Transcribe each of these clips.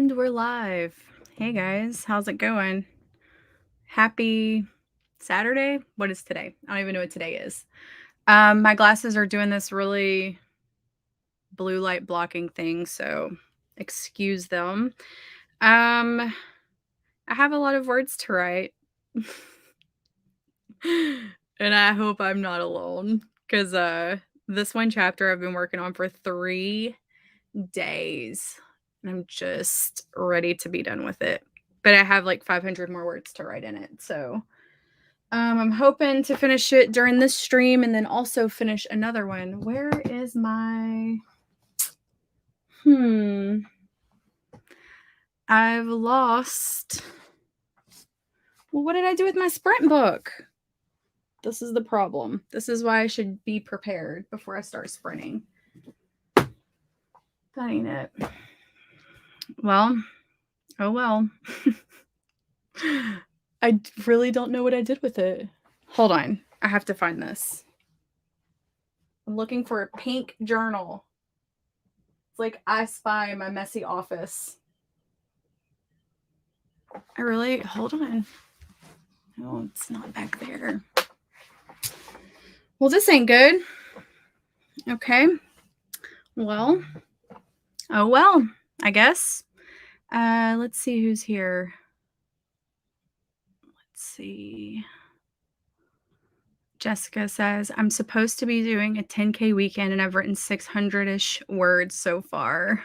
And we're live. Hey guys, how's it going? Happy Saturday? What is today? I don't even know what today is. My glasses are doing this really blue light blocking thing, so excuse them. I have a lot of words to write. And I hope I'm not alone because this one chapter I've been working on for 3 days. And I'm just ready to be done with it. But I have like 500 more words to write in it. So I'm hoping to finish it during this stream and then also finish another one. Where is my... I've lost... Well, what did I do with my sprint book? This is the problem. This is why I should be prepared before I start sprinting. That ain't it. Well, oh well. I really don't know what I did with it. Hold on. I have to find this. I'm looking for a pink journal. It's like I Spy my messy office. Hold on. No, it's not back there. Well, this ain't good. Okay. Well. Oh, well, I guess. Let's see who's here. Let's see. Jessica says, I'm supposed to be doing a 10K weekend and I've written 600-ish words so far.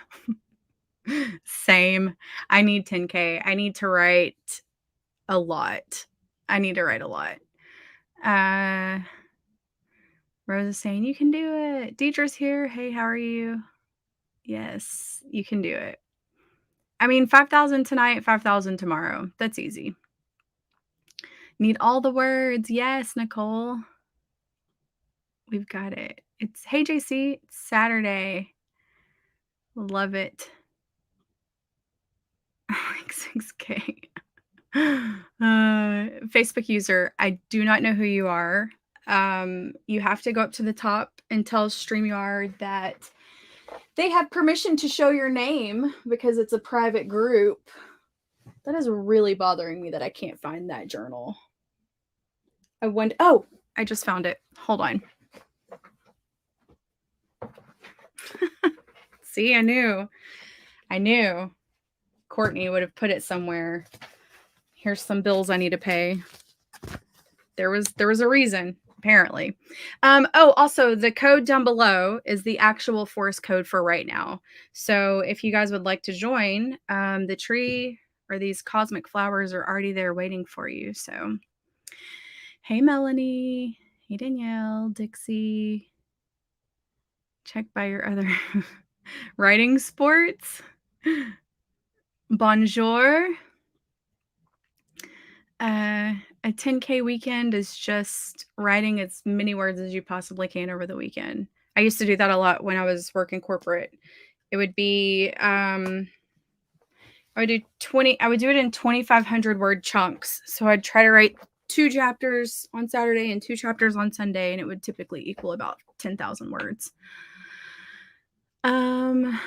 Same. I need 10K. I need to write a lot. Rose is saying, you can do it. Deidre's here. Hey, how are you? Yes, you can do it. I mean, 5,000 tonight, 5,000 tomorrow. That's easy. Need all the words. Yes, Nicole. We've got it. It's, hey, JC, it's Saturday. Love it. Like 6K. Facebook user, I do not know who you are. You have to go up to the top and tell StreamYard that they have permission to show your name because it's a private group. That is really bothering me that I can't find that journal. Oh, I just found it. Hold on. See, I knew. Courtney would have put it somewhere. Here's some bills I need to pay. There was a reason, apparently. Also, the code down below is the actual force code for right now. So if you guys would like to join, the tree or these cosmic flowers are already there waiting for you. So, hey, Melanie. Hey, Danielle. Dixie. Check by your other writing sports. Bonjour. A 10K weekend is just writing as many words as you possibly can over the weekend. I used to do that a lot when I was working corporate. It would be, I would do it in 2,500 word chunks. So I'd try to write 2 chapters on Saturday and 2 chapters on Sunday, and it would typically equal about 10,000 words. Oh,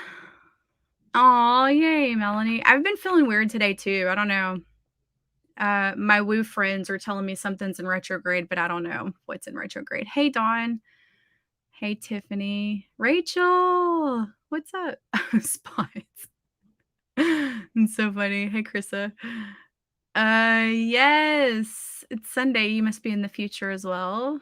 yay, Melanie. I've been feeling weird today too. I don't know. My woo friends are telling me something's in retrograde, but I don't know what's in retrograde. Hey, Dawn. Hey, Tiffany. Rachel. What's up? Spots. It's so funny. Hey, Krissa. Yes. It's Sunday. You must be in the future as well.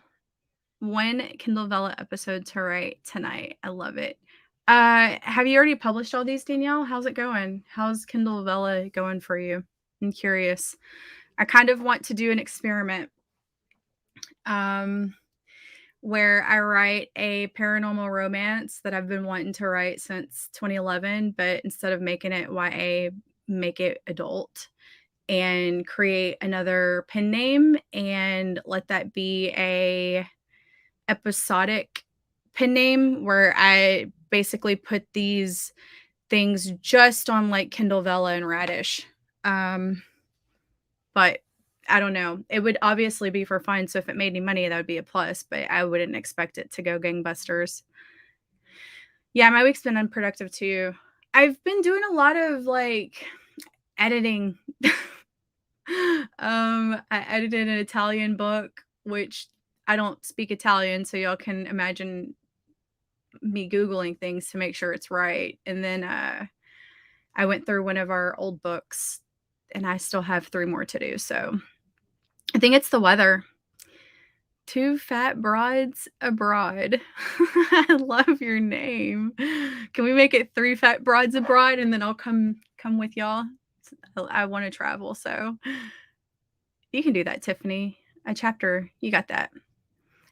One Kindle Vella episode to write tonight. I love it. Have you already published all these, Danielle? How's it going? How's Kindle Vella going for you? I'm curious. I kind of want to do an experiment where I write a paranormal romance that I've been wanting to write since 2011, but instead of making it YA, make it adult and create another pen name and let that be a episodic pen name where I basically put these things just on like Kindle Vella and Radish. But I don't know. It would obviously be for fun. So if it made any money, that would be a plus, but I wouldn't expect it to go gangbusters. Yeah, my week's been unproductive too. I've been doing a lot of, like, editing. I edited an Italian book, which I don't speak Italian, so y'all can imagine me Googling things to make sure it's right, and then, I went through one of our old books, and I still have 3 more to do, so I think it's the weather. 2 fat broads abroad. I love your name. Can we make it 3 fat broads abroad, and then I'll come with y'all? I wanna travel, so you can do that, Tiffany. A chapter, you got that.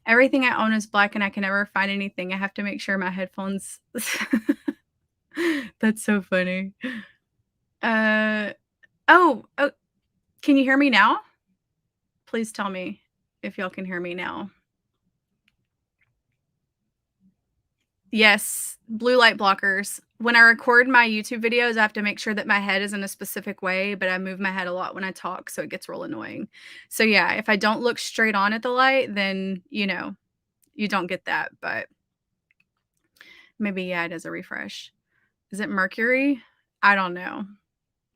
Everything I own is black, and I can never find anything. I have to make sure my headphones That's so funny. Uh, oh, can you hear me now? Please tell me if y'all can hear me now. Yes, blue light blockers. When I record my YouTube videos, I have to make sure that my head is in a specific way, but I move my head a lot when I talk, so it gets real annoying. So, yeah, if I don't look straight on at the light, then, you don't get that, but maybe, yeah, it is a refresh. Is it Mercury? I don't know.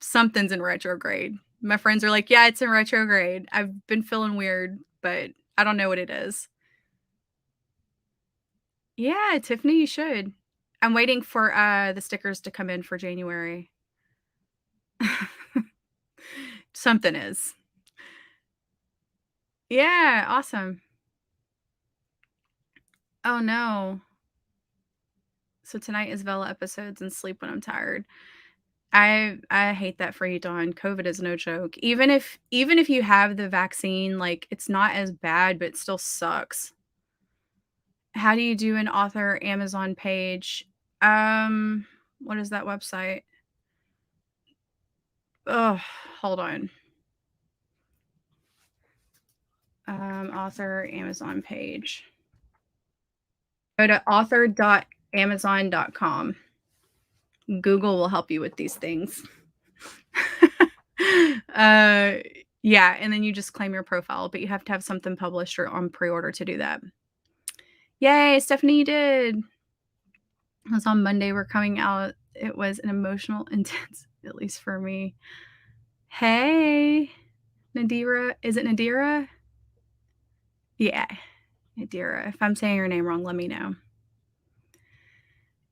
Something's in retrograde. My friends are like, "Yeah, it's in retrograde." I've been feeling weird, but I don't know what it is. Yeah, Tiffany, you should. I'm waiting for, the stickers to come in for January. Something is. Yeah, awesome. Oh, no. So tonight is Vela episodes and sleep when I'm tired. I hate that for you, Dawn. COVID is no joke. Even if you have the vaccine, like, it's not as bad, but it still sucks. How do you do an author Amazon page? What is that website? Oh, hold on. Author Amazon page. Go to author.amazon.com. Google will help you with these things. uh, yeah, and then you just claim your profile, but you have to have something published or on pre-order to do that. Yay, Stephanie, you did. It was on Monday. We're coming out. It was an emotional, intense, at least for me. Hey, Nadira. Is it Nadira? Yeah, Nadira. If I'm saying your name wrong, let me know.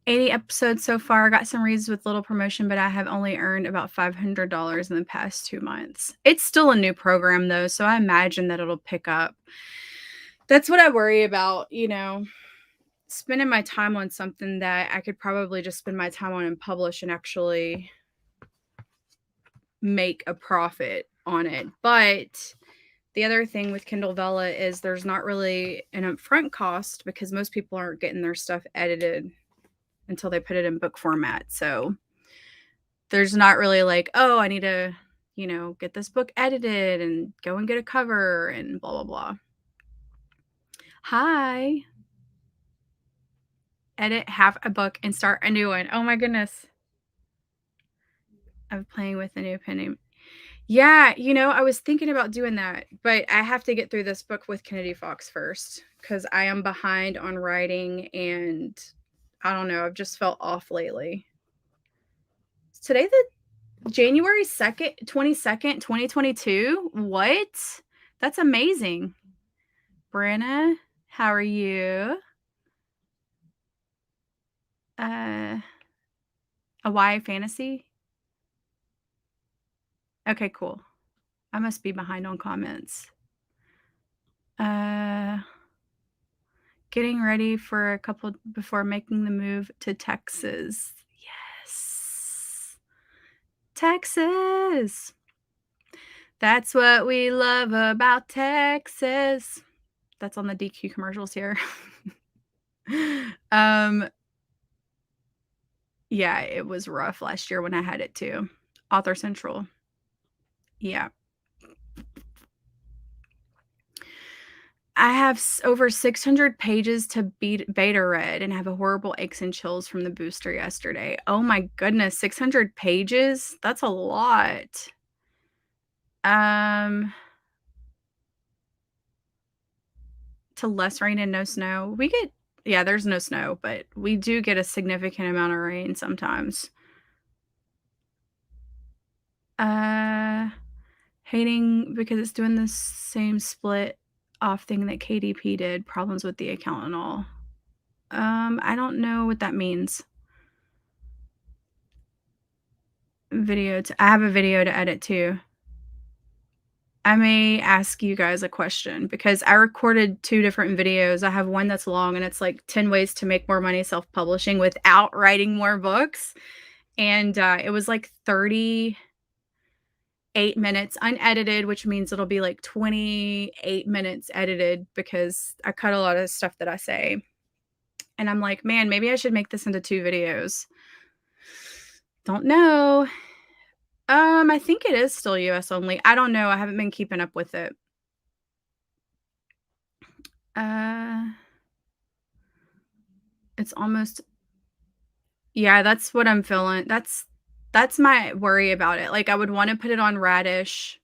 80 episodes so far. Got some reads with little promotion, but I have only earned about $500 in the past 2 months. It's still a new program, though, so I imagine that it'll pick up. That's what I worry about, spending my time on something that I could probably just spend my time on and publish and actually make a profit on it. But the other thing with Kindle Vella is there's not really an upfront cost because most people aren't getting their stuff edited until they put it in book format. So there's not really like, oh, I need to, get this book edited and go and get a cover and blah, blah, blah. Hi. Edit half a book and start a new one. Oh my goodness. I'm playing with a new pen. Yeah, I was thinking about doing that, but I have to get through this book with Kennedy Fox first because I am behind on writing and I don't know, I've just felt off lately. Is today the January 2nd, 22nd, 2022? What? That's amazing. Brenna, how are you? A YA fantasy? Okay, cool. I must be behind on comments. Getting ready for a couple before making the move to Texas. Yes. Texas. That's what we love about Texas. That's on the DQ commercials here. Yeah, it was rough last year when I had it too. Author Central. Yeah. I have over 600 pages to beta read and have a horrible aches and chills from the booster yesterday. Oh my goodness, 600 pages? That's a lot. To less rain and no snow. Yeah, there's no snow, but we do get a significant amount of rain sometimes. Uh, hating because it's doing the same split off thing that KDP did, problems with the account and all. I don't know what that means. I have a video to edit too. I may ask you guys a question because I recorded 2 different videos. I have one that's long and it's like 10 ways to make more money self-publishing without writing more books. And it was like 38 minutes unedited, which means it'll be like 28 minutes edited because I cut a lot of stuff that I say. And I'm like, man, maybe I should make this into 2 videos. Don't know. I think it is still US only. I don't know. I haven't been keeping up with it. Uh, it's almost yeah, that's what I'm feeling. That's my worry about it. Like I would want to put it on Radish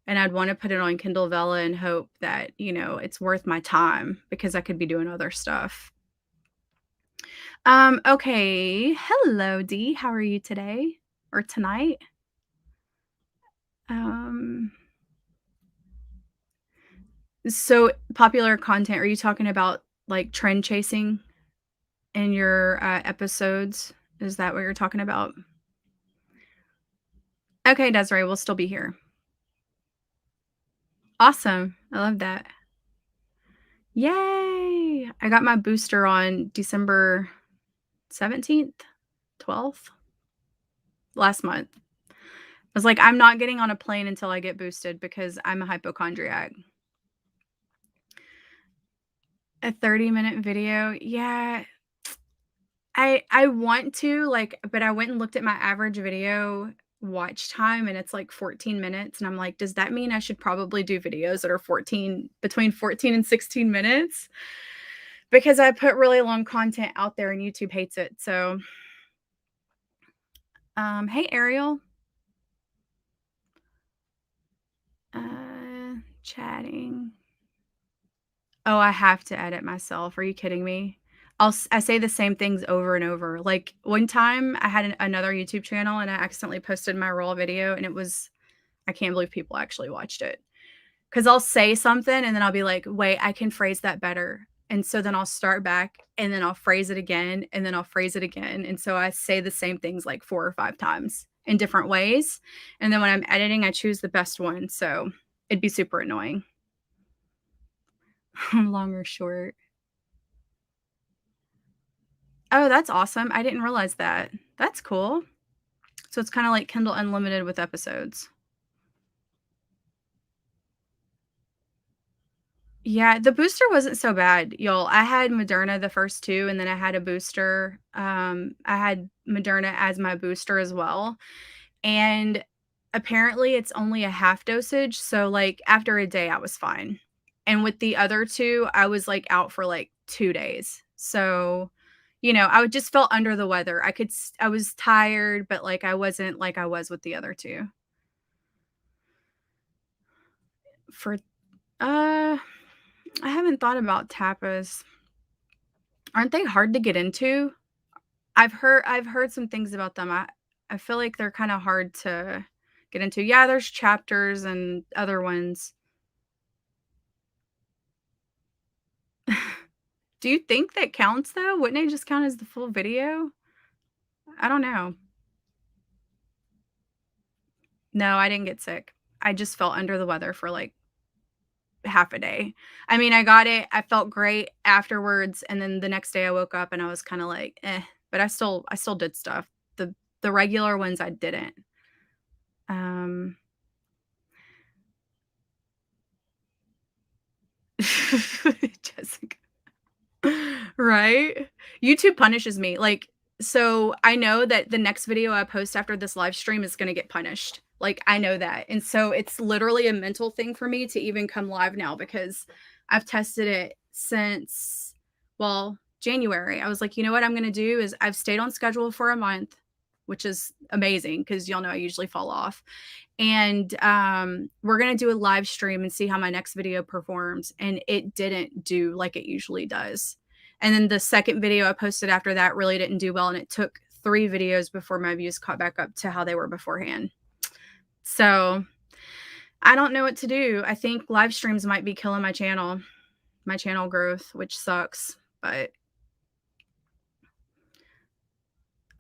and I'd want to put it on Kindle Vella and hope that, it's worth my time because I could be doing other stuff. Okay. Hello, Dee. How are you today or tonight? Um, so popular content, are you talking about like trend chasing in your episodes? Is that what you're talking about? Okay, Desiree, we'll still be here. Awesome. I love that. Yay! I got my booster on December 17th, 12th, last month. I was like, I'm not getting on a plane until I get boosted because I'm a hypochondriac. A 30-minute video? Yeah. I want to, but I went and looked at my average video watch time and it's like 14 minutes and I'm like, does that mean I should probably do videos that are between 14 and 16 minutes? Because I put really long content out there and YouTube hates it. So, hey Ariel. Chatting. Oh, I have to edit myself. Are you kidding me? I say the same things over and over. Like one time I had another YouTube channel and I accidentally posted my raw video and I can't believe people actually watched it. Cause I'll say something and then I'll be like, wait, I can phrase that better. And so then I'll start back and then I'll phrase it again and then I'll phrase it again. And so I say the same things like 4 or 5 times in different ways. And then when I'm editing, I choose the best one. So it'd be super annoying. Long or short. Oh, that's awesome. I didn't realize that. That's cool. So it's kind of like Kindle Unlimited with episodes. Yeah, the booster wasn't so bad, y'all. I had Moderna the first 2, and then I had a booster. I had Moderna as my booster as well, and apparently it's only a half dosage, so, like, after a day, I was fine. And with the other 2, I was, like, out for, like, 2 days. So, I would just felt under the weather. I was tired, but, like, I wasn't like I was with the other 2. For I haven't thought about tapas. Aren't they hard to get into? I've heard some things about them. I feel like they're kinda hard to get into. Yeah, there's chapters and other ones. Do you think that counts though? Wouldn't it just count as the full video? I don't know. No, I didn't get sick. I just felt under the weather for, like, half a day. I mean, I got it, I felt great afterwards, and then the next day I woke up and I was kinda like, "Eh," but I still did stuff. The regular ones I didn't. Um Jessica. Right? YouTube punishes me, like, so I know that the next video I post after this live stream is gonna get punished, like, I know that, and so it's literally a mental thing for me to even come live now because I've tested it since, well, January. I was like, "You know what I'm gonna do is I've stayed on schedule for a month," which is amazing because y'all know I usually fall off, and we're gonna do a live stream and see how my next video performs, and it didn't do like it usually does. And then the second video I posted after that really didn't do well, and it took 3 videos before my views caught back up to how they were beforehand. So I don't know what to do. I think live streams might be killing my channel growth, which sucks. But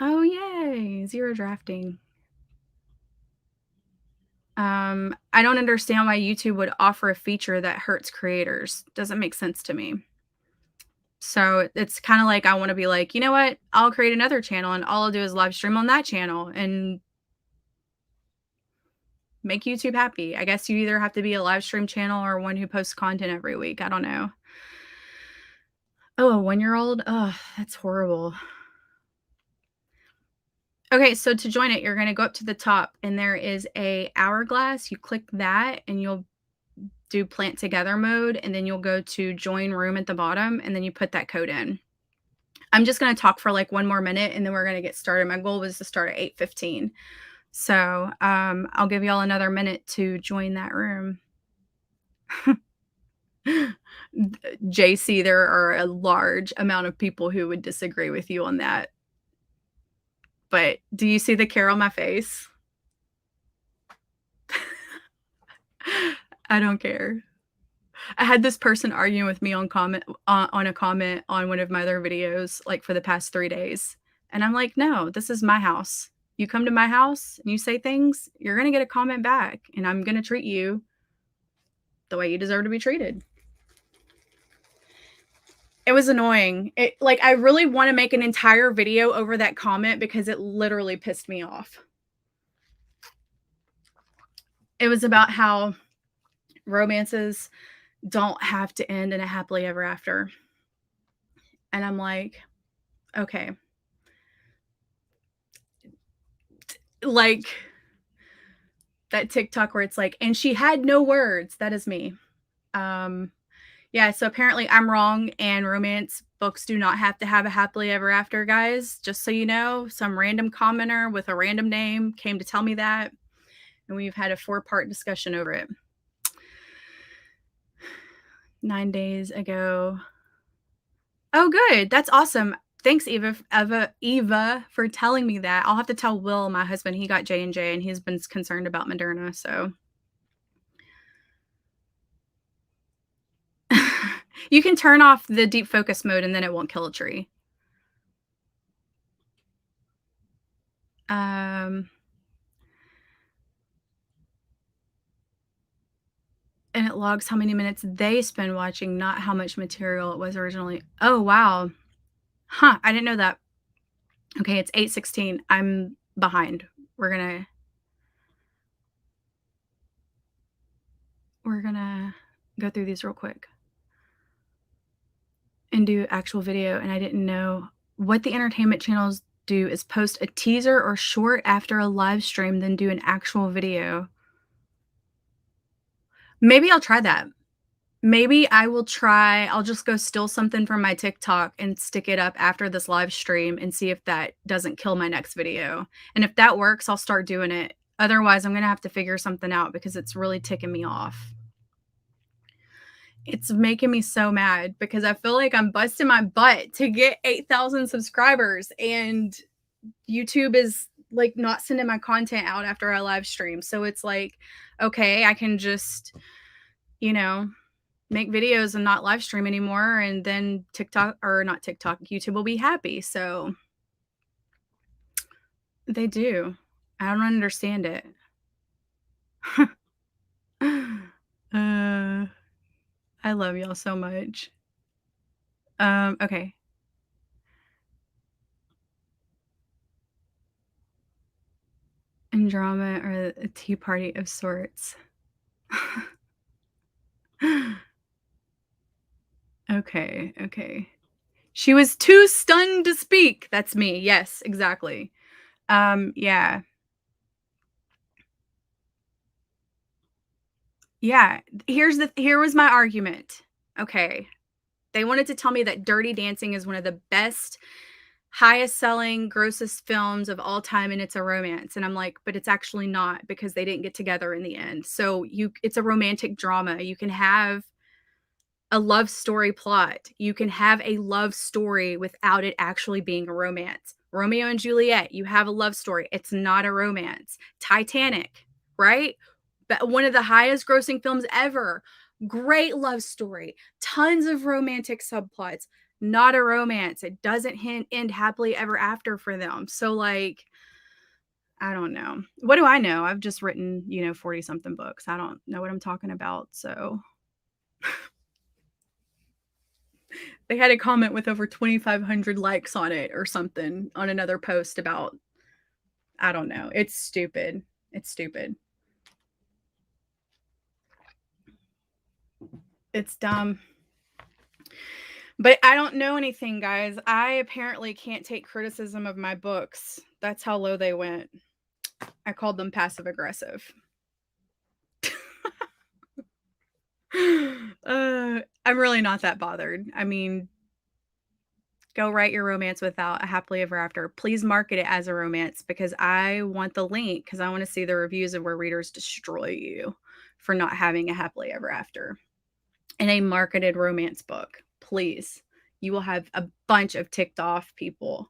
oh yay, zero drafting. I don't understand why YouTube would offer a feature that hurts creators. Doesn't make sense to me. So it's kind of like I want to be like, you know what? I'll create another channel and all I'll do is live stream on that channel and make YouTube happy. I guess you either have to be a live stream channel or one who posts content every week. I don't know. Oh, a 1-year-old? Oh, that's horrible. Okay, so to join it, you're going to go up to the top and there is a hourglass. You click that and you'll do plant together mode, and then you'll go to join room at the bottom and then you put that code in. I'm just going to talk for like 1 more minute and then we're going to get started. My goal was to start at 8:15. So, I'll give y'all another minute to join that room. JC, there are a large amount of people who would disagree with you on that. But do you see the care on my face? I don't care. I had this person arguing with me on a comment on one of my other videos, like, for the past 3 days, and I'm like, "No, this is my house. You come to my house and you say things, you're gonna get a comment back, and I'm gonna treat you the way you deserve to be treated." It was annoying. I really wanna make an entire video over that comment because it literally pissed me off. It was about how romances don't have to end in a happily ever after. And I'm like, okay. Like that TikTok where it's like, and she had no words. That is me. Yeah, so apparently I'm wrong, and romance books do not have to have a happily ever after, guys. Just so you know, some random commenter with a random name came to tell me that, and we've had a 4-part discussion over it. 9 days ago. Oh, good. That's awesome. Thanks, Eva, for telling me that. I'll have to tell Will, my husband. He got J&J, and he's been concerned about Moderna, so. You can turn off the deep focus mode, and then it won't kill a tree. And it logs how many minutes they spend watching, not how much material it was originally. Oh, wow. Huh, I didn't know that. Okay, it's 8:16. I'm behind. We're gonna go through these real quick and do actual video, and I didn't know what the entertainment channels do is post a teaser or short after a live stream, then do an actual video. Maybe I'll try that. Maybe I'll just go steal something from my TikTok and stick it up after this live stream and see if that doesn't kill my next video. And if that works, I'll start doing it. Otherwise, I'm gonna have to figure something out because it's really ticking me off. It's making me so mad because I feel like I'm busting my butt to get 8,000 subscribers, and YouTube is like not sending my content out after I live stream. So it's like, okay, I can just, make videos and not live stream anymore, and then YouTube will be happy. So they do. I don't understand it. I love y'all so much. Okay. And drama or a tea party of sorts. Okay. She was too stunned to speak. That's me. Yes, exactly. Yeah. Yeah. Here was my argument. Okay. They wanted to tell me that Dirty Dancing is one of the best, highest selling, grossest films of all time, and it's a romance. And I'm like, but it's actually not, because they didn't get together in the end. So it's a romantic drama. You can have a love story plot. You can have a love story without it actually being a romance. Romeo and Juliet, you have a love story. It's not a romance. Titanic, right? But one of the highest grossing films ever. Great love story, tons of romantic subplots. Not a romance. It doesn't end happily ever after for them. So, like, I don't know. What do I know? I've just written, 40 something books. I don't know what I'm talking about. So, they had a comment with over 2,500 likes on it or something on another post about, I don't know. It's stupid. It's stupid. It's dumb. But I don't know anything, guys. I apparently can't take criticism of my books. That's how low they went. I called them passive aggressive. I'm really not that bothered. I mean, go write your romance without a happily ever after. Please market it as a romance because I want the link because I want to see the reviews of where readers destroy you for not having a happily ever after in a marketed romance book. Please. You will have a bunch of ticked off people.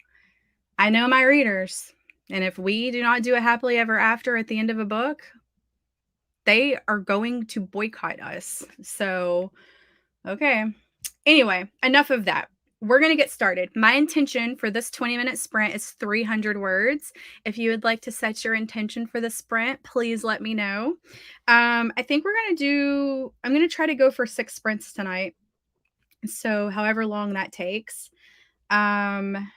I know my readers. And if we do not do a happily ever after at the end of a book, they are going to boycott us. So, okay. Anyway, enough of that. We're going to get started. My intention for this 20-minute sprint is 300 words. If you would like to set your intention for the sprint, please let me know. I think I'm going to try to go for 6 sprints tonight. So however long that takes. I'm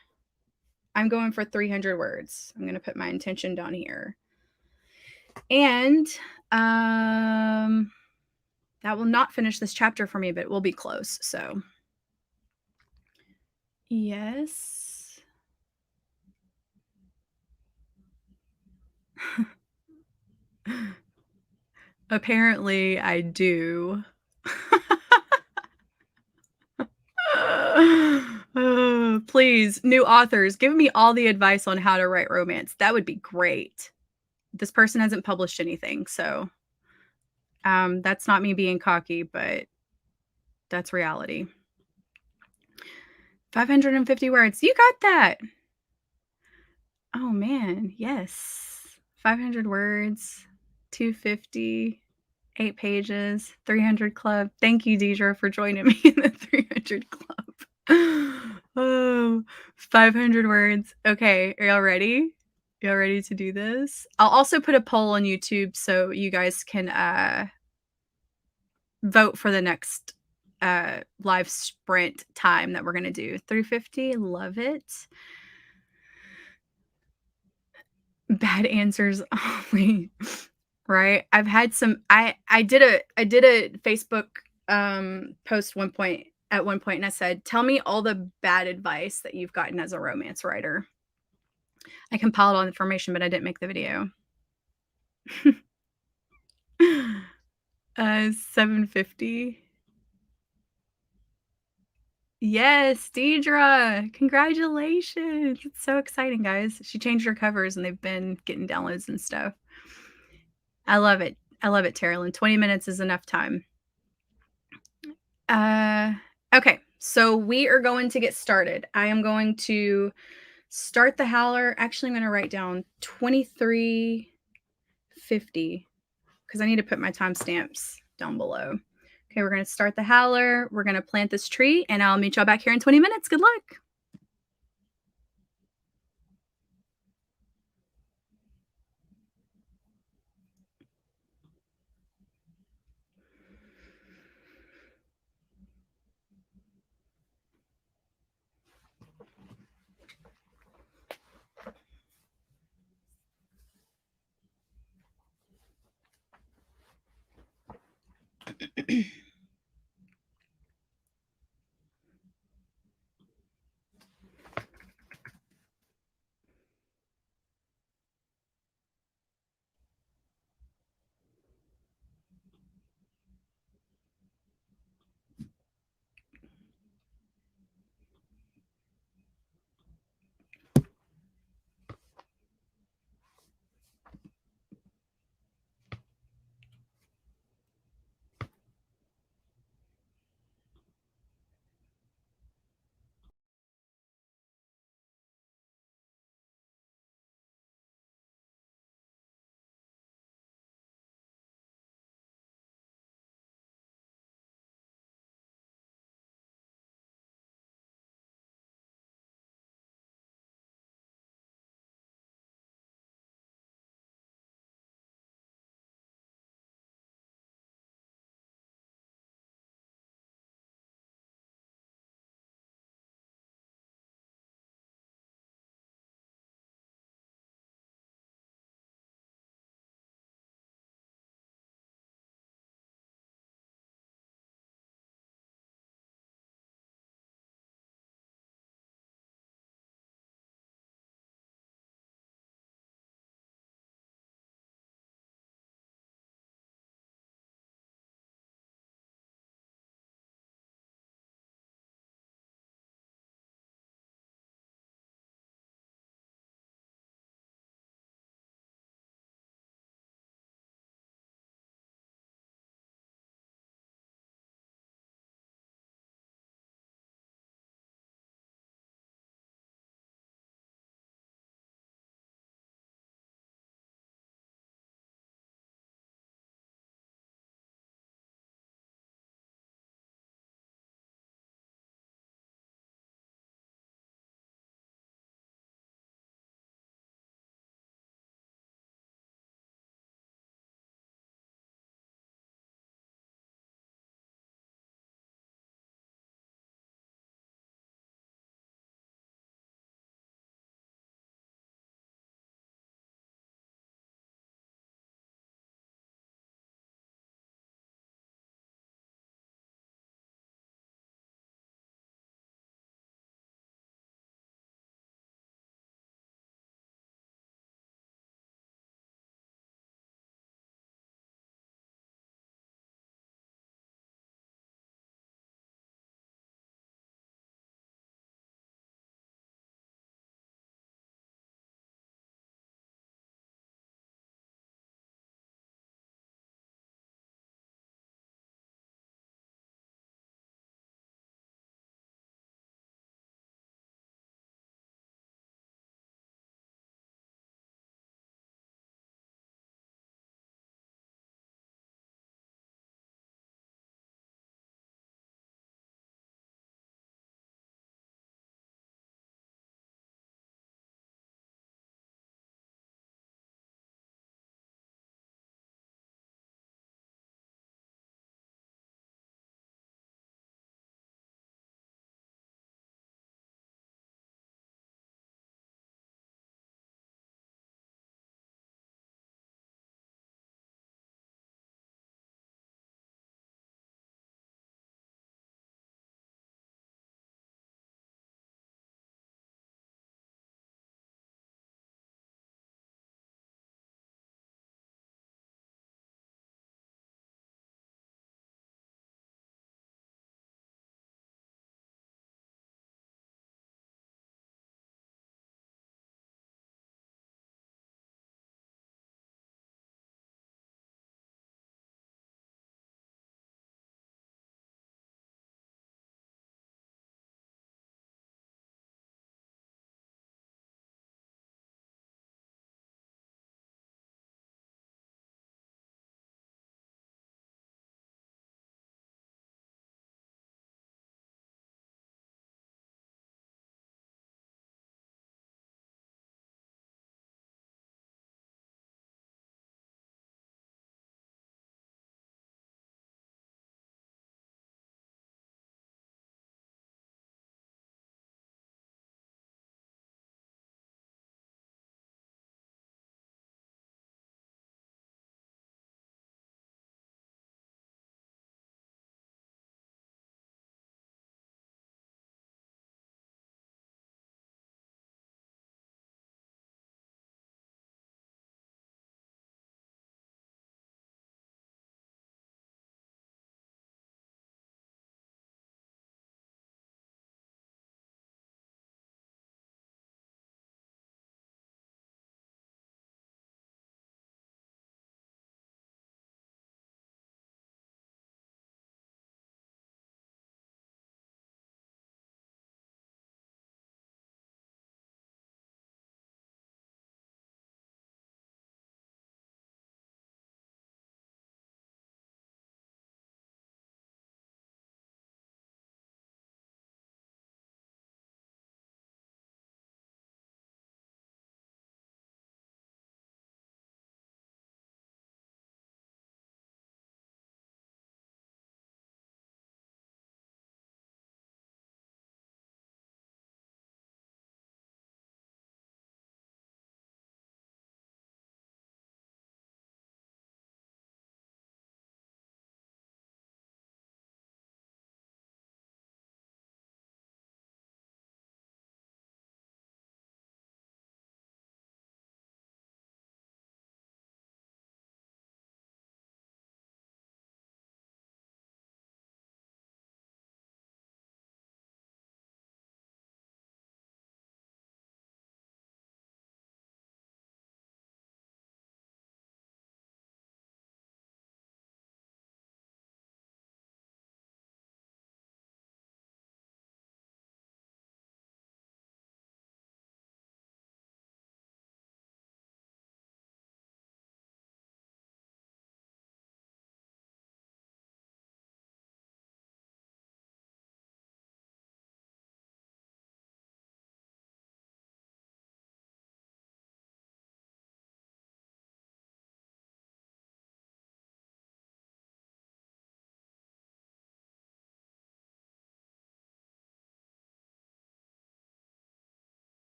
going for 300 words. I'm going to put my intention down here. And that will not finish this chapter for me, but it will be close. So yes. Apparently I do. Please, new authors, give me all the advice on how to write romance. That would be great. This person hasn't published anything, so that's not me being cocky, but that's reality. 550 words. You got that. Oh man, yes. 500 words, 250, 8 pages, 300 club. Thank you, Deidre, for joining me in the 300 club. Oh, 500 words. Okay, are y'all ready? Y'all ready to do this? I'll also put a poll on YouTube so you guys can vote for the next live sprint time that we're going to do. 350, love it. Bad answers only. Right? I've had some I did a Facebook post at one point and I said, "Tell me all the bad advice that you've gotten as a romance writer." I compiled all the information, but I didn't make the video. 750. Yes, Deidre. Congratulations. It's so exciting, guys. She changed her covers and they've been getting downloads and stuff. I love it. I love it, Terilyn. 20 minutes is enough time. Okay, so we are going to get started. I am going to start the howler. Actually, I'm going to write down 2350 because I need to put my timestamps down below. Okay, we're going to start the howler. We're going to plant this tree, and I'll meet y'all back here in 20 minutes. Good luck.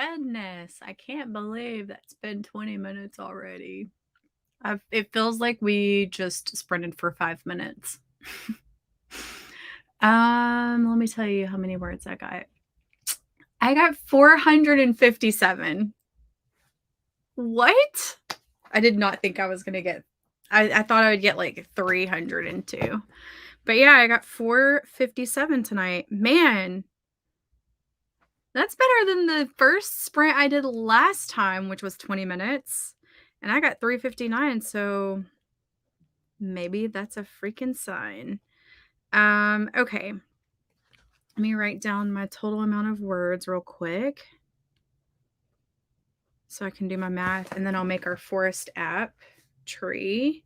goodness. I can't believe that's been 20 minutes already. It feels like we just sprinted for 5 minutes. Let me tell you how many words I got. I got 457. What? I did not think I was going to get, I thought I would get like 302. But yeah, I got 457 tonight. Man, that's better than the first sprint I did last time, which was 20 minutes. And I got 359. So maybe that's a freaking sign. Okay. Let me write down my total amount of words real quick so I can do my math, and then I'll make our forest app tree.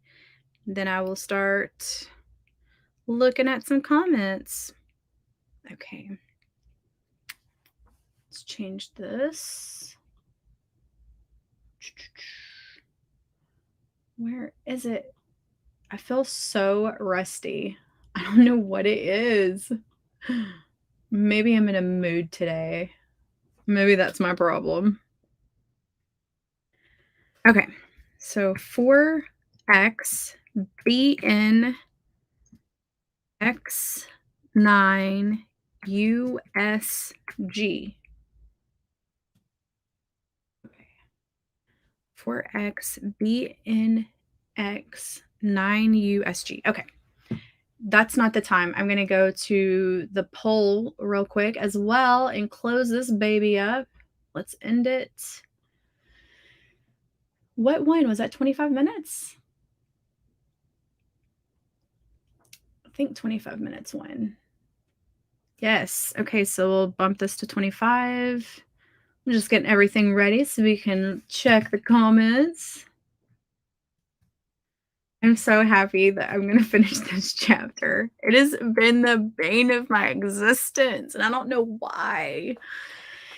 Then I will start looking at some comments. Okay. Let's change this. Where is it? I feel so rusty. I don't know what it is. Maybe I'm in a mood today. Maybe that's my problem. Okay. So 4x BN X9 USG. Okay. 4x BNX 9 USG. Okay. That's not the time. I'm going to go to the poll real quick as well and close this baby up. Let's end it. What one? Was that 25 minutes? I think 25 minutes won. Yes. Okay, so we'll bump this to 25. I'm just getting everything ready so we can check the comments. I'm so happy that I'm going to finish this chapter. It has been the bane of my existence, and I don't know why.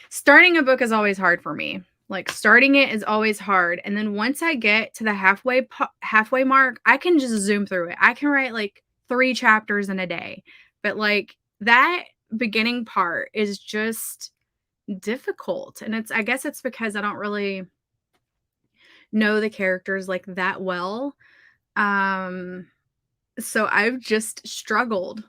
Starting a book is always hard for me. Like, starting it is always hard. And then once I get to the halfway mark, I can just zoom through it. I can write like 3 chapters in a day. But like that beginning part is just difficult. And I guess it's because I don't really know the characters like that well. So I've just struggled.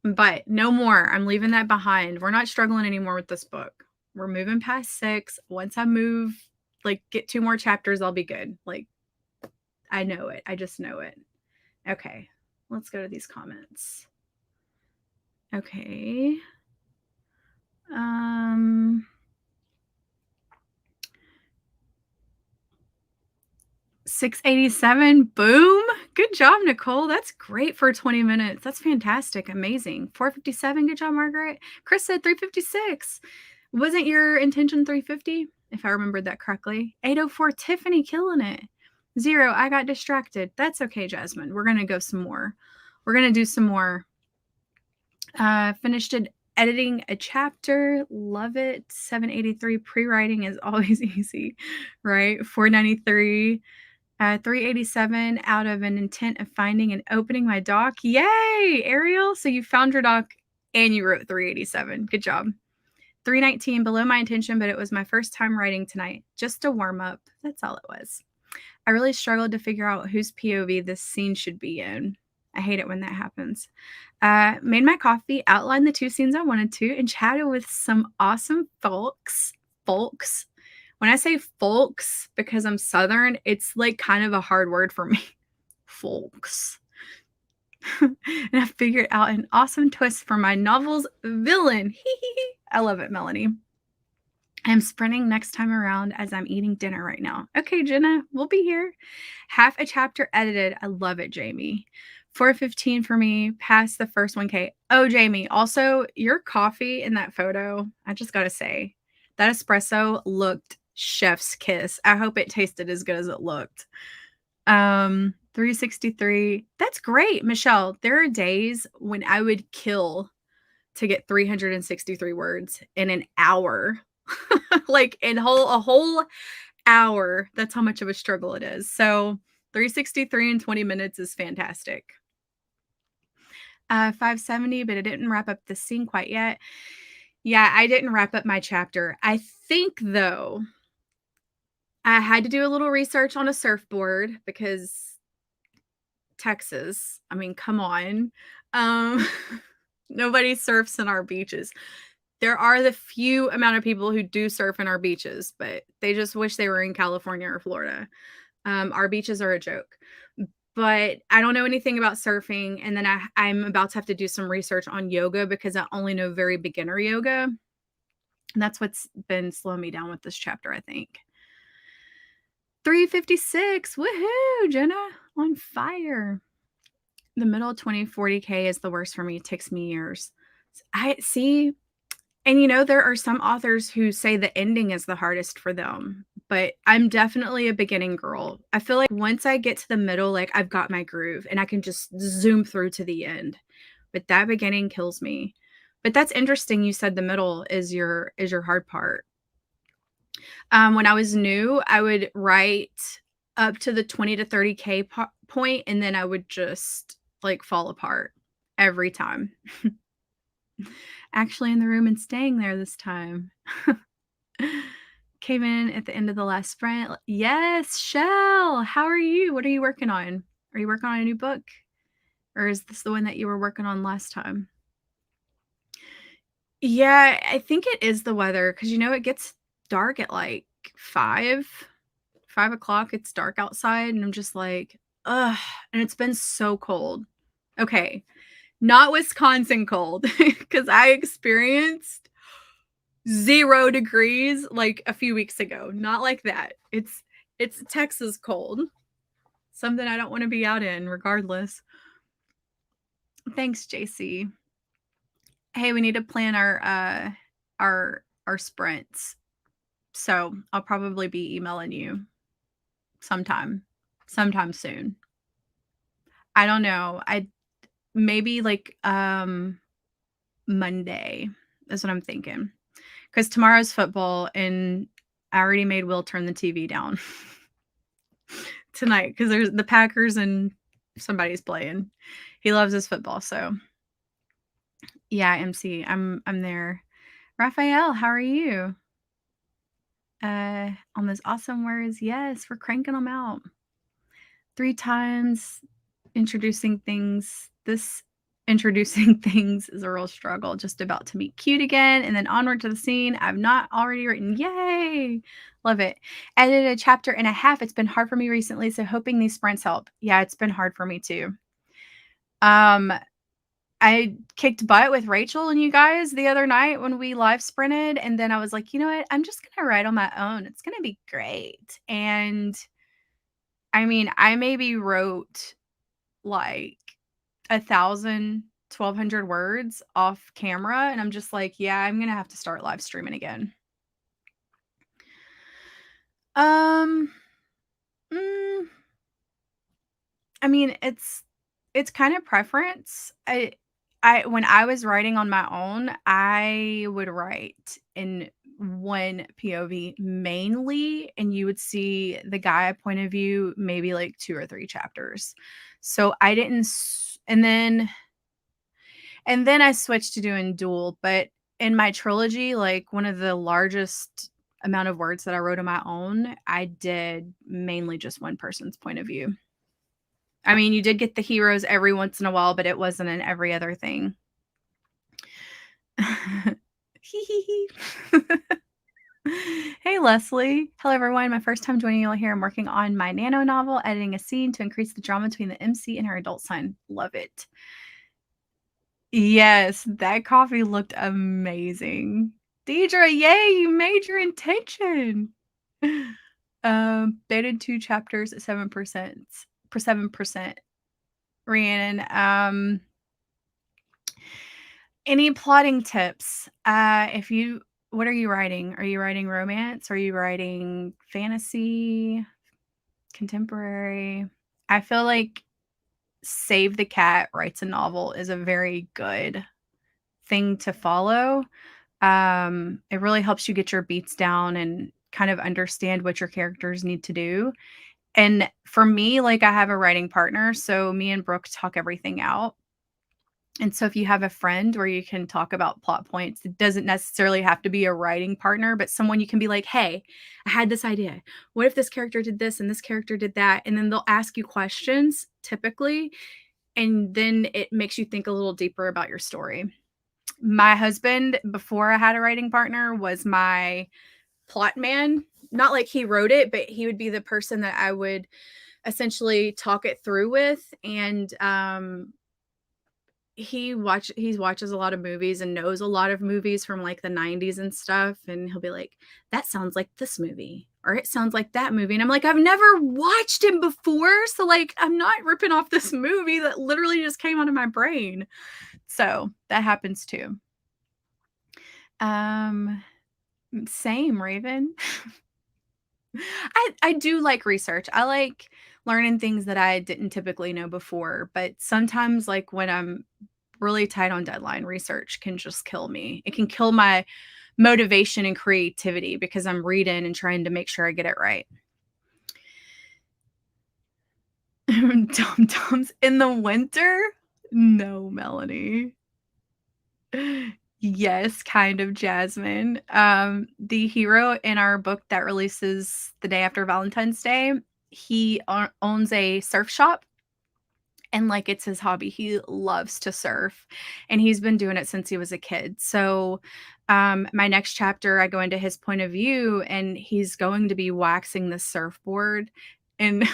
But no more. I'm leaving that behind. We're not struggling anymore with this book. We're moving past 6. Once I move, like, get 2 more chapters, I'll be good. Like, I know it. I just know it. Okay. Let's go to these comments. Okay. 687. Boom. Good job, Nicole. That's great for 20 minutes. That's fantastic. Amazing. 457. Good job, Margaret. Chris said 356. Wasn't your intention 350? If I remembered that correctly. 804. Tiffany killing it. 0. I got distracted. That's okay, Jasmine. We're going to go some more. We're going to do some more. Finished editing a chapter. Love it. 783. Pre-writing is always easy, right? 493. 387 out of an intent of finding and opening my doc. Yay, Ariel. So you found your doc and you wrote 387. Good job. 319 below my intention, but it was my first time writing tonight. Just a warm up. That's all it was. I really struggled to figure out whose POV this scene should be in. I hate it when that happens. Made my coffee, outlined the 2 scenes I wanted to, and chatted with some awesome folks. When I say folks, because I'm Southern, it's like kind of a hard word for me. Folks. And I figured out an awesome twist for my novel's villain. I love it, Melanie. I'm sprinting next time around as I'm eating dinner right now. Okay, Jenna, we'll be here. Half a chapter edited. I love it, Jamie. 415 for me, past the first 1K. Oh, Jamie, also your coffee in that photo, I just got to say, that espresso looked chef's kiss. I hope it tasted as good as it looked. 363. That's great, Michelle. There are days when I would kill to get 363 words in an hour. Like a whole hour. That's how much of a struggle it is. So 363 in 20 minutes is fantastic. 570, but it didn't wrap up the scene quite yet. Yeah, I didn't wrap up my chapter. I think, though, I had to do a little research on a surfboard because Texas, I mean, come on. Um, nobody surfs in our beaches. There are the few amount of people who do surf in our beaches, but they just wish they were in California or Florida. Our beaches are a joke. But I don't know anything about surfing, and then I'm about to have to do some research on yoga because I only know very beginner yoga. And that's what's been slowing me down with this chapter, I think. 356. Woohoo, Jenna. On fire. The middle 2040K is the worst for me. It takes me years. I see. And there are some authors who say the ending is the hardest for them, but I'm definitely a beginning girl. I feel like once I get to the middle, like I've got my groove and I can just zoom through to the end. But that beginning kills me. But that's interesting. You said the middle is your hard part. When I was new, I would write up to the 20 to 30K point, and then I would just like fall apart every time. Actually in the room and staying there this time. Came in at the end of the last sprint. Yes, Shell. How are you? What are you working on? Are you working on a new book? Or is this the one that you were working on last time? Yeah, I think it is the weather because it gets dark at like 5 o'clock. It's dark outside, and I'm just like, ugh. And it's been so cold. Okay, not Wisconsin cold because I experienced 0 degrees like a few weeks ago. Not like that. It's Texas cold. Something I don't want to be out in regardless. Thanks, JC. Hey, we need to plan our sprints. So, I'll probably be emailing you sometime soon. I don't know. I maybe like Monday is what I'm thinking. Cuz tomorrow's football and I already made Will turn the TV down tonight cuz there's the Packers and somebody's playing. He loves his football, so yeah, MC, I'm there. Raphael, how are you? On those awesome words. Yes, we're cranking them out. 3 times introducing things. This introducing things is a real struggle. Just about to meet cute again and then onward to the scene. I've not already written. Yay! Love it. Edited a chapter and a half. It's been hard for me recently, so hoping these sprints help. Yeah, it's been hard for me too. I kicked butt with Rachel and you guys the other night when we live sprinted, and then I was like, "You know what? I'm just gonna write on my own. It's gonna be great." And I mean, I maybe wrote like 1,000, 1,200 words off camera, and I'm just like, "Yeah, I'm gonna have to start live streaming again." Um, mm, I mean, it's kind of preference. I when I was writing on my own, I would write in one POV mainly, and you would see the guy point of view maybe like 2 or 3 chapters. So I didn't and then I switched to doing dual, but in my trilogy, like one of the largest amount of words that I wrote on my own, I did mainly just one person's point of view. I mean, you did get the heroes every once in a while, but it wasn't in every other thing. Hey, Leslie. Hello, everyone. My first time joining you all here. I'm working on my nano novel, editing a scene to increase the drama between the MC and her adult son. Love it. Yes, that coffee looked amazing. Deidre, yay, you made your intention. Baited 2 chapters at 7%. For 7%. Rhiannon, any plotting tips? What are you writing? Are you writing romance? Are you writing fantasy? Contemporary? I feel like Save the Cat writes a novel is a very good thing to follow. It really helps you get your beats down and kind of understand what your characters need to do. And for me, like I have a writing partner, so me and Brooke talk everything out. And so if you have a friend where you can talk about plot points, it doesn't necessarily have to be a writing partner, but someone you can be like, "Hey, I had this idea. What if this character did this and this character did that?" And then they'll ask you questions typically, and then it makes you think a little deeper about your story. My husband, before I had a writing partner, was my plot man. Not like he wrote it, but he would be the person that I would essentially talk it through with. And he watches a lot of movies and knows a lot of movies from like the 90s and stuff, and he'll be like, "That sounds like this movie," or "It sounds like that movie." And I'm like, "I've never watched him before, so like I'm not ripping off this movie that literally just came out of my brain." So that happens too. um Same, Raven. I do like research. I like learning things that I didn't typically know before, but sometimes, like, when I'm really tight on deadline, research can just kill me. It can kill my motivation and creativity because I'm reading and trying to make sure I get it right. Dum-dums in the winter? No, Melanie. Yes, kind of, Jasmine. The hero in our book that releases the day after Valentine's Day, he owns a surf shop, and like it's his hobby. He loves to surf, and he's been doing it since he was a kid. So, my next chapter, I go into his point of view, and he's going to be waxing the surfboard, and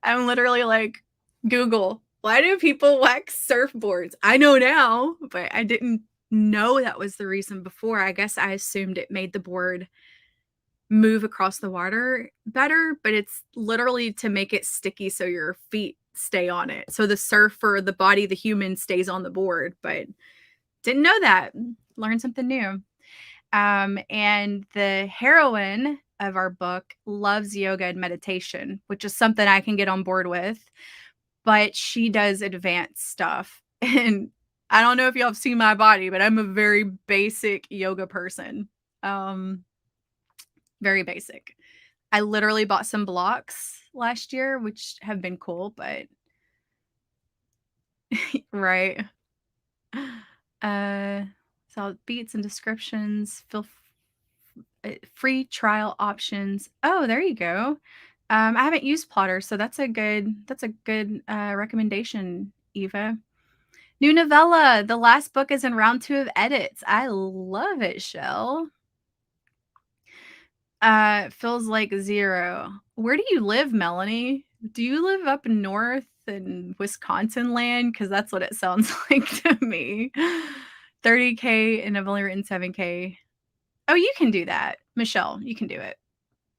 I'm literally like, Google, why do people wax surfboards? I know now, but I didn't know that was the reason before. I guess I assumed it made the board move across the water better, but it's literally to make it sticky so your feet stay on it. So the surfer, the body, the human stays on the board, but didn't know that. Learned something new. And the heroine of our book loves yoga and meditation, which is something I can get on board with, but she does advanced stuff. And I don't know if y'all have seen my body, but I'm a very basic yoga person. Um, Very basic. I literally bought some blocks last year, which have been cool, but right. Uh, so beats and descriptions, free trial options. Oh, there you go. I haven't used Plotter, so that's a good recommendation, Eva. New novella. The last book is in round 2 of edits. I love it, Shell. Feels like 0. Where do you live, Melanie? Do you live up north in Wisconsin land? Because that's what it sounds like to me. 30K, and I've only written 7K. Oh, you can do that. Michelle, you can do it.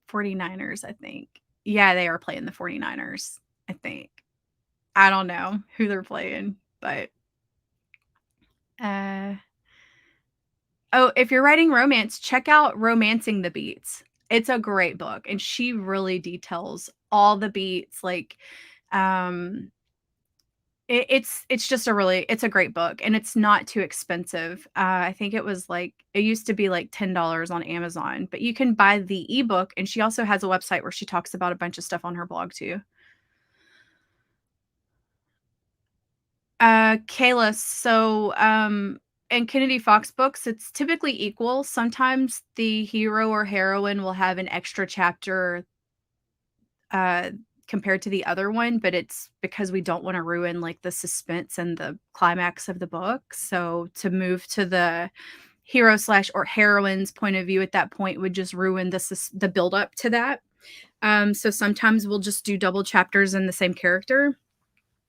49ers, I think. Yeah, they are playing the 49ers, I think. I don't know who they're playing, but uh oh, if you're writing romance, check out Romancing the Beats. It's a great book, and she really details all the beats, like, um, it's just it's a great book, and it's not too expensive. I think it used to be like $10 on Amazon, but you can buy the ebook, and she also has a website where she talks about a bunch of stuff on her blog too. Kayla, so, in Kennedy Fox books, it's typically equal. Sometimes the hero or heroine will have an extra chapter, uh, compared to the other one, but it's because we don't wanna ruin, like, the suspense and the climax of the book. So, to move to the hero slash or heroine's point of view at that point would just ruin the build up to that. So sometimes we'll just do double chapters in the same character.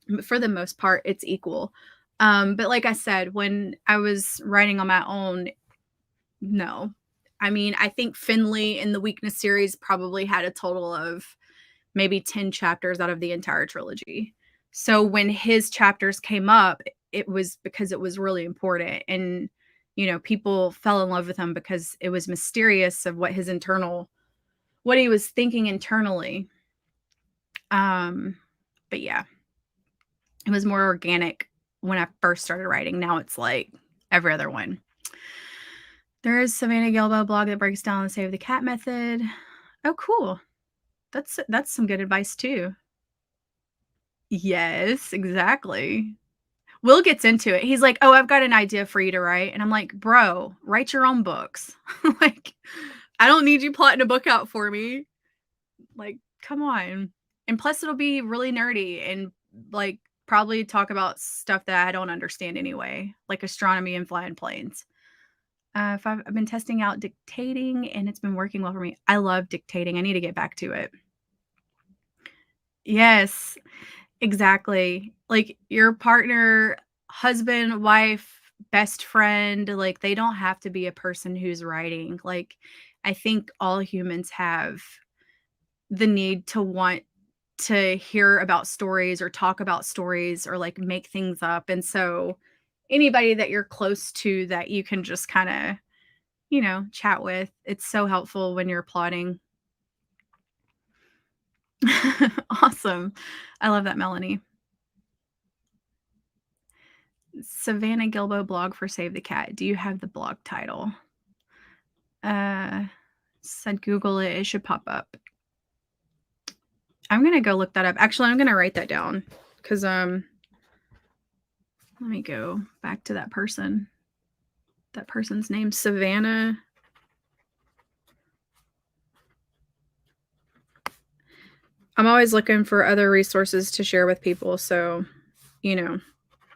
But for the most part, it's equal. But like I said, when I was writing on my own, no. I mean, I think Finley in the Weakness series probably had a total of maybe 10 chapters out of the entire trilogy. So when his chapters came up, it was because it was really important. And, people fell in love with him because it was mysterious of what he was thinking internally. But yeah. It was more organic when I first started writing. Now it's like every other one. There is Savannah Gilbo blog that breaks down the save the cat method. Oh, cool. That's some good advice too. Yes, exactly. Will gets into it. He's like, "Oh, I've got an idea for you to write." And I'm like, "Bro, write your own books." Like, I don't need you plotting a book out for me. Like, come on. And plus it'll be really nerdy and like probably talk about stuff that I don't understand anyway, like astronomy and flying planes. If I've been testing out dictating and it's been working well for me. I love dictating. I need to get back to it. Yes, exactly. Like your partner, husband, wife, best friend, like they don't have to be a person who's writing. Like I think all humans have the need to want to hear about stories or talk about stories or like make things up. And so anybody that you're close to that you can just kind of, chat with, it's so helpful when you're plotting. Awesome. I love that, Melanie. Savannah Gilbo blog for Save the Cat. Do you have the blog title? Said Google it. It should pop up. I'm gonna go look that up. Actually, I'm gonna write that down because let me go back to that person. That person's name, Savannah. I'm always looking for other resources to share with people, so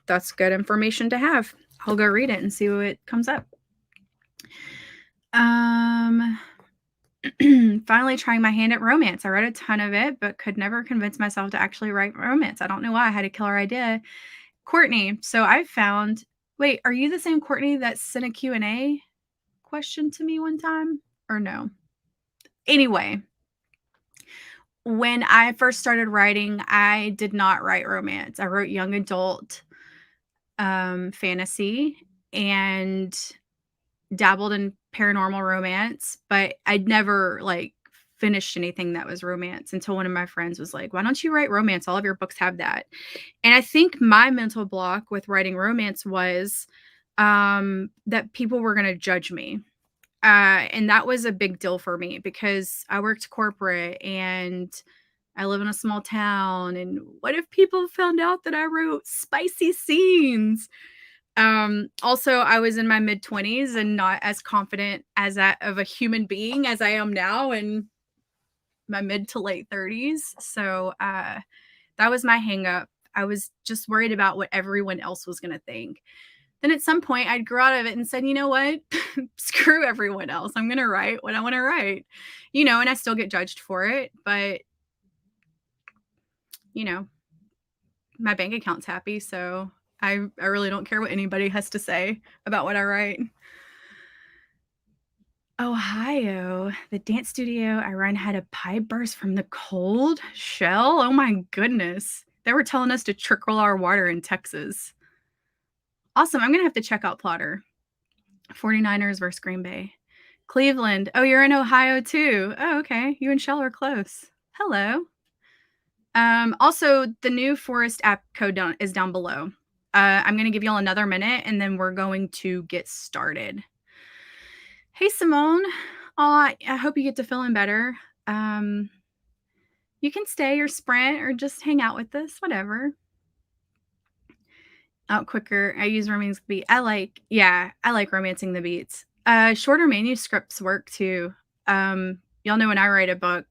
that's good information to have. I'll go read it and see what comes up. Finally trying my hand at romance. I read a ton of it, but could never convince myself to actually write romance. I don't know why. I had a killer idea. Courtney. So I found, wait, are you the same Courtney that sent a Q&A question to me one time or no? Anyway, when I first started writing, I did not write romance. I wrote young adult fantasy and dabbled in paranormal romance, but I'd never like finished anything that was romance until one of my friends was like, "Why don't you write romance? All of your books have that." And I think my mental block with writing romance was that people were going to judge me. And that was a big deal for me because I worked corporate and I live in a small town. And what if people found out that I wrote spicy scenes? Also, I was in my mid-20s and not as confident as that of a human being as I am now in my mid to late 30s. So that was my hang up. I was just worried about what everyone else was going to think. Then at some point, I'd grow out of it and said, you know what? Screw everyone else. I'm going to write what I want to write, and I still get judged for it. But, my bank account's happy. So I really don't care what anybody has to say about what I write. Ohio, the dance studio I run had a pipe burst from the cold shell. Oh my goodness. They were telling us to trickle our water in Texas. Awesome. I'm going to have to check out Plotter. 49ers versus Green Bay. Cleveland. Oh, you're in Ohio too. Oh, okay. You and Shell are close. Hello. Also, the new Forest app code is down below. I'm going to give y'all another minute and then we're going to get started. Hey, Simone. I hope you get to feeling better. You can stay or sprint or just hang out with us, whatever. Out quicker. I use romancing the beat. I like romancing the beats. Shorter manuscripts work too. Y'all know when I write a book,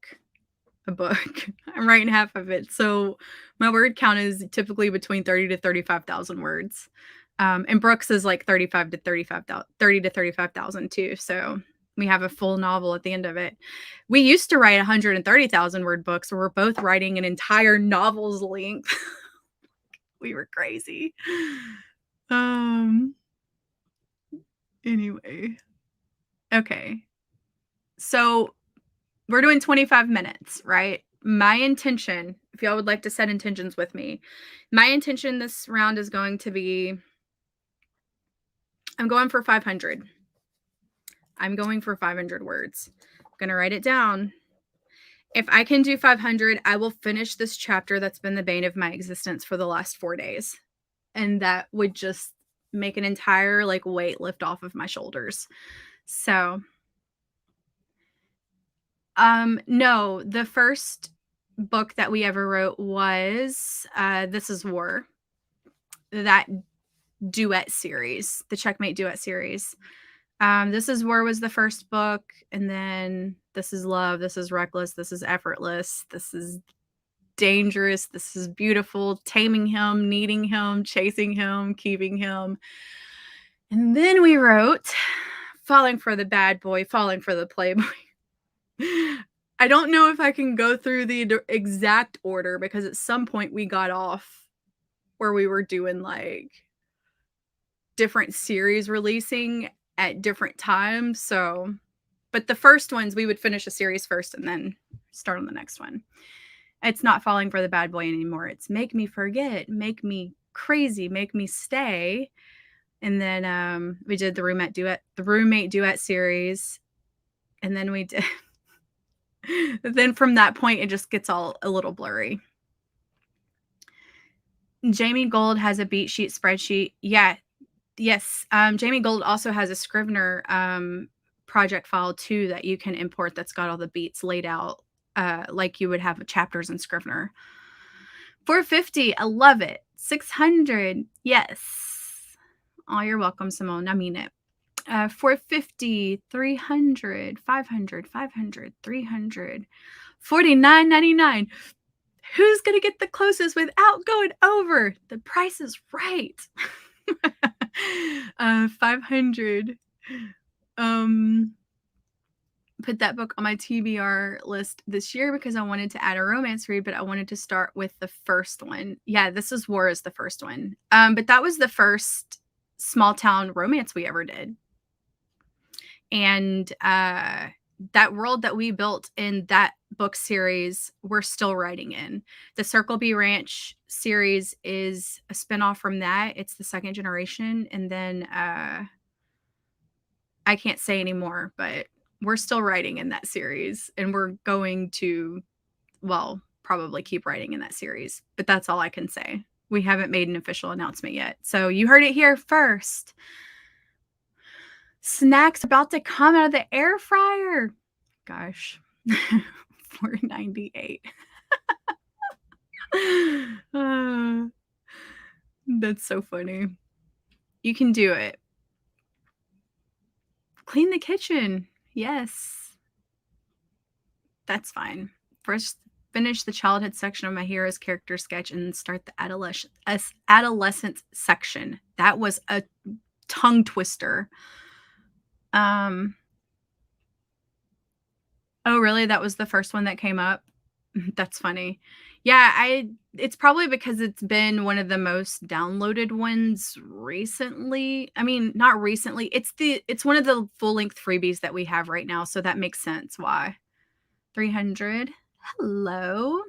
I'm writing half of it. So my word count is typically between 30 to 35,000 words. And Brooks is like 30 to 35,000 too. So we have a full novel at the end of it. We used to write 130,000 word books where we're both writing an entire novel's length. We were crazy. Anyway. Okay. So we're doing 25 minutes, right? My intention, if y'all would like to set intentions with me, my intention this round is going to be, I'm going for 500. I'm going for 500 words. I'm going to write it down. If I can do 500, I will finish this chapter that's been the bane of my existence for the last 4 days. And that would just make an entire weight lift off of my shoulders. So, no, the first book that we ever wrote was This Is War. that duet series, the Checkmate duet series. This is War was the first book, and then This is Love, This is Reckless, This is Effortless, This is Dangerous, This is Beautiful, Taming Him, Needing Him, Chasing Him, Keeping Him. And then we wrote Falling for the Bad Boy, Falling for the Playboy. I don't know if I can go through the exact order because at some point we got off where we were doing like different series releasing at different times. So, but the first ones we would finish a series first and then start on the next one. It's not Falling for the Bad Boy anymore. It's Make Me Forget, Make Me Crazy, Make Me Stay. And then we did the roommate duet series. And then we did then from that point it just gets all a little blurry. Jamie Gold has a beat sheet spreadsheet. Yeah. Yes. Jamie Gold also has a Scrivener project file too that you can import that's got all the beats laid out like you would have chapters in Scrivener. 450. I love it. 600. Yes. Oh, you're welcome, Simone. I mean it. 450, 300, 500, 500, 300, 49.99. Who's going to get the closest without going over? The price is right. 500. Put that book on my TBR list this year because I wanted to add a romance read, but I wanted to start with the first one. Yeah, This is War is the first one. But that was the first small town romance we ever did. And that world that we built in that book series, we're still writing in. The Circle B Ranch series is a spinoff from that. It's the second generation. And then I can't say anymore, but we're still writing in that series. And we're going to, well, probably keep writing in that series. But that's all I can say. We haven't made an official announcement yet. So you heard it here first. Snacks about to come out of the air fryer. Gosh. $4.98. That's so funny. You can do it. Clean the kitchen. Yes. That's fine. First, finish the childhood section of my hero's character sketch and start the adolescence section. That was a tongue twister. Oh, really? That was the first one that came up? That's funny. Yeah, it's probably because it's been one of the most downloaded ones recently. I mean, not recently. It's one of the full-length freebies that we have right now, so that makes sense why. 300. Hello.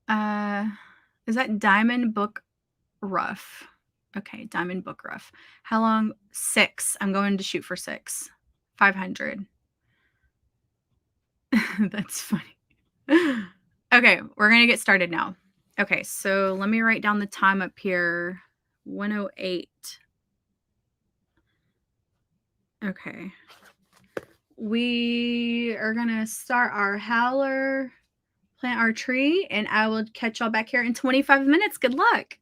Is that Diamond Book Rough? Okay, Diamond Book Rough. How long? 6. I'm going to shoot for 6. 500. That's funny. Okay, we're going to get started now. Okay, so let me write down the time up here. 1:08. Okay. We are going to start our howler, plant our tree, and I will catch y'all back here in 25 minutes. Good luck.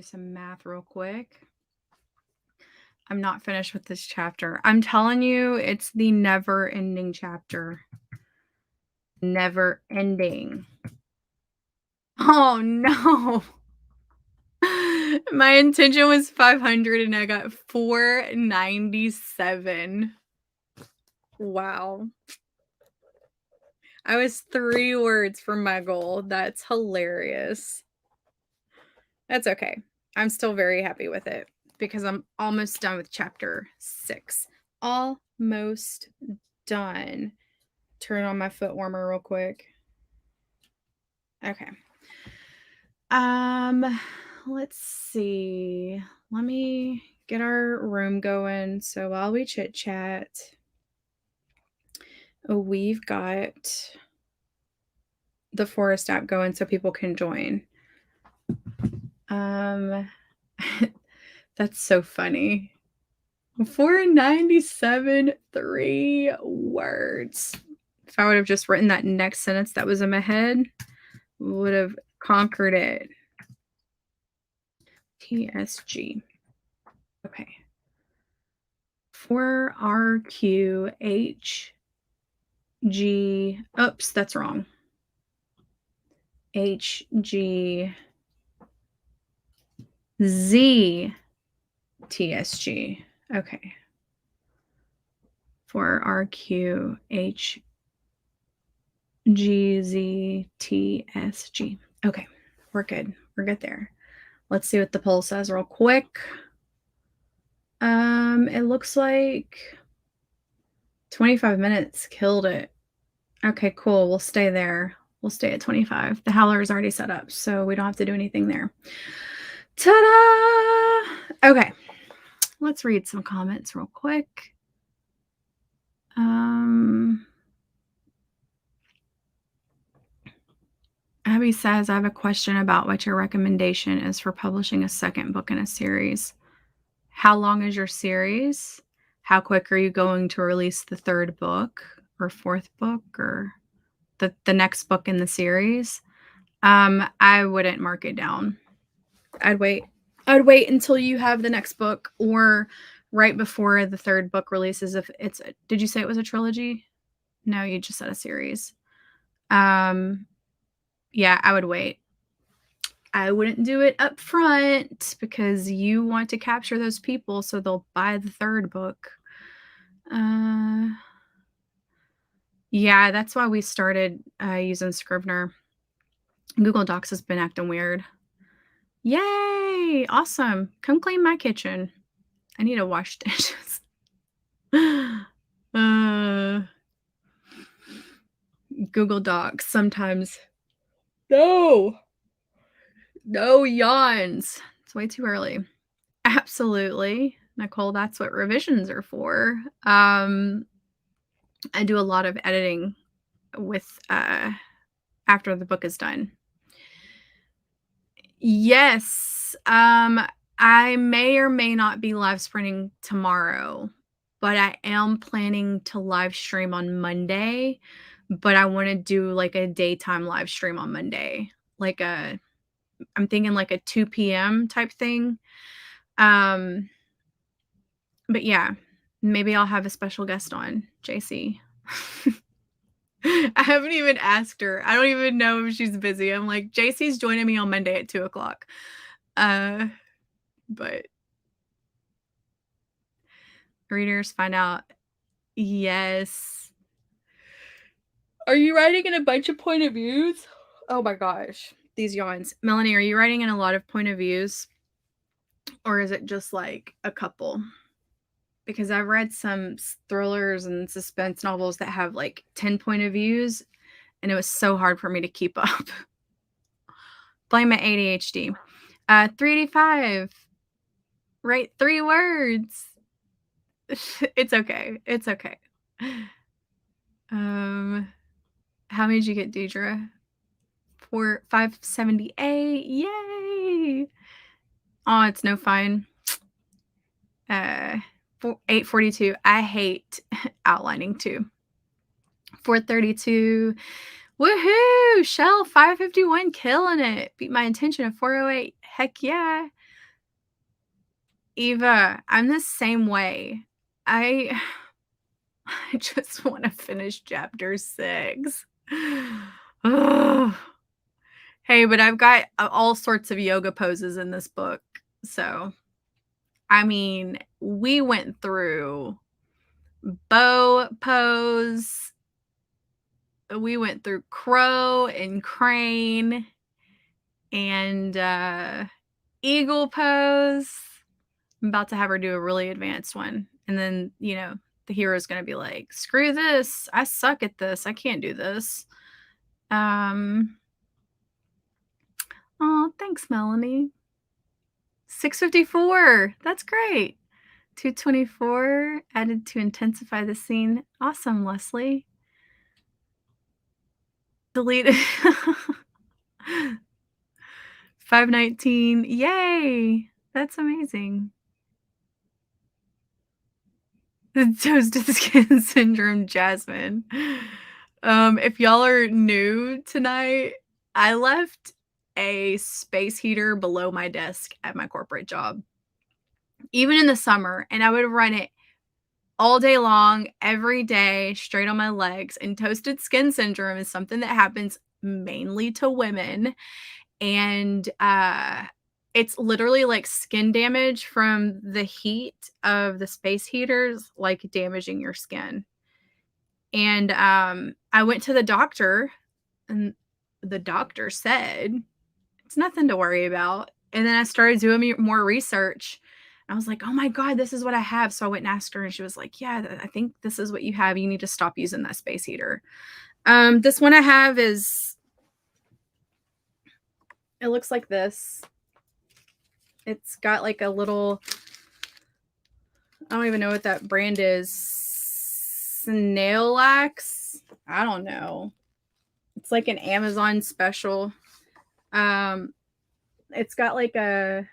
do some math real quick. I'm not finished with this chapter. I'm telling you, it's the never-ending chapter. Never ending. Oh, no. My intention was 500 and I got 497. Wow. I was 3 words from my goal. That's hilarious. That's okay. I'm still very happy with it because I'm almost done with chapter 6. Almost done. Turn on my foot warmer real quick. Okay. Let's see. Let me get our room going. So while we chit chat, we've got the Forest app going so people can join. That's so funny. 497, 3 words. If I would have just written that next sentence that was in my head, would have conquered it. TSG. Okay. 4RQHG. Oops, that's wrong. HGZ TSG. Okay. 4RQHGZTSG. Okay, we're good. We're good there. Let's see what the poll says real quick. It looks like 25 minutes killed it. Okay, cool. We'll stay there. We'll stay at 25. The howler is already set up, so we don't have to do anything there. Ta-da! Okay, let's read some comments real quick. Abby says, I have a question about what your recommendation is for publishing a second book in a series. How long is your series? How quick are you going to release the third book or fourth book or the next book in the series? I wouldn't mark it down. I'd wait until you have the next book or right before the third book releases. If it's, did you say it was a trilogy? No, you just said a series. Yeah, I would wait. I wouldn't do it up front because you want to capture those people so they'll buy the third book. Yeah, that's why we started using Scrivener. Google Docs has been acting weird. Yay! Awesome. Come clean my kitchen. I need to wash dishes. Google Docs sometimes. No yawns. It's way too early. Absolutely, Nicole. That's what revisions are for. I do a lot of editing with after the book is done. Yes. I may or may not be live sprinting tomorrow, but I am planning to live stream on Monday. But I want to do like a daytime live stream on Monday, I'm thinking like a 2 p.m. type thing. But yeah, maybe I'll have a special guest on, JC. I haven't even asked her. I don't even know if she's busy. I'm like, JC's joining me on Monday at 2:00. But readers find out. Yes. Are you writing in a bunch of point of views? Oh my gosh, these yawns. Melanie, are you writing in a lot of point of views? Or is it just like a couple? Because I've read some thrillers and suspense novels that have like 10 point of views, and it was so hard for me to keep up. Blame my ADHD. 385. Write 3 words. It's okay. It's okay. How many did you get, Deidre? 578. Yay! Oh, it's no fun. 842. I hate outlining too. 432. Woohoo! Shell 551 killing it. Beat my intention of 408. Heck yeah. Eva, I'm the same way. I I just want to finish chapter 6. Ugh. Hey, but I've got all sorts of yoga poses in this book. So, I mean, we went through bow pose, we went through crow and crane and eagle pose. I'm about to have her do a really advanced one. And then, the hero's going to be like, screw this. I suck at this. I can't do this. Oh, thanks, Melanie. 654. That's great. 224 added to intensify the scene. Awesome, Leslie. Deleted. 519. Yay. That's amazing. The toasted skin syndrome, Jasmine. If y'all are new tonight, I left a space heater below my desk at my corporate job, even in the summer, and I would run it all day long, every day, straight on my legs. And toasted skin syndrome is something that happens mainly to women, and it's literally like skin damage from the heat of the space heaters, like damaging your skin. And I went to the doctor, and the doctor said, it's nothing to worry about. And then I started doing more research. I was like, oh my God, this is what I have. So I went and asked her, and she was like, yeah, I think this is what you have. You need to stop using that space heater. This one I have is, it looks like this. It's got like a little, I don't even know what that brand is. Snailax. I don't know. It's like an Amazon special. It's got like a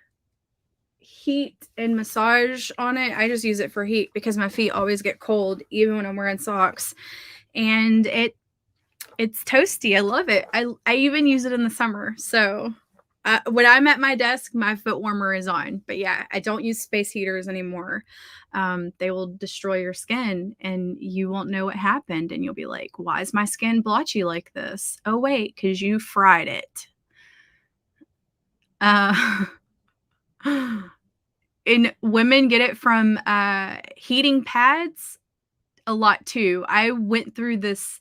heat and massage on it. I just use it for heat because my feet always get cold even when I'm wearing socks. And it's toasty. I love it. I even use it in the summer. So when I'm at my desk, my foot warmer is on. But yeah, I don't use space heaters anymore. They will destroy your skin and you won't know what happened. And you'll be like, why is my skin blotchy like this? Oh, wait, because you fried it. And women get it from heating pads a lot too. I went through this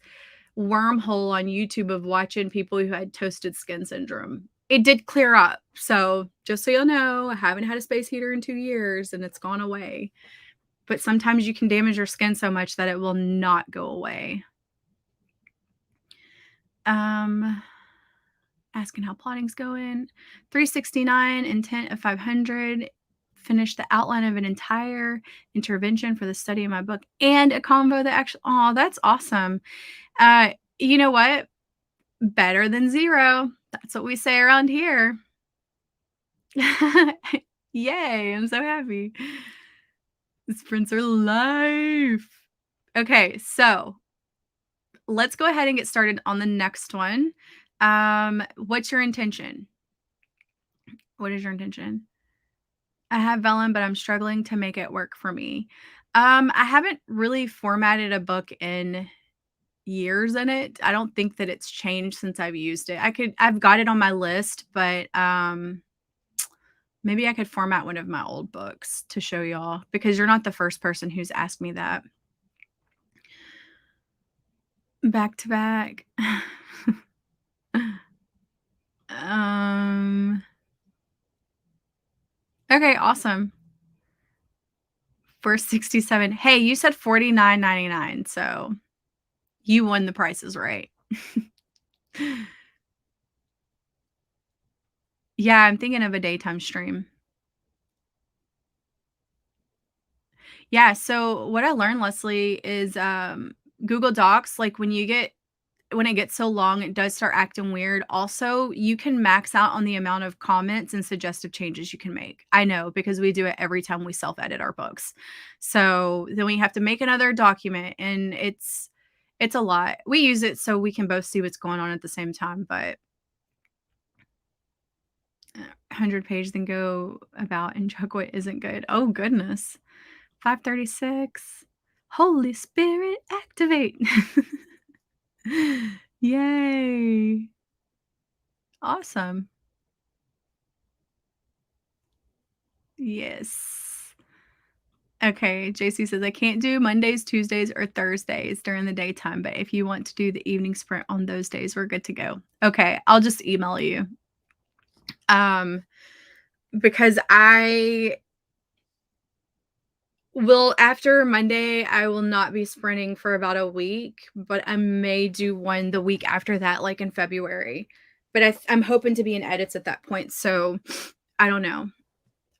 wormhole on YouTube of watching people who had toasted skin syndrome. It did clear up. So just so you'll know, I haven't had a space heater in 2 years and it's gone away. But sometimes you can damage your skin so much that it will not go away. Asking how plotting's going. 369, intent of 500. Finish the outline of an entire intervention for the study of my book and a convo that actually, oh, that's awesome. You know what? Better than zero. That's what we say around here. Yay, I'm so happy. Sprints are life. Okay, so let's go ahead and get started on the next one. What's your intention? What is your intention? I have vellum, but I'm struggling to make it work for me. I haven't really formatted a book in years in it. I don't think that it's changed since I've used it. I've got it on my list, but maybe I could format one of my old books to show y'all because you're not the first person who's asked me that. Back to back. Okay, awesome. 467. Hey, you said $49.99, so you won the prices right. Yeah, I'm thinking of a daytime stream. Yeah, so what I learned, Leslie, is Google Docs, like when it gets so long, it does start acting weird. Also, you can max out on the amount of comments and suggestive changes you can make. I know because we do it every time we self-edit our books. So then we have to make another document and it's a lot. We use it so we can both see what's going on at the same time, but 100 page, then go about and check what isn't good. Oh, goodness. 536. Holy Spirit, activate. Yay. Awesome. Yes. Okay, JC says, I can't do Mondays, Tuesdays, or Thursdays during the daytime, but if you want to do the evening sprint on those days, we're good to go. Okay, I'll just email you. Because I will, after Monday, I will not be sprinting for about a week, but I may do one the week after that, like in February. But I'm hoping to be in edits at that point, so I don't know.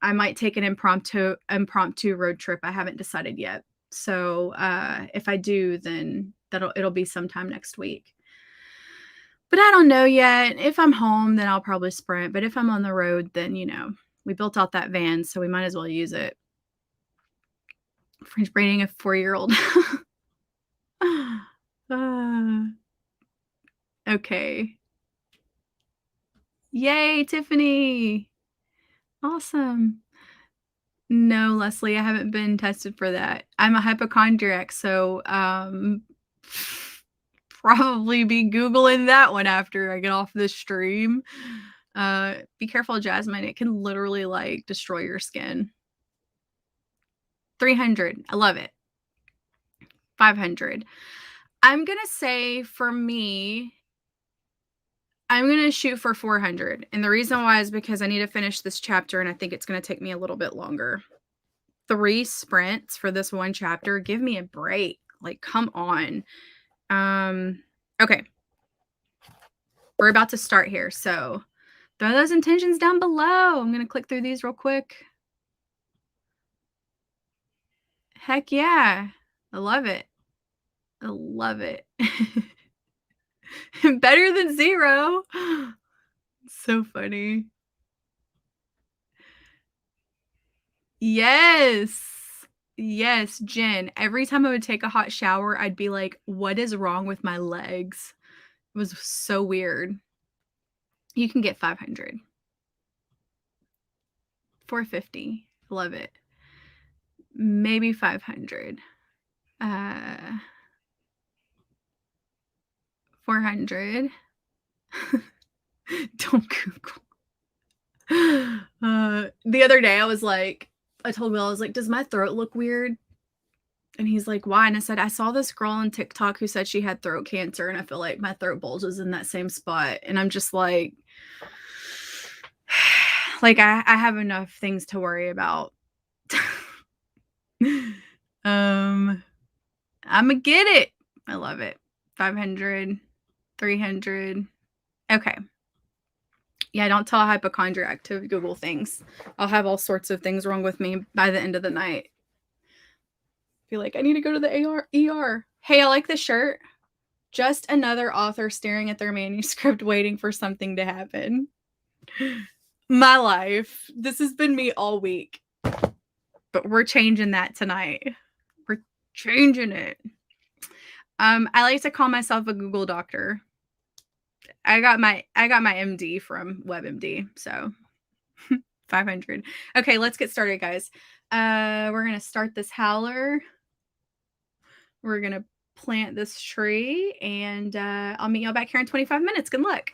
I might take an impromptu road trip. I haven't decided yet. So if I do, then it'll be sometime next week. But I don't know yet. If I'm home, then I'll probably sprint. But if I'm on the road, then we built out that van, so we might as well use it. French braiding a 4-year-old. Okay. Yay, Tiffany. Awesome. No, Leslie, I haven't been tested for that. I'm a hypochondriac, so probably be Googling that one after I get off this stream. Be careful, Jasmine. It can literally like destroy your skin. 300. I love it. 500. I'm going to say for me, I'm going to shoot for 400. And the reason why is because I need to finish this chapter and I think it's going to take me a little bit longer. 3 sprints for this one chapter. Give me a break. Like, come on. Okay. We're about to start here. So throw those intentions down below. I'm going to click through these real quick. Heck yeah. I love it. I love it. Better than 0. So funny. Yes. Yes, Jen. Every time I would take a hot shower, I'd be like, what is wrong with my legs? It was so weird. You can get 500. 450. Love it. Maybe 500. 400. Don't Google. The other day I told Will, I was like, does my throat look weird? And he's like, why? And I said, I saw this girl on TikTok who said she had throat cancer, and I feel like my throat bulges in that same spot. And I'm just like I have enough things to worry about. I'm gonna get it. I love it. 500, 300. Okay. Yeah, don't tell a hypochondriac to Google things. I'll have all sorts of things wrong with me by the end of the night. Be like, I need to go to the ER. Hey, I like this shirt. Just another author staring at their manuscript waiting for something to happen. My life. This has been me all week. But we're changing that tonight. We're changing it. I like to call myself a Google doctor. I got my MD from WebMD, so 500. Okay, let's get started, guys. We're gonna start this howler. We're gonna plant this tree, and I'll meet y'all back here in 25 minutes. Good luck.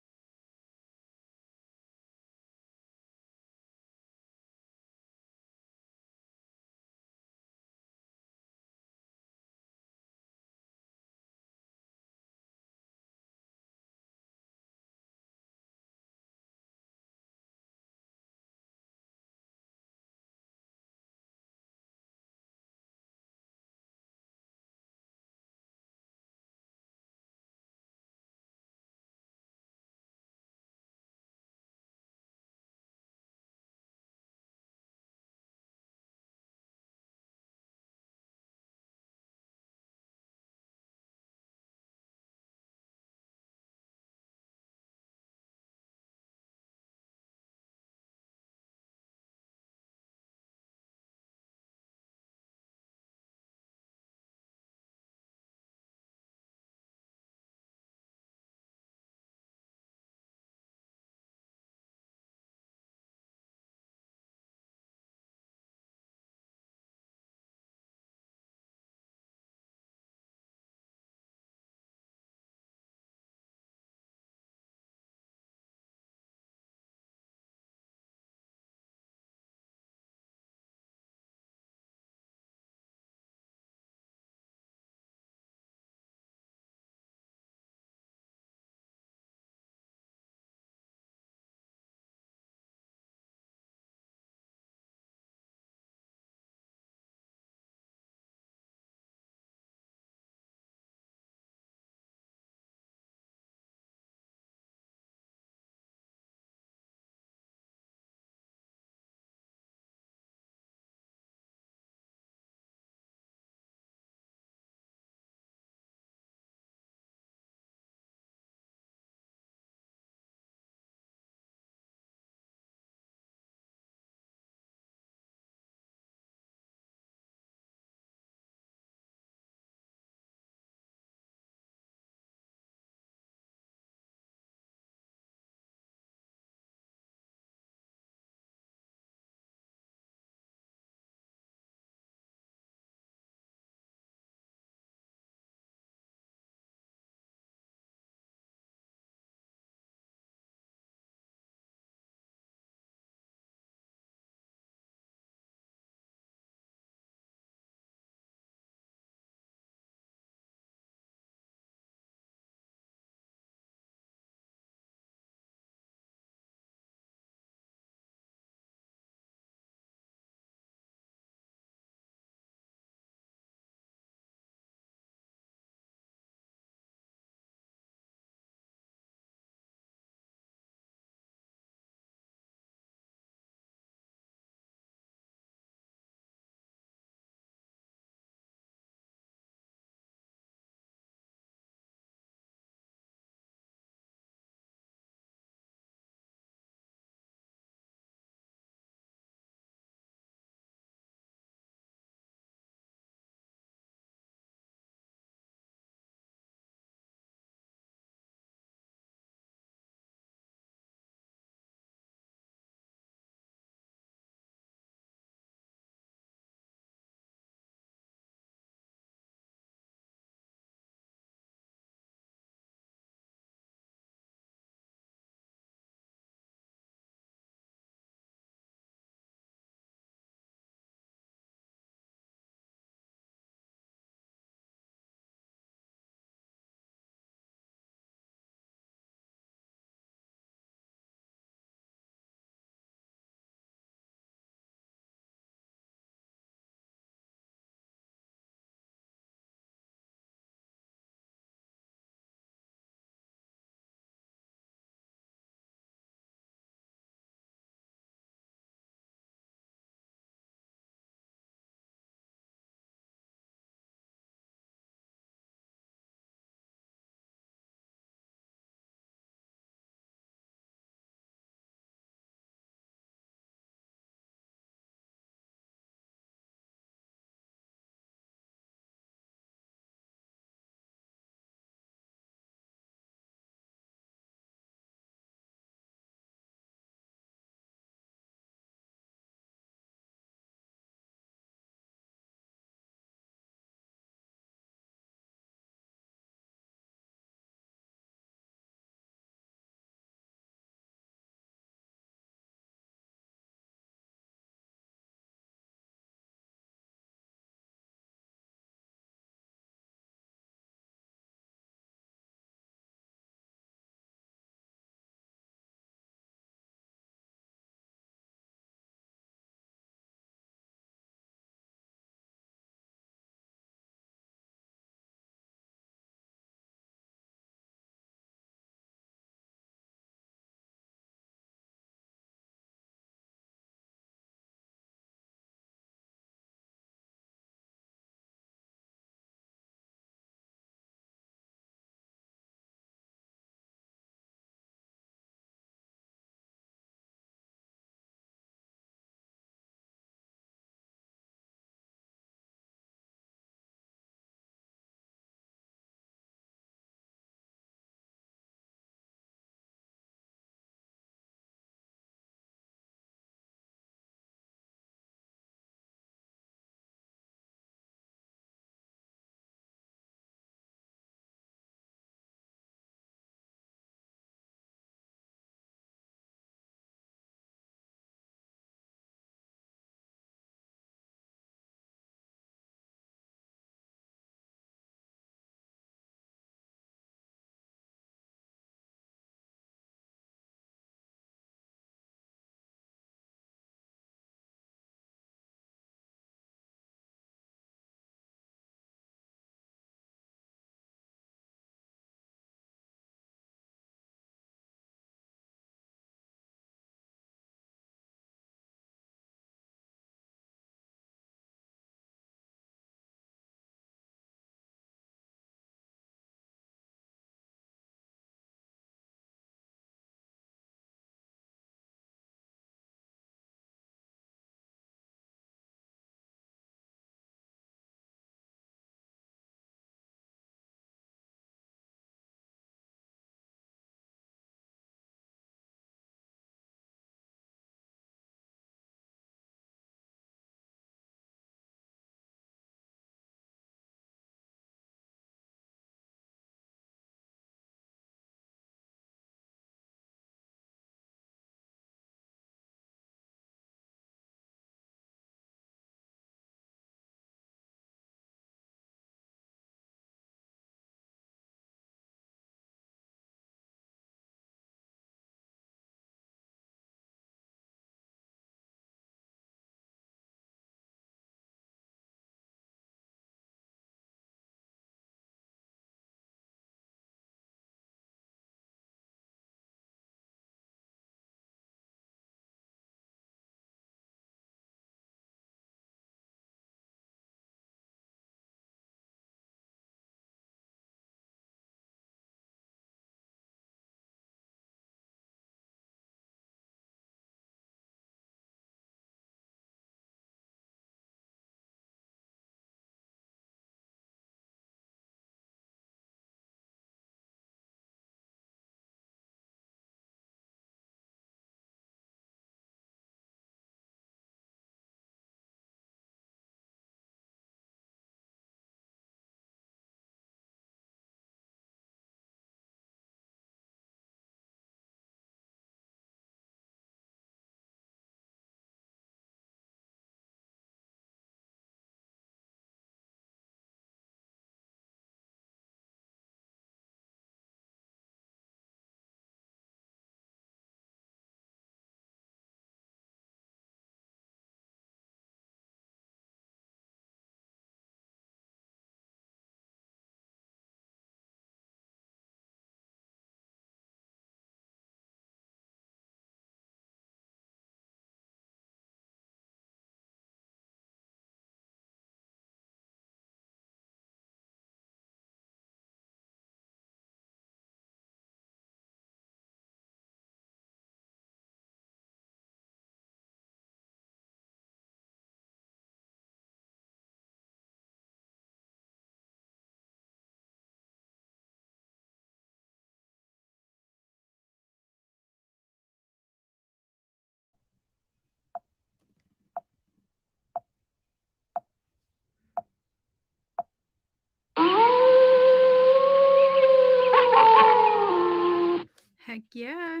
Heck yeah.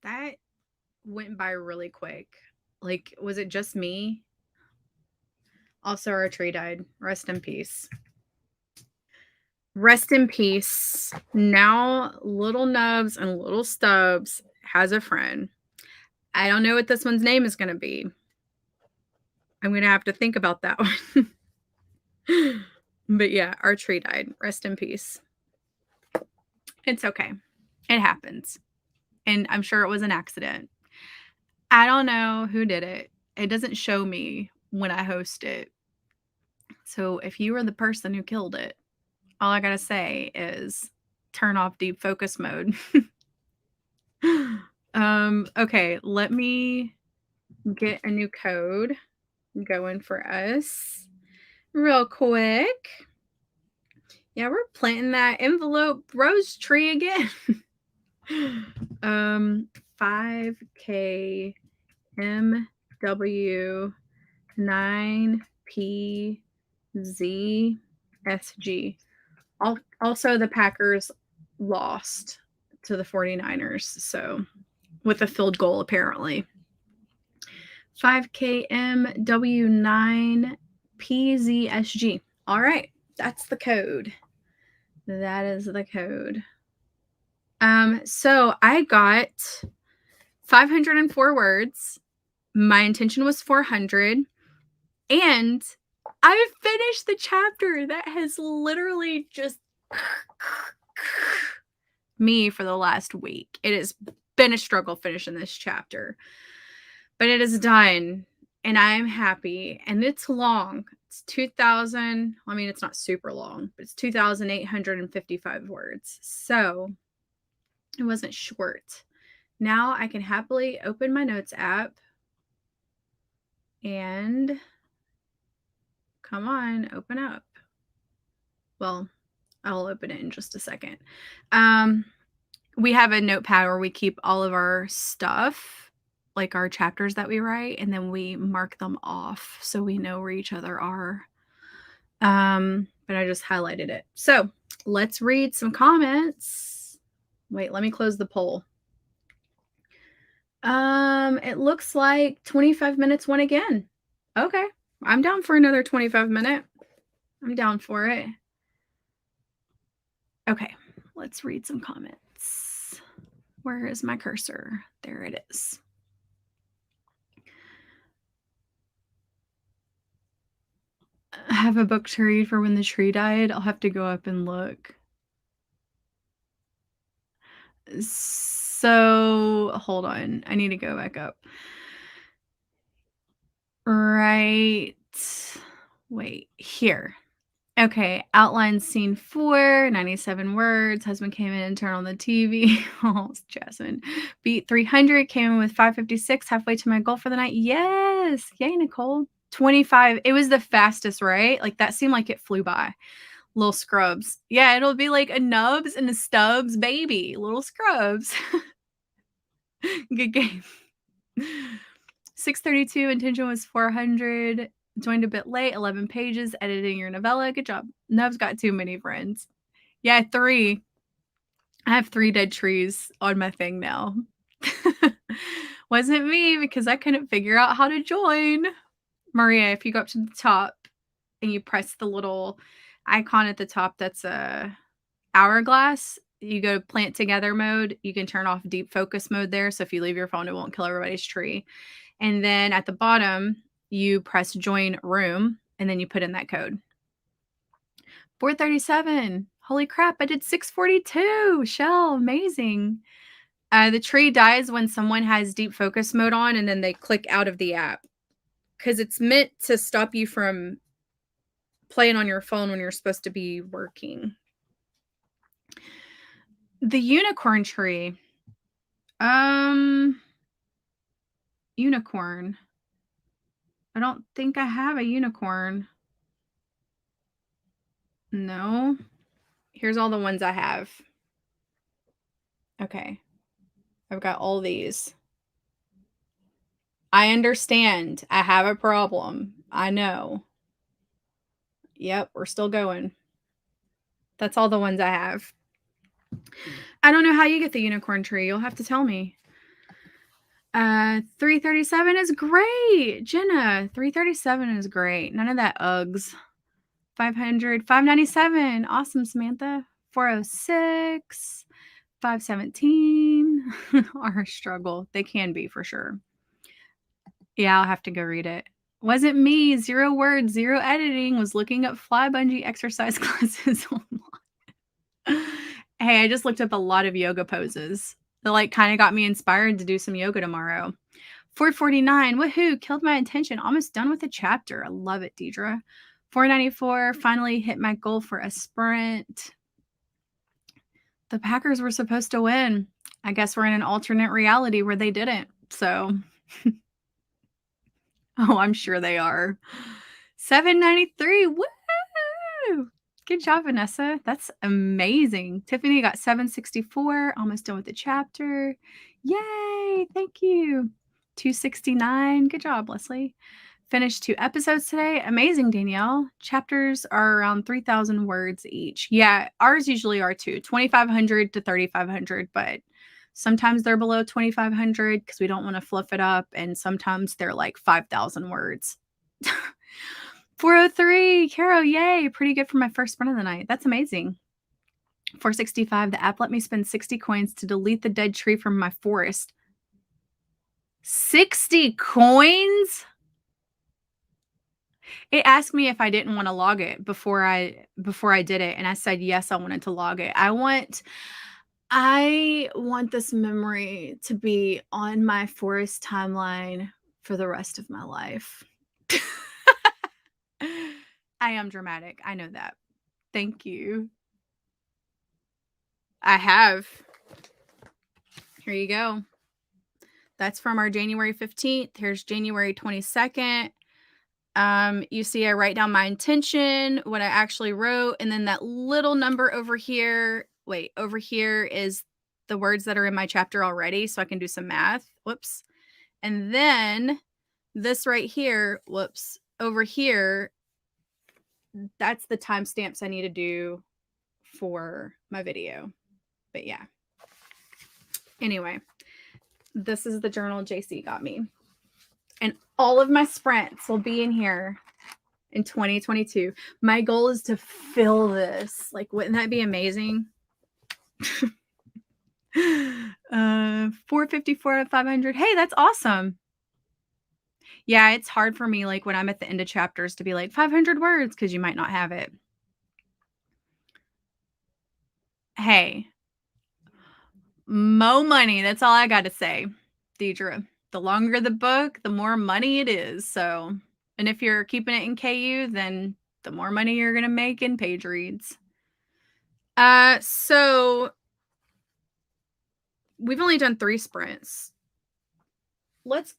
That went by really quick. Like, was it just me? Also, our tree died. Rest in peace. Rest in peace. Now, Little Nubs and Little Stubbs has a friend. I don't know what this one's name is going to be. I'm going to have to think about that one. But yeah, our tree died. Rest in peace. It's okay. It happens. And I'm sure it was an accident. I don't know who did it. It doesn't show me when I host it. So if you were the person who killed it, all I got to say is turn off deep focus mode. Okay, let me get a new code going for us real quick. Yeah, we're planting that envelope rose tree again. 5K MW 9PZ SG. Also, the Packers lost to the 49ers, so with a field goal, apparently. 5KMW9PZSG. All right, that's the code. That is the code. So I got 504 words. My intention was 400. And I finished the chapter that has literally just me for the last week. It has been a struggle finishing this chapter, but it is done and I am happy. And it's long. It's 2,000. I mean, it's not super long, but it's 2,855 words. So it wasn't short. Now I can happily open my notes app and come on, open up. Well, I'll open it in just a second. We have a notepad where we keep all of our stuff, like our chapters that we write, and then we mark them off so we know where each other are. But I just highlighted it. So let's read some comments. Wait, let me close the poll. It looks like 25 minutes won again. Okay. I'm down for another 25 minute. I'm down for it. Okay, let's read some comments. Where is my cursor? There it is. I have a book to read for when the tree died. I'll have to go up and look. So, hold on. I need to go back up. Right. Wait, here. Okay, outline scene 4, 97 words. Husband came in and turned on the TV. Oh, Jasmine. Beat 300, came in with 556, halfway to my goal for the night. Yes. Yay, Nicole. 25. It was the fastest, right? Like that seemed like it flew by. Little scrubs. Yeah, it'll be like a nubs and a stubs baby. Little scrubs. Good game. 632, intention was 400. Joined a bit late, 11 pages, editing your novella. Good job. Nubs got too many friends. Yeah, 3. I have 3 dead trees on my thing now. Wasn't me because I couldn't figure out how to join. Maria, if you go up to the top and you press the little icon at the top that's a hourglass, you go to plant together mode. You can turn off deep focus mode there. So if you leave your phone, it won't kill everybody's tree. And then at the bottom, you press join room and then you put in that code. 437. Holy crap, I did 642. Shell, amazing. The tree dies when someone has deep focus mode on and then they click out of the app because it's meant to stop you from playing on your phone when you're supposed to be working. The unicorn tree. Unicorn. I don't think I have a unicorn. No. Here's all the ones I have. Okay. I've got all these. I understand. I have a problem. I know. Yep, we're still going. That's all the ones I have. I don't know how you get the unicorn tree. You'll have to tell me. 337 is great. Jenna, 337 is great. None of that Uggs. 500, 597. Awesome, Samantha. 406, 517 are a struggle. They can be for sure. Yeah, I'll have to go read it. Wasn't me. 0 words, 0 editing. Was looking up fly bungee exercise classes online. Hey, I just looked up a lot of yoga poses. That like kind of got me inspired to do some yoga tomorrow. 449. Woohoo! Killed my intention. Almost done with the chapter. I love it, Deidre. 494. Finally hit my goal for a sprint. The Packers were supposed to win. I guess we're in an alternate reality where they didn't. So, oh, I'm sure they are. 793. Woo! Good job, Vanessa. That's amazing. Tiffany got 764. Almost done with the chapter. Yay! Thank you. 269. Good job, Leslie. Finished 2 episodes today. Amazing, Danielle. Chapters are around 3,000 words each. Yeah, ours usually are too. 2,500 to 3,500, but sometimes they're below 2,500 because we don't want to fluff it up. And sometimes they're like 5,000 words. 403, Caro, yay. Pretty good for my first sprint of the night. That's amazing. 465, the app let me spend 60 coins to delete the dead tree from my forest. 60 coins? It asked me if I didn't want to log it before I did it, and I said yes, I wanted to log it. I want this memory to be on my forest timeline for the rest of my life. I am dramatic. I know that. Thank you. I have. Here you go. That's from our January 15th. Here's January 22nd. You see I write down my intention, what I actually wrote, and then that little number over here. Wait, over here is the words that are in my chapter already, so I can do some math. Whoops. And then this right here, whoops, over here, that's the timestamps I need to do for my video. But yeah. Anyway, this is the journal JC got me. And all of my sprints will be in here in 2022. My goal is to fill this. Like, wouldn't that be amazing? 454 out of 500. Hey, that's awesome. Yeah, it's hard for me, like, when I'm at the end of chapters to be like 500 words because you might not have it. Hey, mo money. That's all I got to say, Deidre. The longer the book, the more money it is. So, and if you're keeping it in KU, then the more money you're going to make in page reads. So we've only done 3 sprints. Let's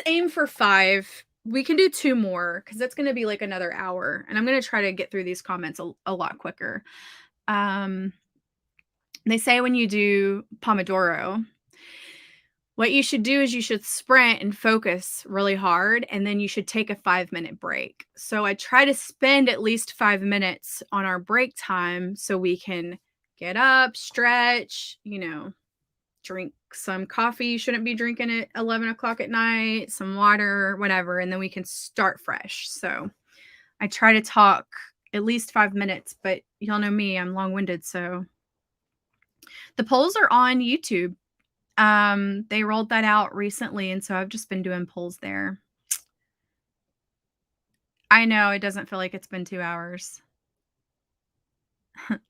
aim for 5. We can do 2 more because that's going to be like another hour. And I'm going to try to get through these comments a lot quicker. They say when you do Pomodoro, what you should do is you should sprint and focus really hard, and then you should take a 5-minute break. So I try to spend at least 5 minutes on our break time so we can get up, stretch, drink some coffee you shouldn't be drinking at 11 o'clock at night, some water, whatever, and then we can start fresh. So I try to talk at least 5 minutes, but y'all know me, I'm long-winded. So the polls are on YouTube. They rolled that out recently, and so I've just been doing polls there. I know it doesn't feel like it's been 2 hours.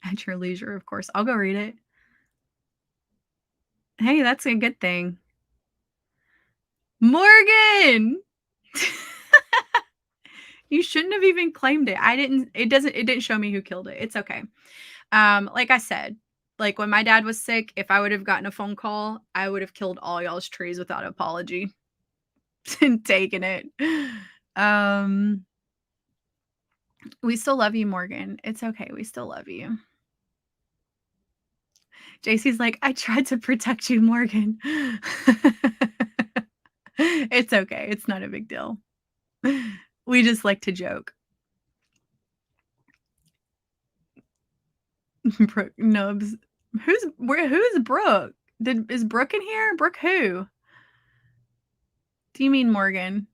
At your leisure, of course. I'll go read it. Hey, that's a good thing. Morgan! You shouldn't have even claimed it. It didn't show me who killed it. It's okay. Like I said, like when my dad was sick, if I would have gotten a phone call, I would have killed all y'all's trees without apology and taken it. We still love you, Morgan. It's okay. We still love you. JC's like, I tried to protect you, Morgan. It's okay. It's not a big deal. We just like to joke. Nubs. Who's Brooke? Is Brooke in here? Brooke who? Do you mean Morgan?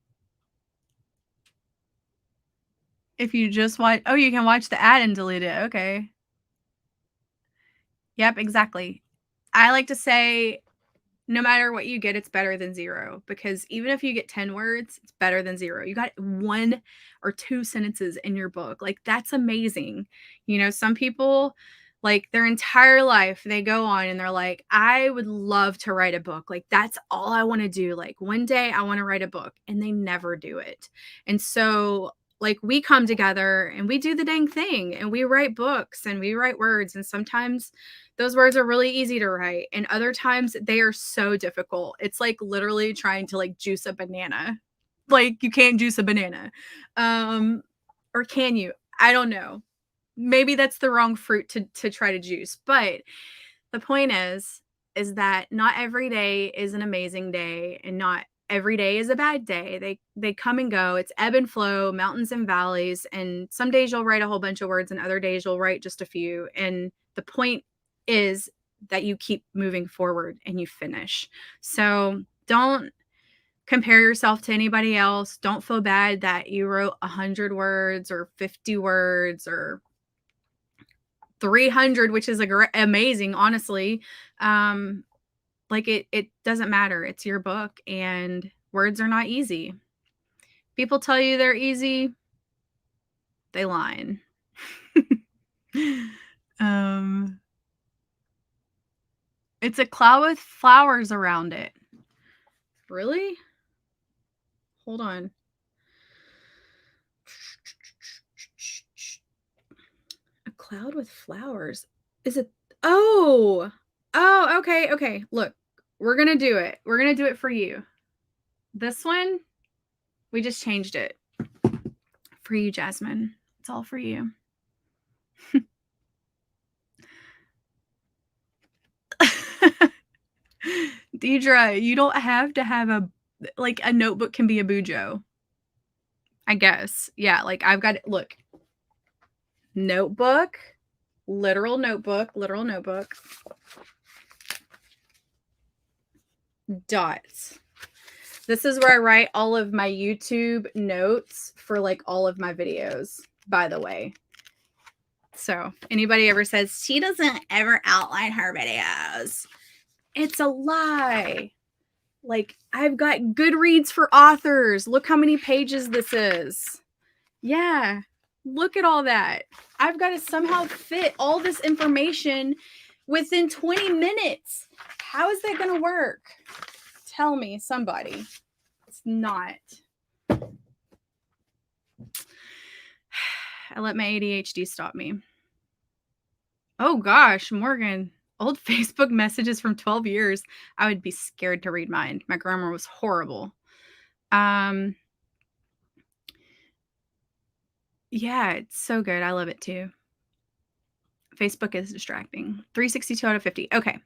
If you just watch, oh, you can watch the ad and delete it. Okay. Yep, exactly. I like to say no matter what you get, it's better than zero, because even if you get 10 words, it's better than zero. You got 1 or 2 sentences in your book. Like, that's amazing. You know, some people, like, their entire life, they go on and they're like, I would love to write a book. Like, that's all I want to do. Like, one day I want to write a book, and they never do it. And so, like, we come together and we do the dang thing, and we write books and we write words. And sometimes those words are really easy to write, and other times they are so difficult. It's like literally trying to like juice a banana. Like, you can't juice a banana. Or can you? I don't know. Maybe that's the wrong fruit to try to juice. But the point is that not every day is an amazing day, and not every day is a bad day. They come and go. It's ebb and flow, mountains and valleys, and some days you'll write a whole bunch of words and other days you'll write just a few. And the point is that you keep moving forward and you finish. So don't compare yourself to anybody else. Don't feel bad that you wrote 100 words or 50 words or 300, which is amazing, honestly. Like, it doesn't matter. It's your book, and words are not easy. People tell you they're easy, they lying. It's a cloud with flowers around it. Really? Hold on. A cloud with flowers. Is it? Oh. Oh, okay, okay. Look, we're gonna do it. We're gonna do it for you. This one, we just changed it. For you, Jasmine. It's all for you. Deidre, you don't have to have a notebook can be a bujo. I guess. Yeah, like I've got, look. Notebook, literal notebook, dots. This is where I write all of my YouTube notes for like all of my videos, by the way. So anybody ever says she doesn't ever outline her videos, it's a lie. Like, I've got Goodreads for authors. Look how many pages this is. Yeah. Look at all that. I've got to somehow fit all this information within 20 minutes. How is that going to work? Tell me, somebody. It's not. I let my ADHD stop me. Oh gosh, Morgan. Old Facebook messages from 12 years. I would be scared to read mine. My grammar was horrible. Yeah, it's so good. I love it too. Facebook is distracting. 362 out of 50. Okay.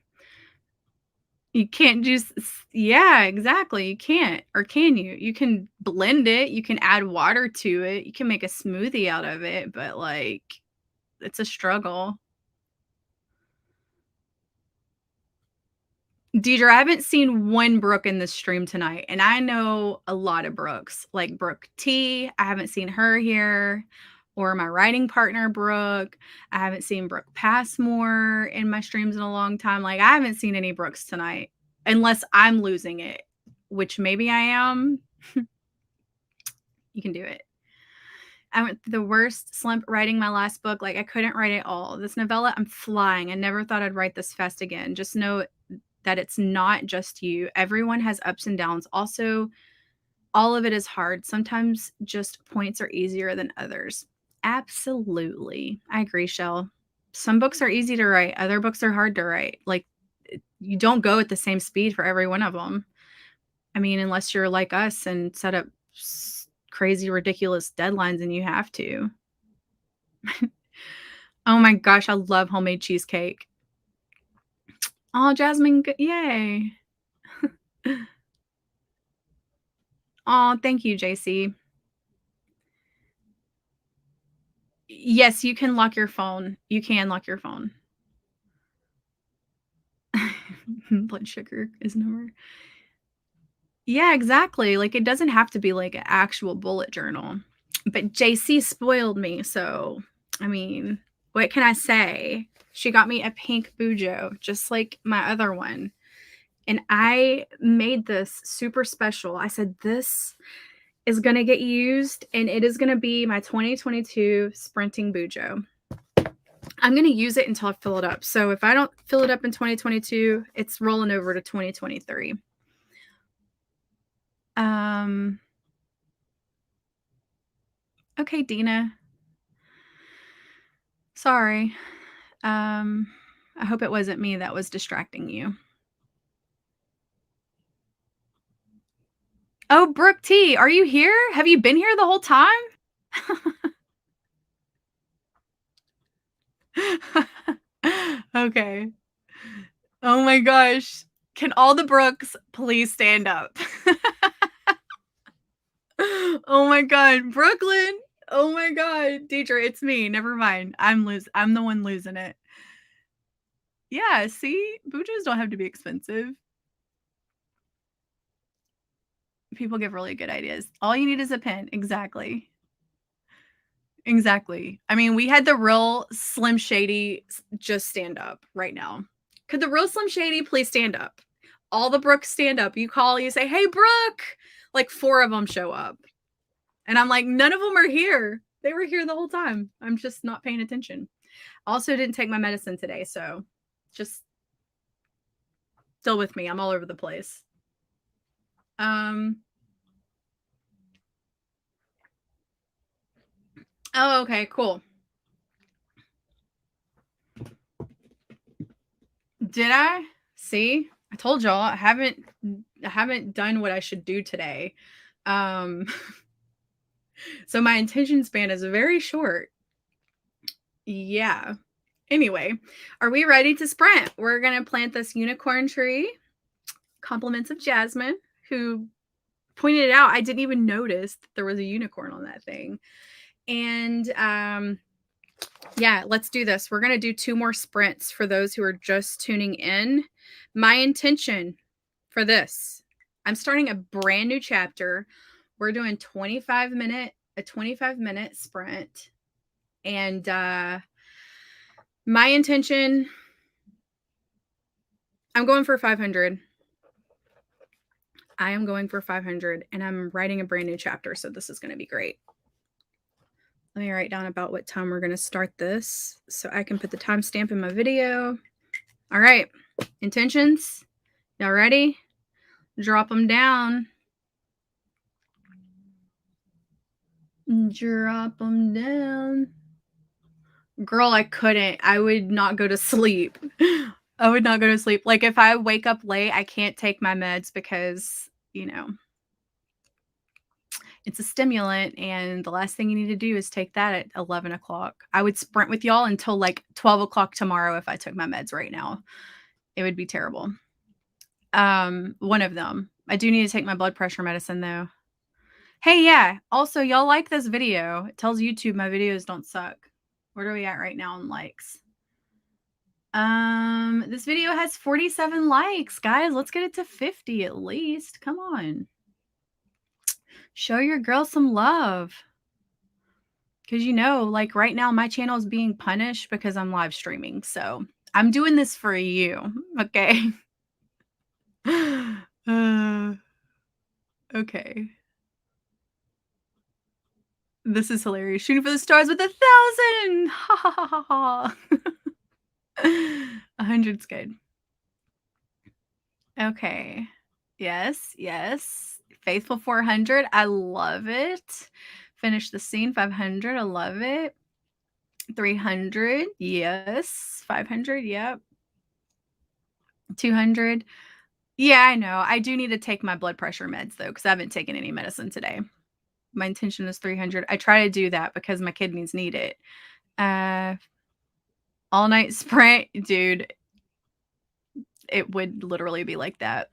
You can't just, yeah, exactly. You can't. Or can you? You can blend it. You can add water to it. You can make a smoothie out of it, but like, it's a struggle. Deidre, I haven't seen one Brooke in this stream tonight, and I know a lot of Brooks, like Brooke T. I haven't seen her here, or my writing partner, Brooke. I haven't seen Brooke Passmore in my streams in a long time. Like, I haven't seen any Brooks tonight, unless I'm losing it, which maybe I am. You can do it. I went through the worst slump writing my last book. Like, I couldn't write it all. This novella, I'm flying. I never thought I'd write this fast again. Just know that it's not just you. Everyone has ups and downs. Also, all of it is hard. Sometimes just points are easier than others. Absolutely. I agree, Shell. Some books are easy to write. Other books are hard to write. Like, you don't go at the same speed for every one of them. I mean, unless you're like us and set up crazy, ridiculous deadlines and you have to. Oh my gosh, I love homemade cheesecake. Oh, Jasmine, yay. Oh, thank you, JC. Yes, you can lock your phone. You can lock your phone. Blood sugar is number. Yeah, exactly. Like, it doesn't have to be like an actual bullet journal. But JC spoiled me, so I mean, what can I say? She got me a pink Bujo, just like my other one. And I made this super special. I said, this is going to get used, and it is going to be my 2022 sprinting Bujo. I'm going to use it until I fill it up. So if I don't fill it up in 2022, it's rolling over to 2023. Okay, Dina. Sorry. I hope it wasn't me that was distracting you. Oh, Brooke T, are you here? Have you been here the whole time? Okay. Oh my gosh. Can all the Brooks please stand up? Oh my god, Brooklyn. Oh my god, Deidre, it's me. Never mind. I'm the one losing it. Yeah, see? Bujos don't have to be expensive. People give really good ideas. All you need is a pen. Exactly. Exactly. I mean, we had the real Slim Shady just stand up right now. Could the real Slim Shady please stand up? All the Brooks stand up. You call, you say, hey, Brooke. Like 4 of them show up. And I'm like, none of them are here. They were here the whole time. I'm just not paying attention. Also didn't take my medicine today, so just still with me. I'm all over the place. Oh, okay, cool. Did I? See? I told y'all I haven't done what I should do today. So my attention span is very short. Yeah. Anyway, are we ready to sprint? We're going to plant this unicorn tree. Compliments of Jasmine, who pointed it out. I didn't even notice that there was a unicorn on that thing. And yeah, let's do this. We're going to do 2 more sprints for those who are just tuning in. My intention for this, I'm starting a brand new chapter. We're doing a 25-minute sprint. And my intention, I'm going for 500. I am going for 500, and I'm writing a brand new chapter, so this is going to be great. Let me write down about what time we're going to start this so I can put the timestamp in my video. All right, intentions. Y'all ready? Drop them down. Drop them down. Girl, I couldn't. I would not go to sleep. I would not go to sleep. Like, if I wake up late, I can't take my meds because, you know, it's a stimulant, and the last thing you need to do is take that at 11 o'clock. I would sprint with y'all until like 12 o'clock tomorrow if I took my meds right now. It would be terrible. One of them. I do need to take my blood pressure medicine though. Hey, yeah. Also, y'all like this video. It tells YouTube my videos don't suck. Where are we at right now in likes? This video has 47 likes, guys. Let's get it to 50 at least. Come on. Show your girl some love. Because, you know, like right now, my channel is being punished because I'm live streaming. So I'm doing this for you. Okay. Okay. This is hilarious. Shooting for the stars with 1,000. Ha ha ha ha ha. 100's good. Okay. Yes, yes. Faithful 400. I love it. Finish the scene 500. I love it. 300. Yes. 500. Yep. 200. Yeah, I know. I do need to take my blood pressure meds though, because I haven't taken any medicine today. My intention is 300. I try to do that because my kidneys need it. All night sprint, dude. It would literally be like that.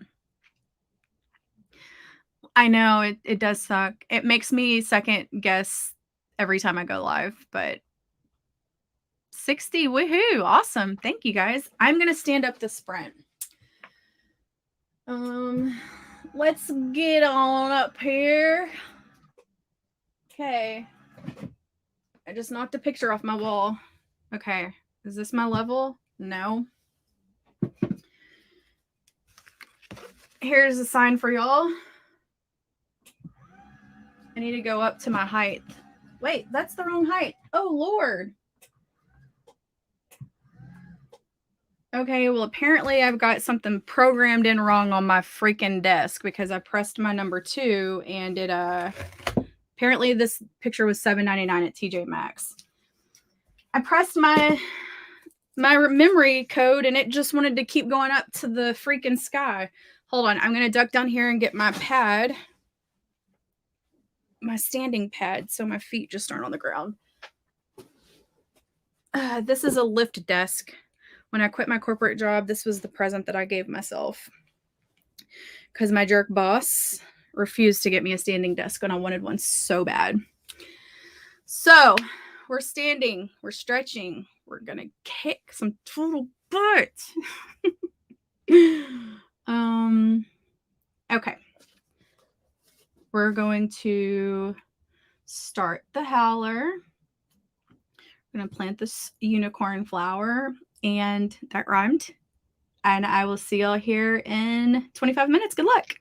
I know it does suck. It makes me second guess every time I go live, but 60, woohoo, awesome. Thank you guys. I'm going to stand up the sprint. Let's get on up here. Okay. I just knocked a picture off my wall. Okay. Is this my level? No. Here's a sign for y'all. I need to go up to my height. Wait, that's the wrong height. Oh, Lord. Okay, well, apparently I've got something programmed in wrong on my freaking desk because I pressed my number 2 and it, apparently this picture was $7.99 at TJ Maxx. I pressed my memory code and it just wanted to keep going up to the freaking sky. Hold on, I'm going to duck down here and get my pad. My standing pad so my feet just aren't on the ground. This is a lift desk. When I quit my corporate job, this was the present that I gave myself because my jerk boss refused to get me a standing desk and I wanted one so bad. So we're standing, we're stretching, we're gonna kick some total butt. Okay. We're going to start the howler. I'm going to plant this unicorn flower, and that rhymed. And I will see y'all here in 25 minutes. Good luck.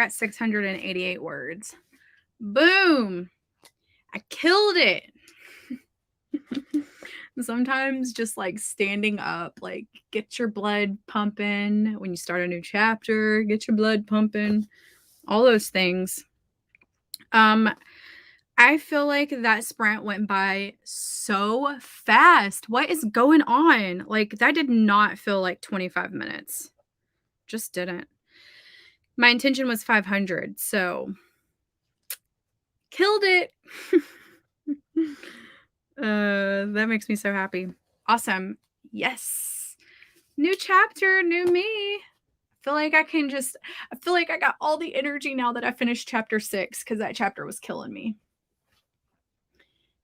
at 688 words. Boom. I killed it. Sometimes just like standing up, like get your blood pumping when you start a new chapter, get your blood pumping, all those things. I feel like that sprint went by so fast. What is going on? Like that did not feel like 25 minutes. Just didn't. My intention was 500, so killed it. That makes me so happy. Awesome. Yes. New chapter, new me. I feel like I got all the energy now that I finished chapter 6 because that chapter was killing me.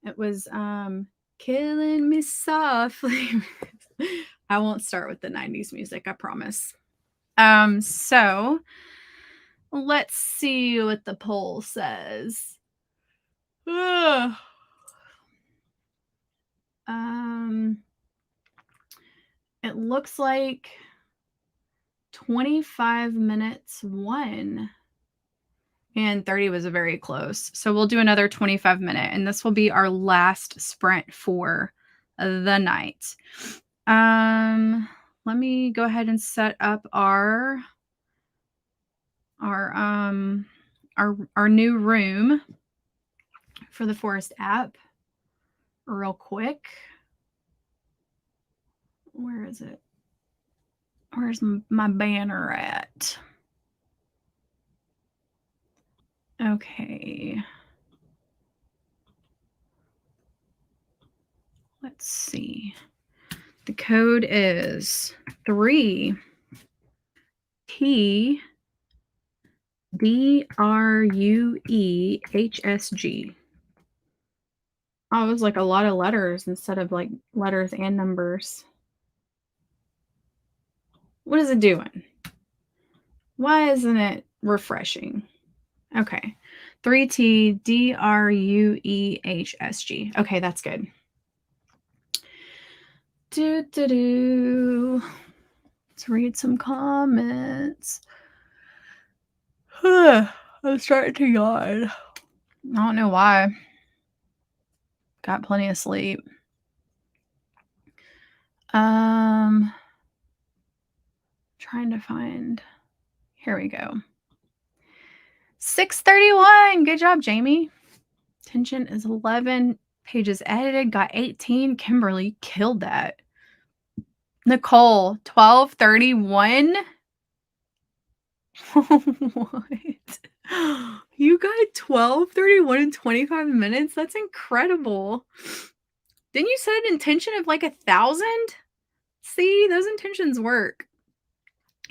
It was killing me softly. I won't start with the 90s music, I promise. So let's see what the poll says. It looks like 25 minutes won. And 30 was very close. So we'll do another 25 minute, and this will be our last sprint for the night. Let me go ahead and set up our new room for the Forest app real quick. Where is it? Where's my banner at? Okay. Let's see. The code is 3TDRUEHSG. Oh, it was like a lot of letters instead of like letters and numbers. What is it doing? Why isn't it refreshing? Okay. 3TDRUEHSG. Okay, that's good. Let's read some comments. I'm starting to yawn. I don't know why. Got plenty of sleep. Trying to find. Here we go. 631. Good job, Jamie. Tension is 11. Pages edited. Got 18. Kimberly killed that. Nicole, 1231. What? You got 1231 in 25 minutes? That's incredible. Didn't you set an intention of like 1,000? See, those intentions work.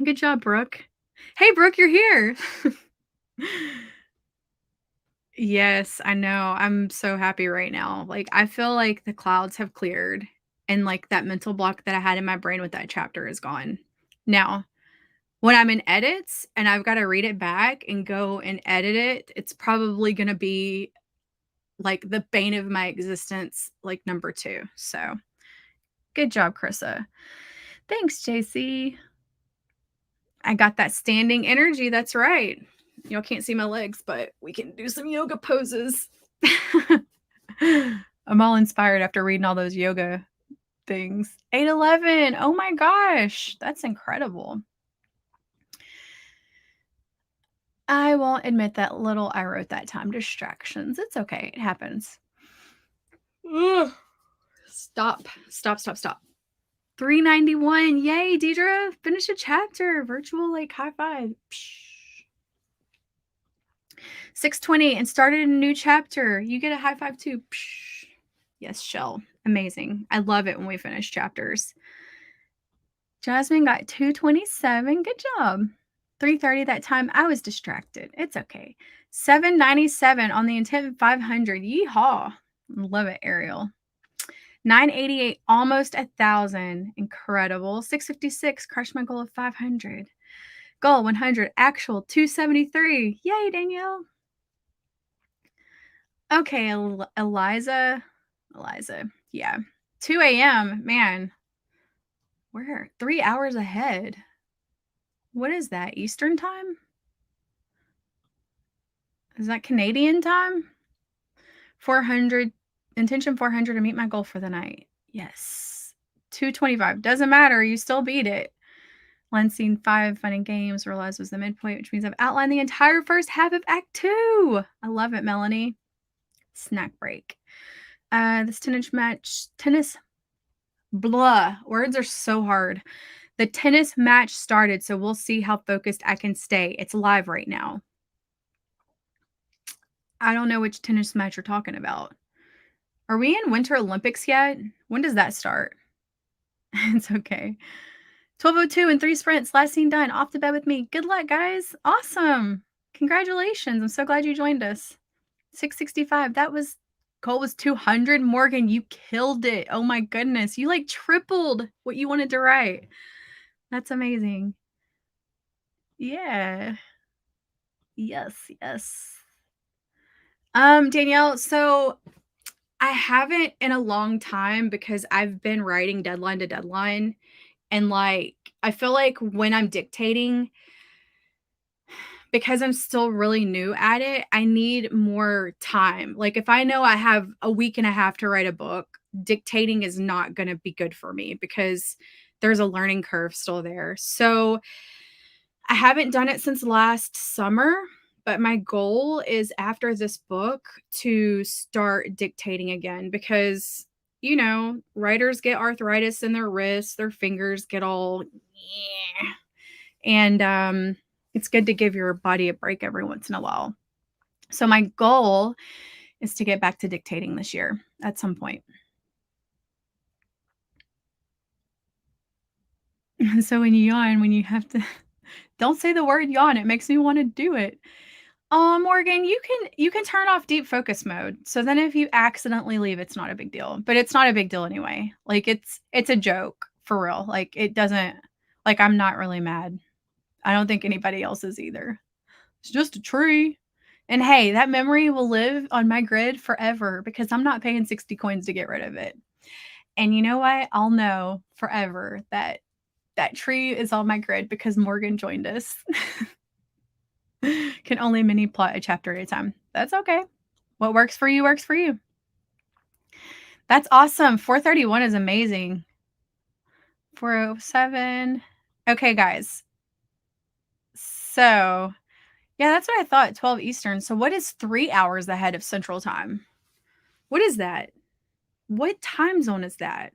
Good job, Brooke. Hey, Brooke, you're here. Yes, I know. I'm so happy right now. Like, I feel like the clouds have cleared and like that mental block that I had in my brain with that chapter is gone. Now, when I'm in edits and I've got to read it back and go and edit it, it's probably going to be like the bane of my existence, like number 2. So good job, Krissa. Thanks, JC. I got that standing energy. That's right. Y'all can't see my legs, but we can do some yoga poses. I'm all inspired after reading all those yoga things. 811. Oh my gosh. That's incredible. I won't admit that little I wrote that time. Distractions. It's okay. It happens. Ugh. Stop. 391. Yay, Deidre. Finish a chapter. Virtual like high five. Psh. 620 and started a new chapter. You get a high five too. Psh. Yes, Shell. Amazing. I love it when we finish chapters. Jasmine got 227. Good job. 3:30 that time. I was distracted. It's okay. 797 on the intent 500. Yeehaw. Love it, Ariel. 988, almost 1,000. Incredible. 656, crushed my goal of 500. Goal 100, actual 273. Yay, Danielle. Okay, Eliza. Yeah. 2 a.m. Man. We're 3 hours ahead. What is that? Eastern time? Is that Canadian time? 400, intention 400 to meet my goal for the night. Yes. 225. Doesn't matter. You still beat it. Line scene 5, fun and games, realize was the midpoint, which means I've outlined the entire first half of Act 2. I love it, Melanie. Snack break. This tennis, blah. Words are so hard. The tennis match started, so we'll see how focused I can stay. It's live right now. I don't know which tennis match you're talking about. Are we in Winter Olympics yet? When does that start? It's okay. 12:02 and 3 sprints. Last scene done. Off the bed with me. Good luck, guys. Awesome. Congratulations. I'm so glad you joined us. 665. That was goal was 200. Morgan, you killed it. Oh my goodness. You like tripled what you wanted to write. That's amazing. Yeah. Yes, yes. Danielle, so I haven't in a long time because I've been writing deadline to deadline. And like, I feel like when I'm dictating, because I'm still really new at it, I need more time. Like, if I know I have a week and a half to write a book, dictating is not going to be good for me because there's a learning curve still there. So I haven't done it since last summer, but my goal is after this book to start dictating again because, you know, writers get arthritis in their wrists, their fingers get all, yeah. And it's good to give your body a break every once in a while. So my goal is to get back to dictating this year at some point. So when you yawn, when you have to, don't say the word yawn. It makes me want to do it. Morgan, you can turn off deep focus mode. So then if you accidentally leave, it's not a big deal. But it's not a big deal anyway. Like it's a joke for real. Like it doesn't like I'm not really mad. I don't think anybody else is either. It's just a tree. And hey, that memory will live on my grid forever because I'm not paying 60 coins to get rid of it. And you know what? I'll know forever that that tree is on my grid because Morgan joined us. Can only mini plot a chapter at a time. That's okay. What works for you works for you. That's awesome. 431 is amazing. 407. Okay, guys. So, yeah, that's what I thought. 12 Eastern. So, what is 3 hours ahead of Central Time? What is that? What time zone is that?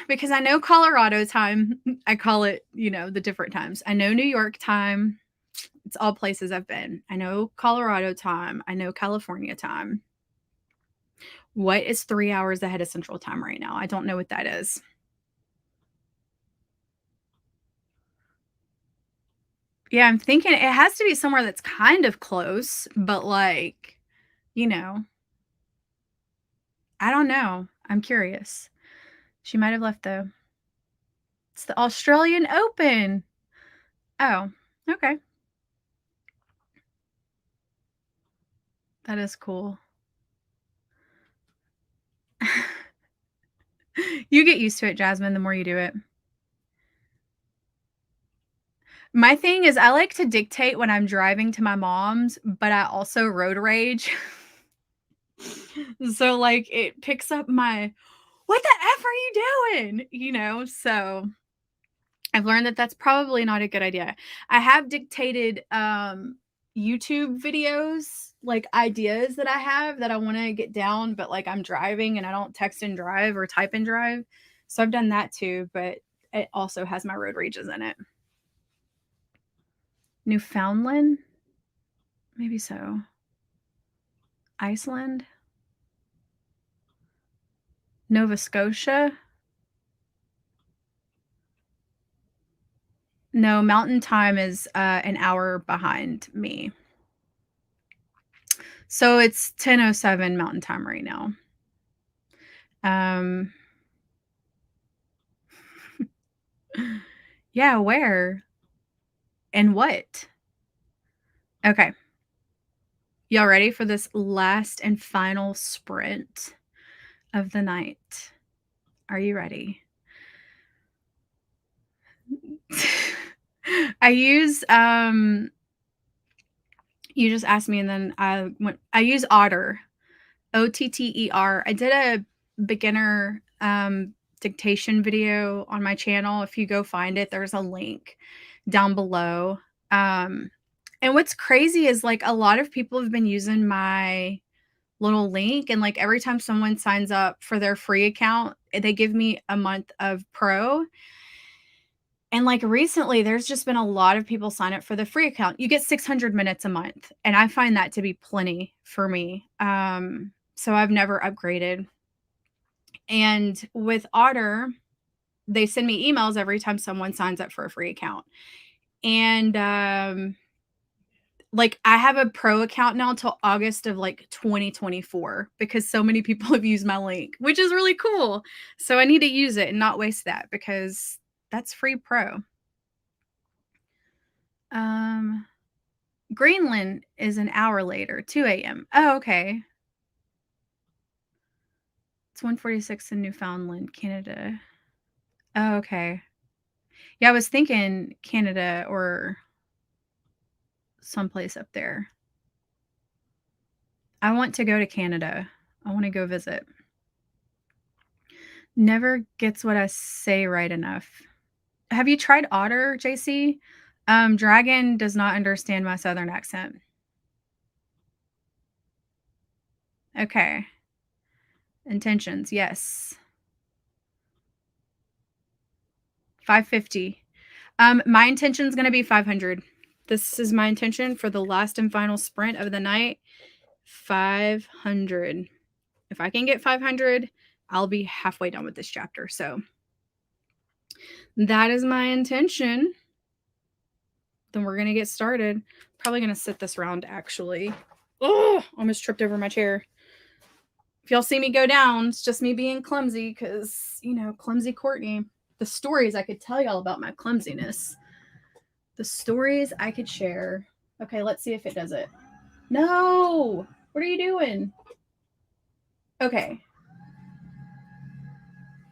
Because I know Colorado time. I call it, you know, the different times. I know New York time. It's all places I've been. I know Colorado time. I know California time. What is 3 hours ahead of Central Time right now? I don't know what that is. Yeah, I'm thinking it has to be somewhere that's kind of close, but like, you know, I don't know. I'm curious. She might have left though. It's the Australian Open. Oh, okay. That is cool. You get used to it, Jasmine, the more you do it. My thing is I like to dictate when I'm driving to my mom's, but I also road rage. So like it picks up my what the F are you doing? You know, so I've learned that that's probably not a good idea. I have dictated YouTube videos, like ideas that I have that I want to get down, but like I'm driving and I don't text and drive or type and drive. So I've done that too, but it also has my road rages in it. Newfoundland? Maybe so. Iceland? Nova Scotia? No, Mountain Time is an hour behind me. So it's 10:07 Mountain Time right now. Um Yeah, where? And what? Okay. Y'all ready for this last and final sprint of the night? Are you ready? I use You just asked me, and then I use Otter, Otter. I did a beginner dictation video on my channel. If you go find it, there's a link down below. And what's crazy is like a lot of people have been using my little link, and like every time someone signs up for their free account, they give me a month of pro. And like recently, there's just been a lot of people sign up for the free account. You get 600 minutes a month, and I find that to be plenty for me. So I've never upgraded. And with Otter, they send me emails every time someone signs up for a free account. And like I have a pro account now until August of like 2024 because so many people have used my link, which is really cool. So I need to use it and not waste that because that's free pro. Greenland is an hour later, 2 a.m. Oh, okay. It's 1:46 in Newfoundland, Canada. Oh, okay. Yeah, I was thinking Canada or someplace up there. I want to go to Canada. I want to go visit. Never gets what I say right enough. Have you tried Otter, JC? Dragon does not understand my southern accent. Okay. Intentions, yes. 550. My intention is going to be 500. This is my intention for the last and final sprint of the night. 500. If I can get 500, I'll be halfway done with this chapter. So that is my intention. Then we're going to get started. Probably going to sit this round actually. Oh, almost tripped over my chair. If y'all see me go down, it's just me being clumsy because, you know, clumsy Courtney. The stories I could tell y'all about my clumsiness. The stories I could share. Okay, let's see if it does it. No! What are you doing? Okay.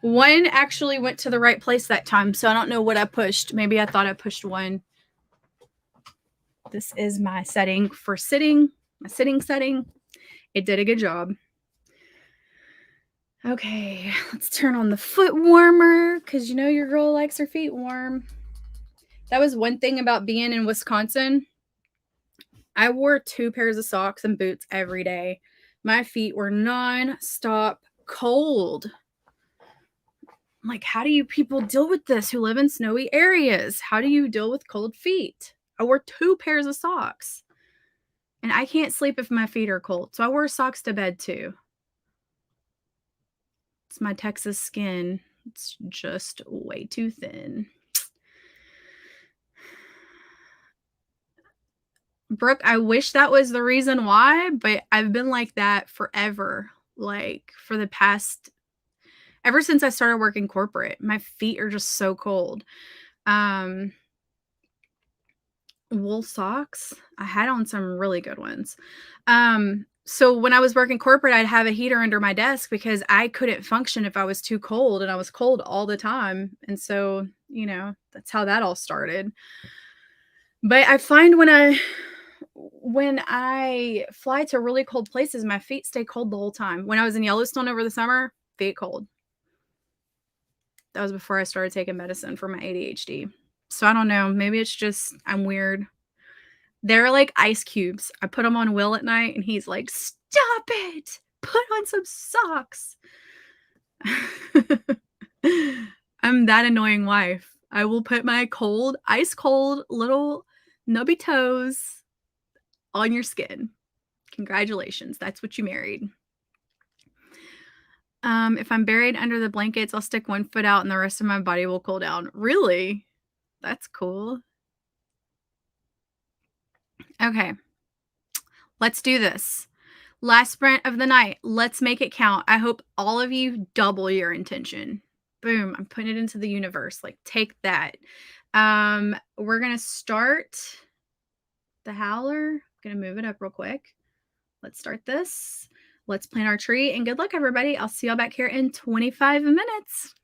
One actually went to the right place that time, so I don't know what I pushed. Maybe I thought I pushed one. This is my setting for sitting, my sitting setting. It did a good job. Okay, let's turn on the foot warmer because you know your girl likes her feet warm. That was one thing about being in Wisconsin. I wore 2 pairs of socks and boots every day. My feet were non-stop cold. I'm like, how do you people deal with this who live in snowy areas? How do you deal with cold feet? I wore 2 pairs of socks. And I can't sleep if my feet are cold. So I wear socks to bed too. It's my Texas skin. It's just way too thin. Brooke, I wish that was the reason why, but I've been like that forever. Like for the past, ever since I started working corporate, my feet are just so cold. Wool socks. I had on some really good ones. So when I was working corporate, I'd have a heater under my desk because I couldn't function if I was too cold, and I was cold all the time. And so, you know, that's how that all started. But I find when I fly to really cold places, my feet stay cold the whole time. When I was in Yellowstone over the summer, feet cold. That was before I started taking medicine for my ADHD. So I don't know. Maybe it's just I'm weird. They're like ice cubes. I put them on Will at night, and he's like, "Stop it! Put on some socks." I'm that annoying wife. I will put my cold, ice cold little nubby toes on your skin. Congratulations. That's what you married. If I'm buried under the blankets, I'll stick one foot out and the rest of my body will cool down. Really? That's cool. Okay. Let's do this. Last sprint of the night. Let's make it count. I hope all of you double your intention. Boom. I'm putting it into the universe. Like, take that. We're going to start the howler. I'm going to move it up real quick. Let's start this. Let's plant our tree. And good luck, everybody. I'll see y'all back here in 25 minutes.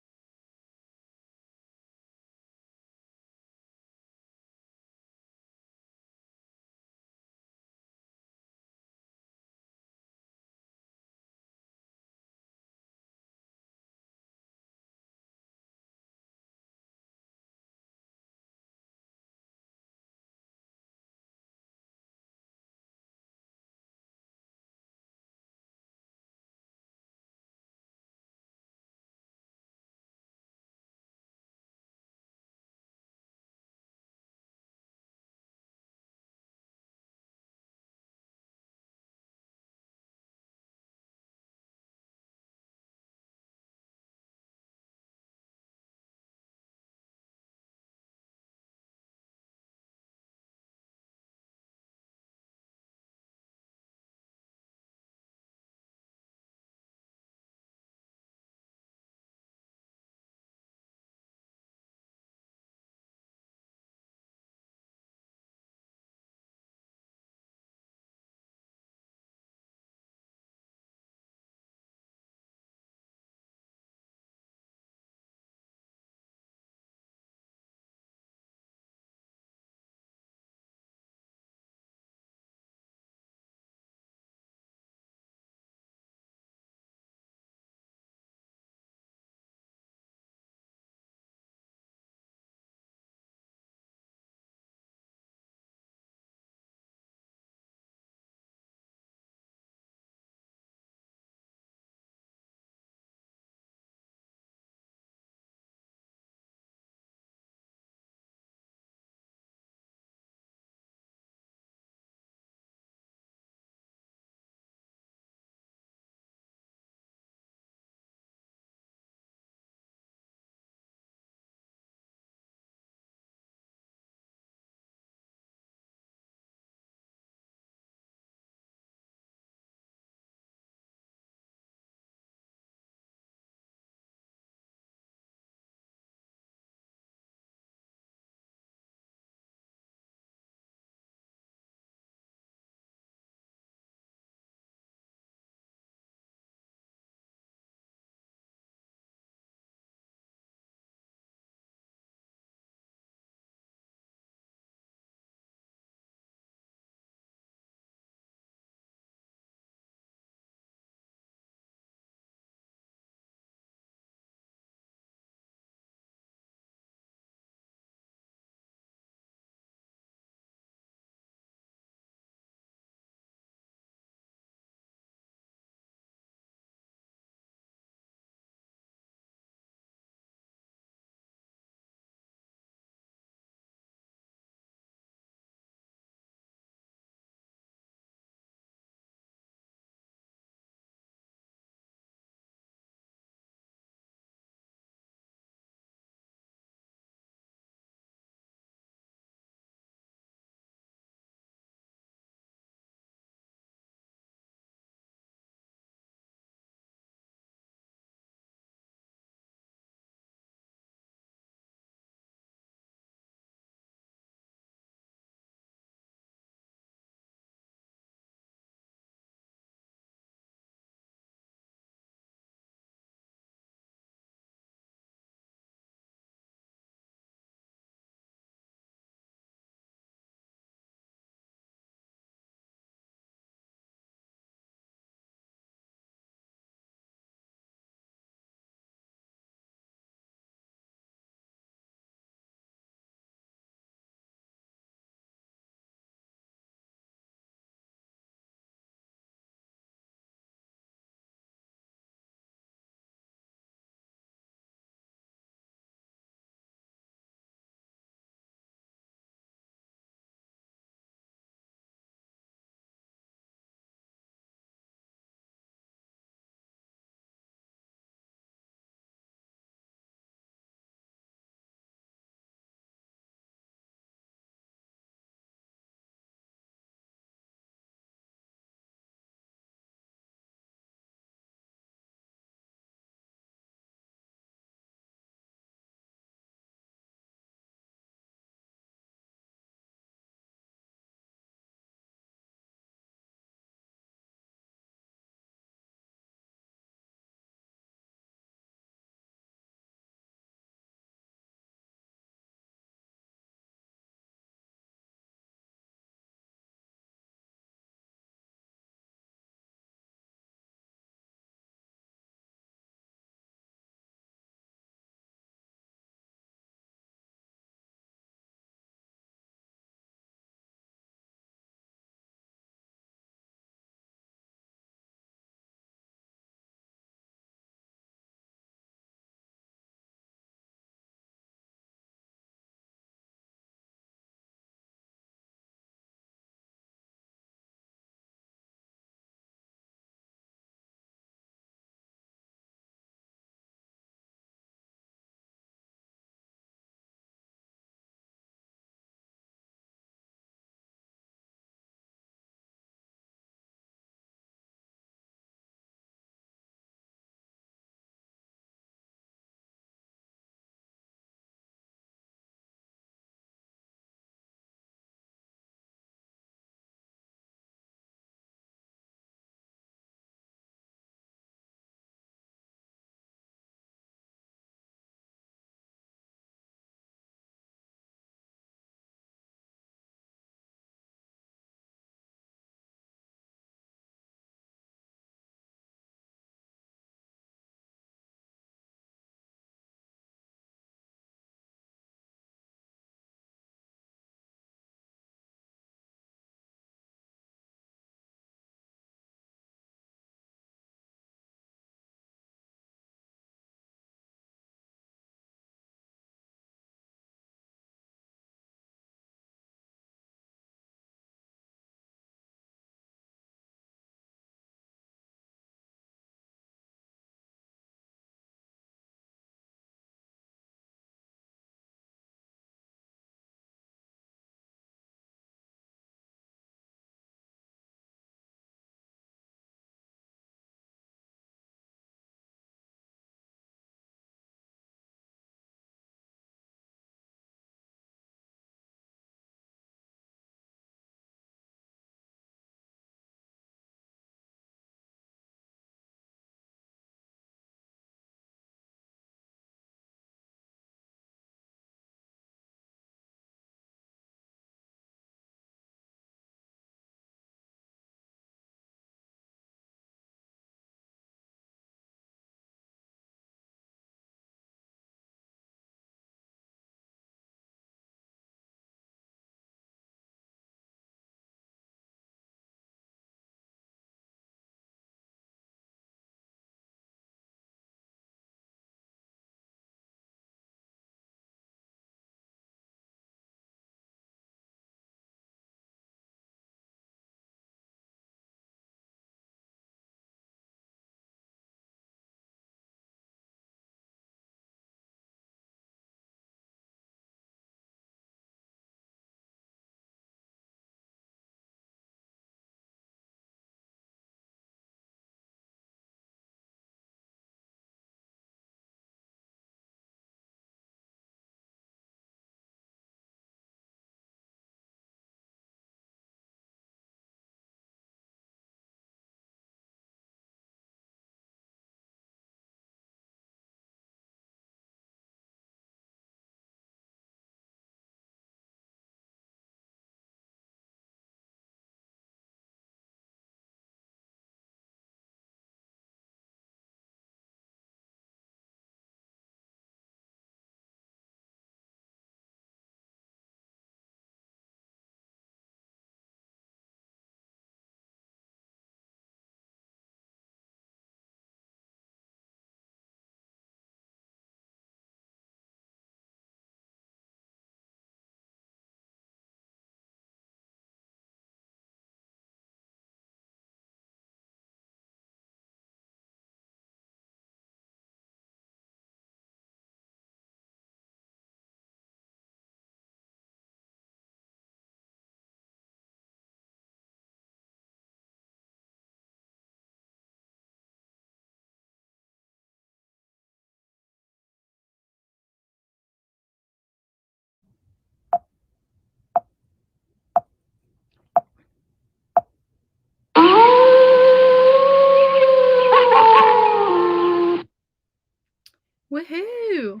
Woohoo!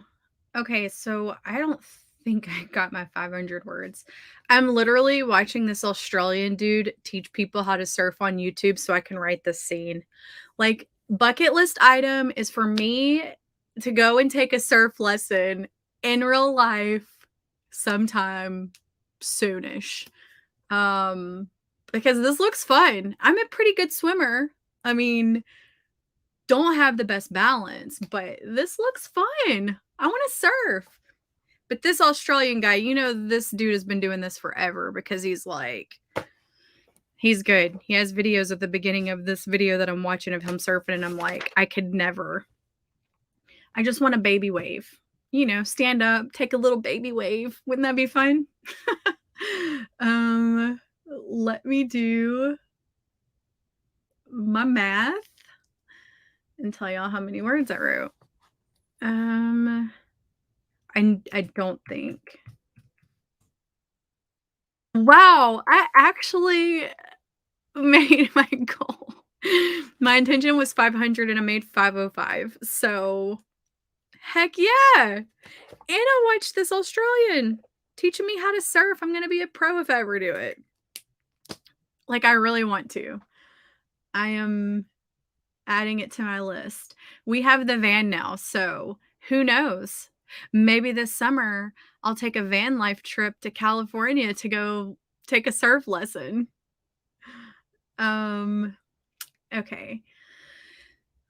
Okay, so I don't think I got my 500 words. I'm literally watching this Australian dude teach people how to surf on YouTube so I can write this scene. Like, bucket list item is for me to go and take a surf lesson in real life sometime soonish. Um, because this looks fun. I'm a pretty good swimmer. I mean, don't have the best balance, but this looks fun. I want to surf. But this Australian guy, this dude has been doing this forever because he's good. He has videos at the beginning of this video that I'm watching of him surfing, and I'm like, I could never. I just want a baby wave. Stand up, take a little baby wave. Wouldn't that be fun? Let me do my math and tell y'all how many words I wrote. I don't think. Wow, I actually made my goal. My intention was 500 and I made 505. So, heck yeah. And I watched this Australian teaching me how to surf. I'm going to be a pro if I ever do it. Like, I really want to. I am adding it to my list. We have the van now, so who knows? Maybe this summer I'll take a van life trip to California to go take a surf lesson. Okay.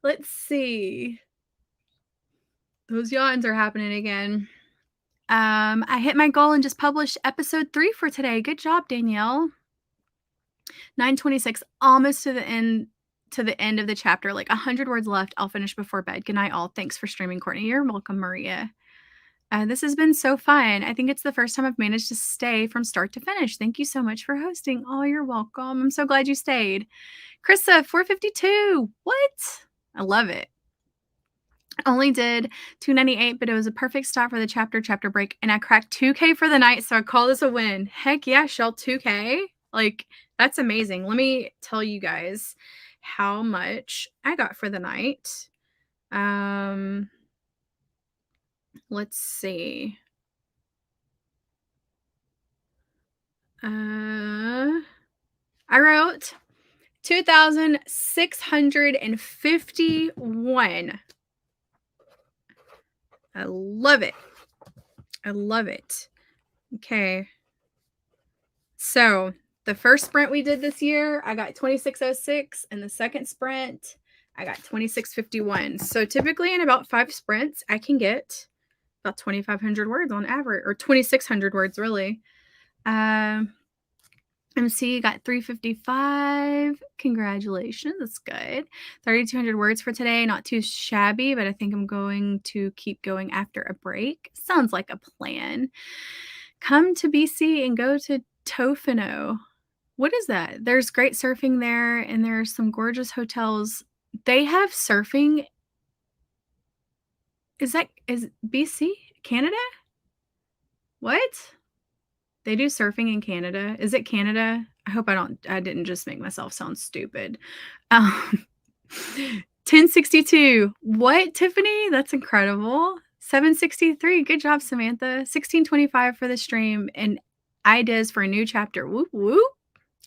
Let's see. Those yawns are happening again. I hit my goal and just published episode 3 for today. Good job, Danielle. 9:26, almost to the end of the chapter, like 100 words left. I'll finish before bed. Good night, all. Thanks for streaming, Courtney. You're welcome, Maria. This has been so fun. I think it's the first time I've managed to stay from start to finish. Thank you so much for hosting. Oh, you're welcome. I'm so glad you stayed. Krista, 452. What? I love it. Only did 298, but it was a perfect stop for the chapter break, and I cracked 2K for the night, so I call this a win. Heck yeah, Shell, 2K. Like, that's amazing. Let me tell you guys how much I got for the night. Let's see. I wrote 2,651. I love it. I love it. Okay. So the first sprint we did this year, I got 2606, and the second sprint, I got 2651. So typically in about 5 sprints, I can get about 2,500 words on average, or 2,600 words really. MC got 355. Congratulations. That's good. 3,200 words for today. Not too shabby, but I think I'm going to keep going after a break. Sounds like a plan. Come to BC and go to Tofino. What is that? There's great surfing there, and there's some gorgeous hotels. They have surfing. Is BC? Canada? What? They do surfing in Canada. Is it Canada? I hope I didn't just make myself sound stupid. 1062. What, Tiffany? That's incredible. 763. Good job, Samantha. 1625 for the stream and ideas for a new chapter. Whoop, whoop.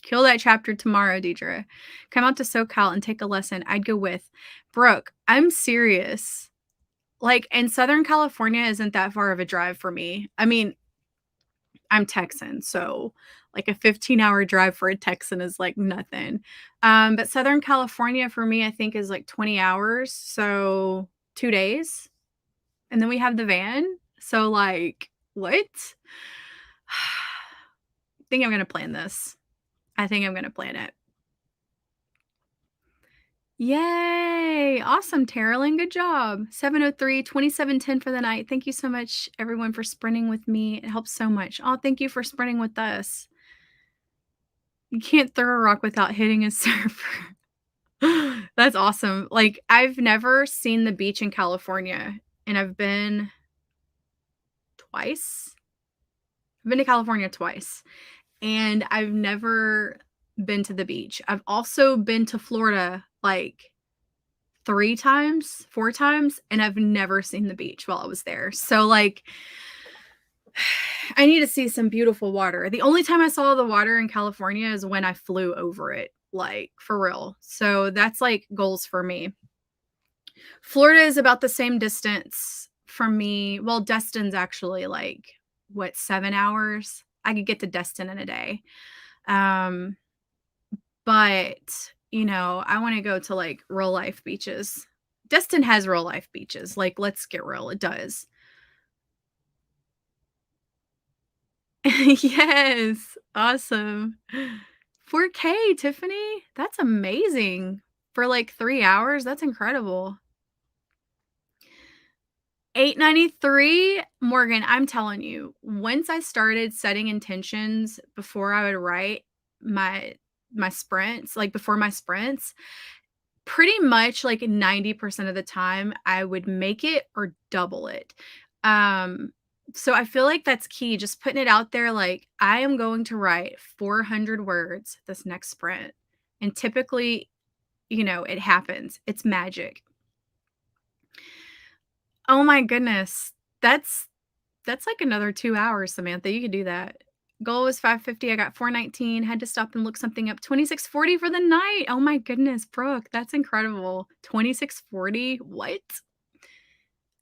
Kill that chapter tomorrow, Deidre. Come out to SoCal and take a lesson. I'd go with Brooke. I'm serious. Like, in Southern California isn't that far of a drive for me. I mean, I'm Texan, so like a 15-hour drive for a Texan is like nothing. But Southern California for me, I think is like 20 hours. So 2 days. And then we have the van. So like, what? I think I'm going to plan this. I think I'm going to plan it. Yay! Awesome, Terrelyn. Good job. 703, 2710 for the night. Thank you so much, everyone, for sprinting with me. It helps so much. Oh, thank you for sprinting with us. You can't throw a rock without hitting a surfer. That's awesome. Like, I've never seen the beach in California, and I've been twice. I've been to California twice, and I've never been to the beach. I've also been to Florida like 3 times, 4 times, and I've never seen the beach while I was there. So, like, I need to see some beautiful water. The only time I saw the water in California is when I flew over it, like, for real. So that's, like, goals for me. Florida is about the same distance from me. Well, Destin's actually, like, what, 7 hours? I could get to Destin in a day. Um, but, I wanna go to, like, real life beaches. Destin has real life beaches, like, let's get real, it does. Yes, awesome. 4K, Tiffany? That's amazing. For, like, 3 hours? That's incredible. 893? Morgan, I'm telling you, once I started setting intentions before I would write my sprints, like, before my sprints, pretty much, like, 90% of the time, I would make it or double it. Um, so I feel like that's key, just putting it out there, like, I am going to write 400 words this next sprint, and typically, it happens. It's magic. Oh my goodness. That's like another 2 hours, Samantha, you could do that. Goal was 550, I got 419, had to stop and look something up, 2640 for the night. Oh my goodness, Brooke, that's incredible. 2640? What?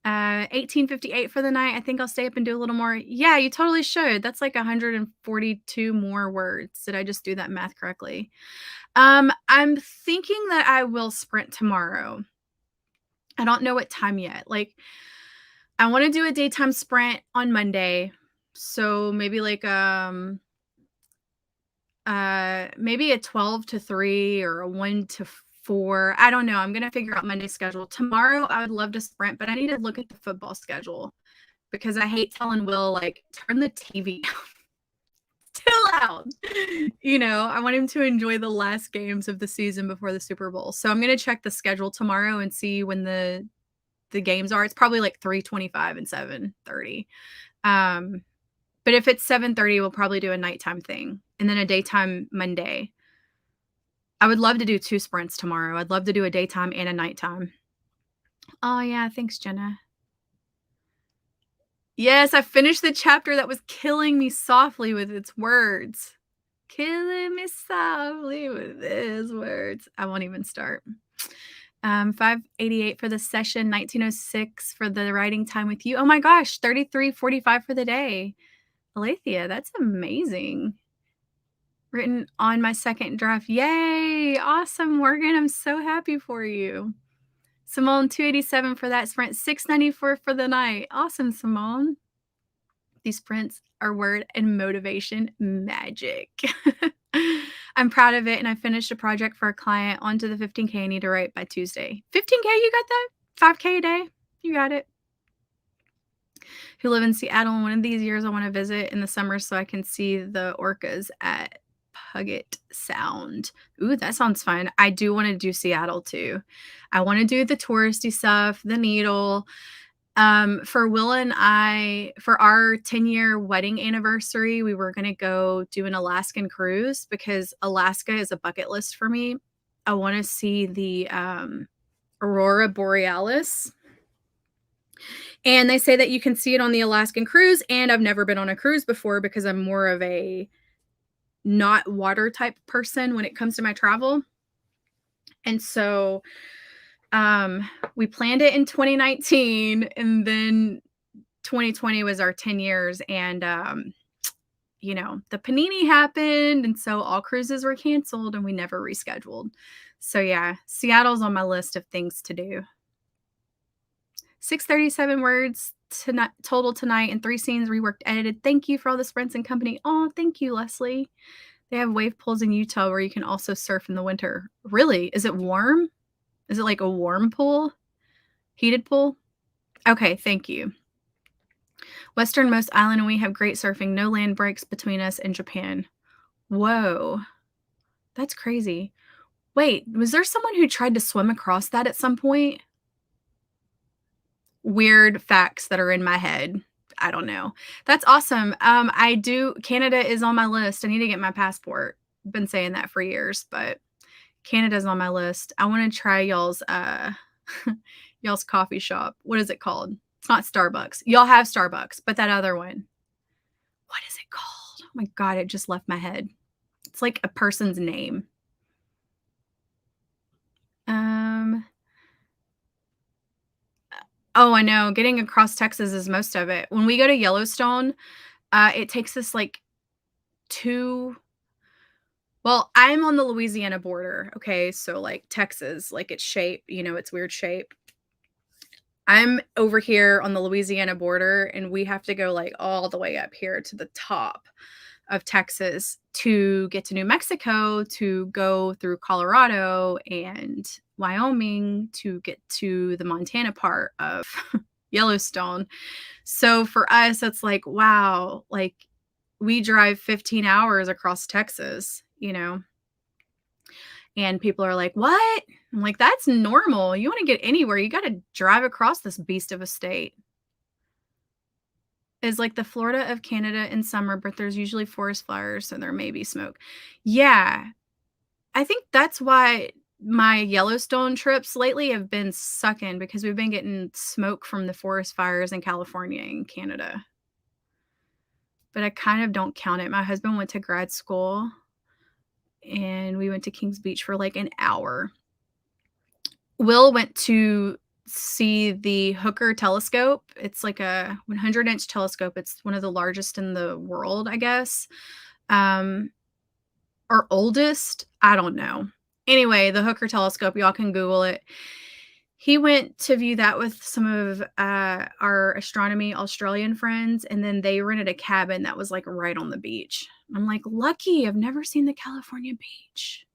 1858 for the night. I think I'll stay up and do a little more. Yeah, you totally should. That's like 142 more words. Did I just do that math correctly? I'm thinking that I will sprint tomorrow. I don't know what time yet. Like, I wanna do a daytime sprint on Monday. So maybe like, maybe a 12 to 3 or a 1 to 4. I don't know. I'm gonna figure out Monday's schedule. Tomorrow, I would love to sprint, but I need to look at the football schedule because I hate telling Will, like, "Turn the TV too loud." I want him to enjoy the last games of the season before the Super Bowl. So I'm gonna check the schedule tomorrow and see when the games are. It's probably like 3:25 and 7:30. Um, but if it's 7:30, we'll probably do a nighttime thing and then a daytime Monday. I would love to do 2 sprints tomorrow. I'd love to do a daytime and a nighttime. Oh, yeah, thanks, Jenna. Yes, I finished the chapter that was killing me softly with its words. Killing me softly with his words. I won't even start. 588 for the session, 1906 for the writing time with you. Oh my gosh, 33:45 for the day. Alethea, that's amazing. Written on my second draft. Yay! Awesome, Morgan. I'm so happy for you. Simone, 287 for that sprint, 694 for the night. Awesome, Simone. These sprints are word and motivation magic. I'm proud of it, and I finished a project for a client onto the 15K I need to write by Tuesday. 15K, you got that? 5K a day? You got it. Who live in Seattle, and one of these years I want to visit in the summer so I can see the orcas at Puget Sound. Ooh, that sounds fun. I do want to do Seattle too. I want to do the touristy stuff, the Needle. For Will and I, for our 10-year wedding anniversary, we were going to go do an Alaskan cruise because Alaska is a bucket list for me. I want to see the Aurora Borealis. And they say that you can see it on the Alaskan cruise. And I've never been on a cruise before because I'm more of a not water type person when it comes to my travel. And so we planned it in 2019 and then 2020 was our 10 years and the panini happened and so all cruises were canceled and we never rescheduled. So yeah, Seattle's on my list of things to do. 637 words total tonight and 3 scenes reworked, edited. Thank you for all the sprints and company. Oh, thank you, Leslie. They have wave pools in Utah where you can also surf in the winter. Really? Is it warm? Is it like a warm pool? Heated pool? Okay, thank you. Westernmost island, and we have great surfing. No land breaks between us and Japan. Whoa. That's crazy. Wait, was there someone who tried to swim across that at some point? Weird facts that are in my head. I don't know. That's awesome. Canada is on my list. I need to get my passport. Been saying that for years, but Canada's on my list. I want to try y'all's Y'all's coffee shop. What is it called? It's not Starbucks. Y'all have Starbucks, but that other one. What is it called? Oh my god, it just left my head. It's like a person's name. Um, oh, I know. Getting across Texas is most of it. When we go to Yellowstone, it takes us like 2 well, I'm on the Louisiana border, okay? So, like, Texas, like, its shape, its weird shape. I'm over here on the Louisiana border, and we have to go, like, all the way up here to the top of Texas to get to New Mexico, to go through Colorado and Wyoming to get to the Montana part of Yellowstone. So for us, it's like, wow, like we drive 15 hours across Texas, and people are like, what? I'm like, that's normal. You want to get anywhere, you got to drive across this beast of a state. Is like the Florida of Canada in summer, but there's usually forest fires, so there may be smoke. Yeah, I think that's why my Yellowstone trips lately have been sucking because we've been getting smoke from the forest fires in California and Canada. But I kind of don't count it. My husband went to grad school and we went to Kings Beach for like an hour. Will went to see the Hooker telescope. It's like a 100-inch telescope. It's one of the largest in the world, I guess. Um, or oldest, I don't know. Anyway, the Hooker telescope, y'all can Google it. He went to view that with some of our astronomy Australian friends, and then they rented a cabin that was like right on the beach. I'm like, lucky, I've never seen the California beach.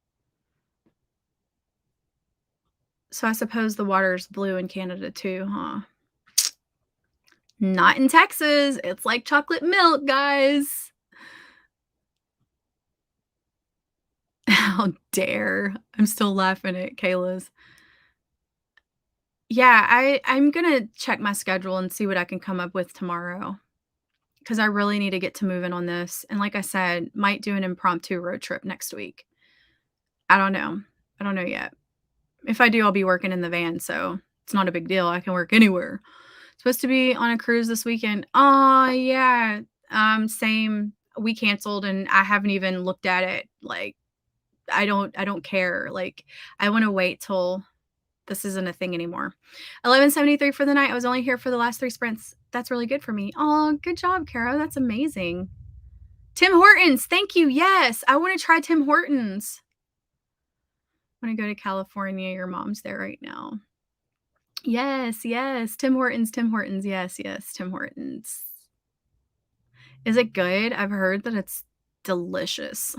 So I suppose the water's blue in Canada too, huh? Not in Texas. It's like chocolate milk, guys. How dare. I'm still laughing at Kayla's. Yeah, I'm gonna check my schedule and see what I can come up with tomorrow because I really need to get to moving on this. And like I said, might do an impromptu road trip next week. I don't know. I don't know yet. If I do, I'll be working in the van, so it's not a big deal. I can work anywhere. Supposed to be on a cruise this weekend. Oh, yeah. Same. We canceled and I haven't even looked at it. Like I don't care. Like I want to wait till this isn't a thing anymore. 1173 for the night. I was only here for the last 3 sprints. That's really good for me. Oh, good job, Kara. That's amazing. Tim Hortons. Thank you. Yes. I want to try Tim Hortons. I want to go to California. Your mom's there right now. Yes, yes. Tim Hortons, Tim Hortons. Yes, yes, Tim Hortons. Is it good? I've heard that it's delicious.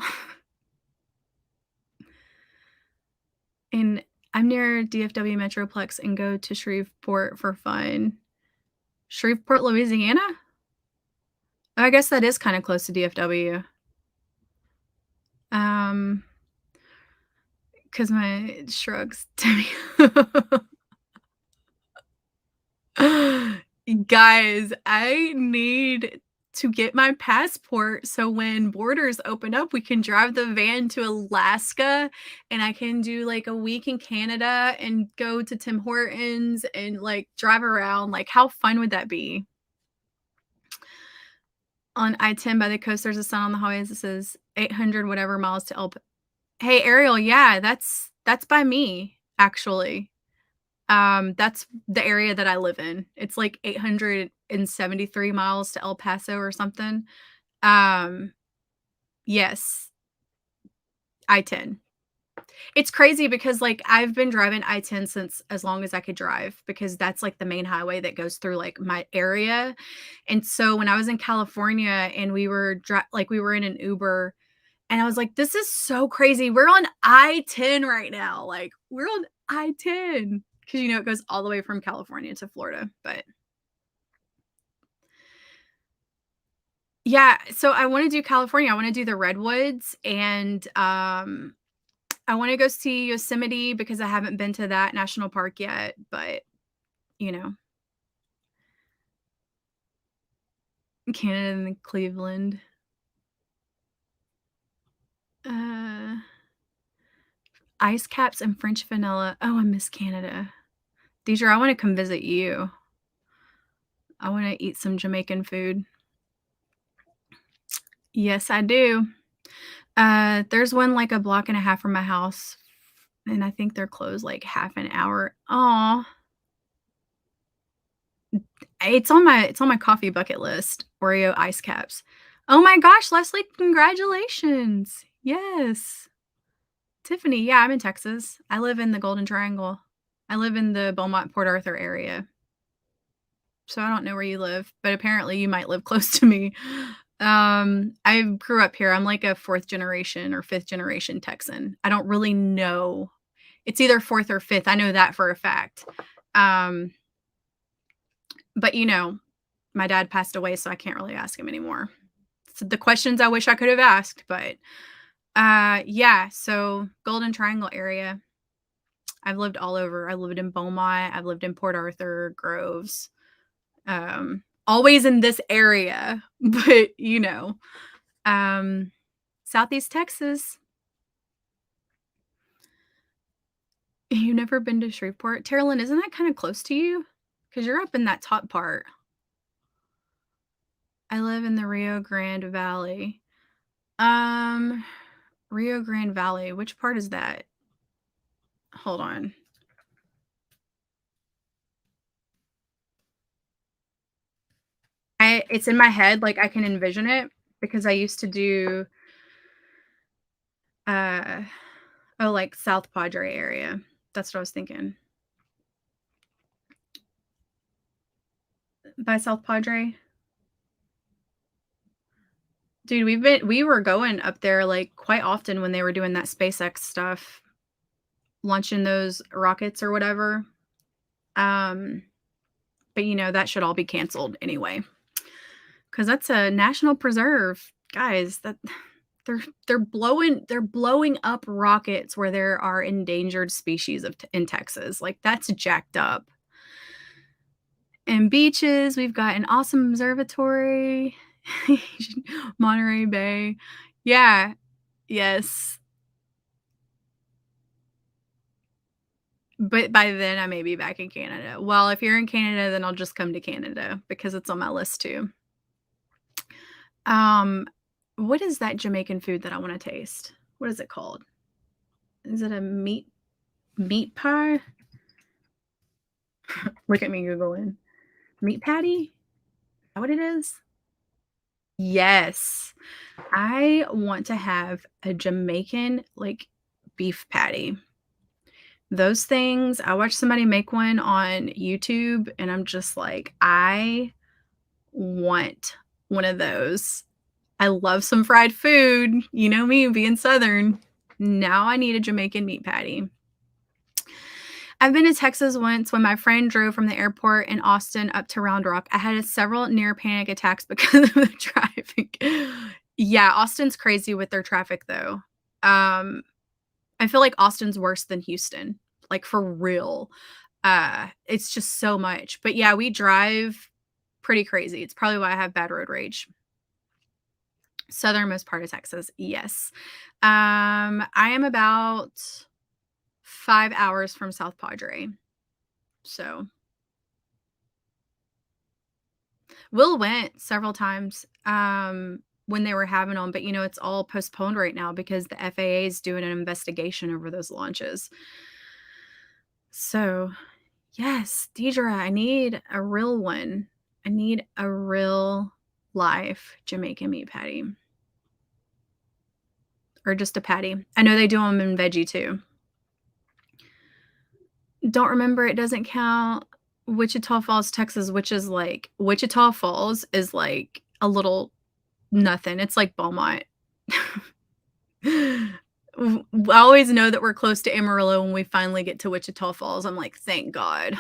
And I'm near DFW Metroplex and go to Shreveport for fun. Shreveport, Louisiana? I guess that is kind of close to DFW. Because my shrugs to me. Guys, I need to get my passport so when borders open up, we can drive the van to Alaska and I can do like a week in Canada and go to Tim Hortons and like drive around. Like, how fun would that be? On I-10 by the coast, there's a sign on the highways that says 800 whatever miles to El. Hey, Ariel, yeah, that's by me, actually. That's the area that I live in. It's like 873 miles to El Paso or something. Um, yes, I-10. It's crazy because, like, I've been driving I-10 since as long as I could drive because that's, like, the main highway that goes through, like, my area, and so when I was in California and we were we were in an Uber, and I was like, "This is so crazy. We're on I-10 right now." Like, we're on I-10 because it goes all the way from California to Florida, but yeah, so I wanna do California. I wanna do the redwoods, and, I wanna go see Yosemite because I haven't been to that national park yet, but, you know, Canada and Cleveland. Uh, ice caps and French vanilla. Oh, I miss Canada. Deidre, I want to come visit you. I want to eat some Jamaican food. Yes, I do. There's one like a block and a half from my house, and I think they're closed like half an hour. Aw. It's on my coffee bucket list, Oreo ice caps. Oh my gosh, Leslie, congratulations. Yes. Tiffany, yeah, I'm in Texas. I live in the Golden Triangle. I live in the Beaumont, Port Arthur area. So I don't know where you live, but apparently you might live close to me. I grew up here. I'm like a 4th generation or 5th generation Texan. I don't really know. It's either 4th or 5th. I know that for a fact. But my dad passed away, so I can't really ask him anymore. So the questions I wish I could have asked, but yeah, so Golden Triangle area. I've lived all over. I lived in Beaumont, I've lived in Port Arthur, Groves. Always in this area, but Southeast Texas. You've never been to Shreveport? Terrellyn, isn't that kind of close to you? Because you're up in that top part. I live in the Rio Grande Valley. Rio Grande Valley. Which part is that? Hold on. It's in my head, like I can envision it because I used to do like South Padre area. That's what I was thinking. By South Padre. Dude, we were going up there like quite often when they were doing that SpaceX stuff, launching those rockets or whatever. But that should all be canceled anyway. Cuz that's a national preserve. Guys, that they're blowing up rockets where there are endangered species in Texas. Like that's jacked up. And beaches, we've got an awesome observatory. Monterey Bay. Yeah. Yes. But by then I may be back in Canada. Well, if you're in Canada, then I'll just come to Canada because it's on my list too. What is that Jamaican food that I want to taste? What is it called? Is it a meat pie? Look at me Googling. Meat patty? Is that what it is? Yes. I want to have a Jamaican like beef patty. Those things, I watched somebody make one on YouTube and I'm just like, I want one of those. I love some fried food. You know me being Southern. Now I need a Jamaican meat patty. I've been to Texas once when my friend drove from the airport in Austin up to Round Rock. I had several near panic attacks because of the traffic. Yeah, Austin's crazy with their traffic though. I feel like Austin's worse than Houston, like for real. It's just so much. But yeah, we drive pretty crazy. It's probably why I have bad road rage. Southernmost part of Texas, yes. I am about 5 hours from South Padre. So Will went several times when they were having them, but it's all postponed right now because the FAA is doing an investigation over those launches. So, yes, Deidre, I need a real one. I need a real life Jamaican meat patty. Or just a patty. I know they do them in veggie too. Don't remember, it doesn't count. Wichita Falls, Texas, which is like Wichita Falls is like a little nothing. It's like Beaumont. I always know that we're close to Amarillo when we finally get to Wichita Falls. I'm like, thank God.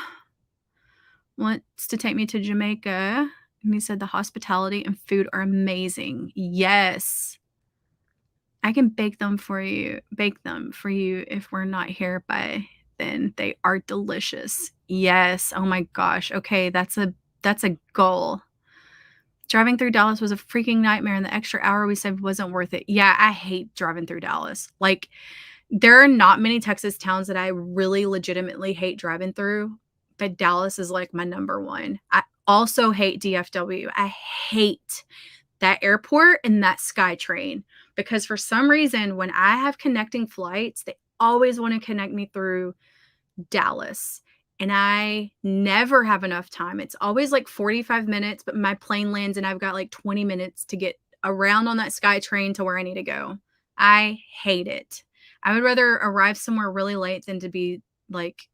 Wants to take me to Jamaica. And he said the hospitality and food are amazing. Yes. I can bake them for you if we're not here by then. They are delicious. Yes. Oh my gosh. Okay, that's a goal. Driving through Dallas was a freaking nightmare, and the extra hour we saved wasn't worth it. Yeah, I hate driving through Dallas. Like, there are not many Texas towns that I really legitimately hate driving through, but Dallas is like my number one. I also hate DFW. I hate that airport and that SkyTrain because for some reason, when I have connecting flights, they always want to connect me through Dallas. And I never have enough time. It's always like 45 minutes, but my plane lands and I've got like 20 minutes to get around on that SkyTrain to where I need to go. I hate it. I would rather arrive somewhere really late than to be like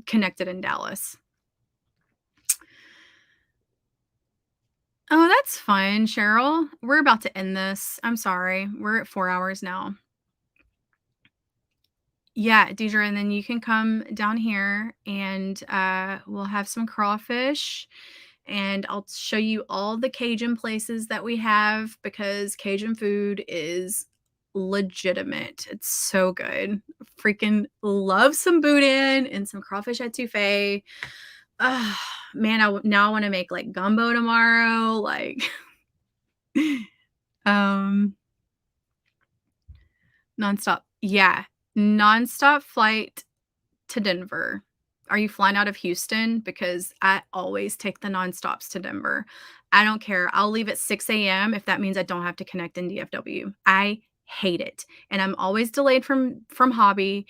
connected in Dallas. Oh, that's fine, Cheryl. We're about to end this. I'm sorry. We're at 4 hours now. Yeah, Deidre, and then you can come down here and we'll have some crawfish and I'll show you all the Cajun places that we have because Cajun food is legitimate. It's so good. Freaking love some boudin and some crawfish etouffee. Man, now I want to make like gumbo tomorrow. Like, nonstop. Yeah, nonstop flight to Denver. Are you flying out of Houston? Because I always take the nonstops to Denver. I don't care. I'll leave at 6 a.m. if that means I don't have to connect in DFW. I hate it. And I'm always delayed from hobby.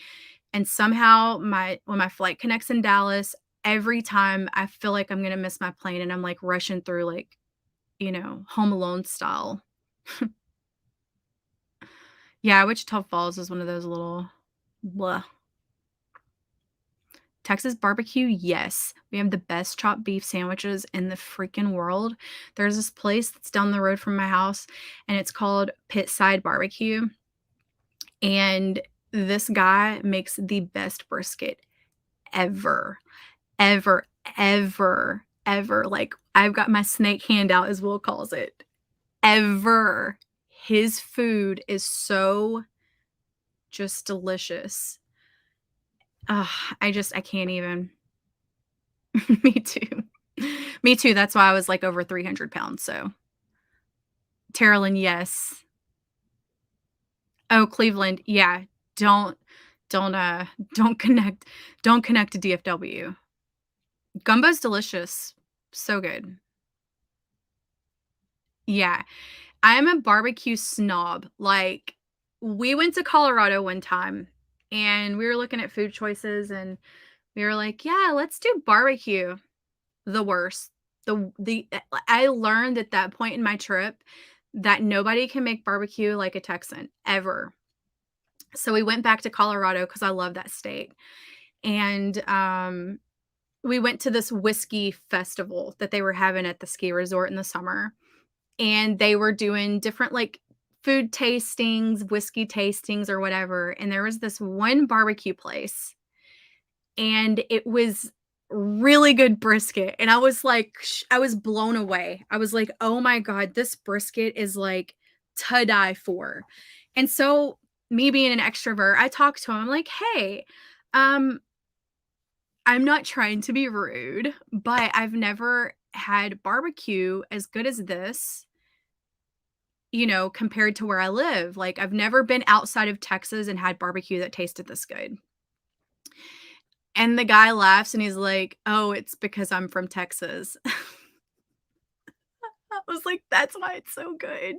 And somehow when my flight connects in Dallas, every time I feel like I'm gonna miss my plane and I'm like rushing through like, Home Alone style. Yeah, Wichita Falls is one of those little blah. Texas barbecue, yes. We have the best chopped beef sandwiches in the freaking world. There's this place that's down the road from my house, and it's called Pitside Barbecue. And this guy makes the best brisket ever, ever, ever, ever. Like, I've got my snake hand out, as Will calls it. Ever. His food is so just delicious. I can't even. Me too. Me too. That's why I was like over 300 pounds. So, Terrellyn, yes. Oh, Cleveland, yeah. Don't, don't connect to DFW. Gumbo's delicious. So good. Yeah. I'm a barbecue snob. Like, we went to Colorado one time and we were looking at food choices and we were like, yeah, let's do barbecue. The worst. I learned at that point in my trip that nobody can make barbecue like a Texan ever. So we went back to Colorado because I love that state. And we went to this whiskey festival that they were having at the ski resort in the summer. And they were doing different like food tastings, whiskey tastings, or whatever. And there was this one barbecue place, and it was really good brisket. And I was like, I was blown away. I was like, oh my God, this brisket is like to die for. And so, me being an extrovert, I talked to him. I'm like, hey, I'm not trying to be rude, but I've never had barbecue as good as this, compared to where I live. Like, I've never been outside of Texas and had barbecue that tasted this good. And the guy laughs and he's like, "Oh, it's because I'm from Texas." I was like, "That's why it's so good."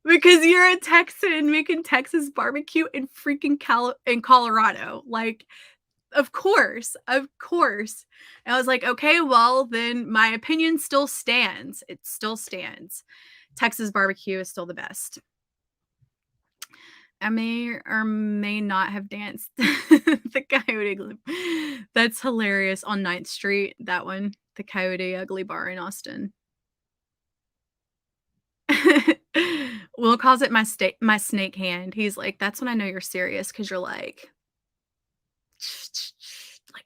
Because you're a Texan making Texas barbecue in freaking in Colorado. Like, of course, of course. And I was like, "Okay, well, then my opinion still stands. It still stands. Texas barbecue is still the best." I may or may not have danced the Coyote Ugly. That's hilarious on 9th Street, that one, the Coyote Ugly bar in Austin. Will calls it my snake hand. He's like, "That's when I know you're serious because you're like like."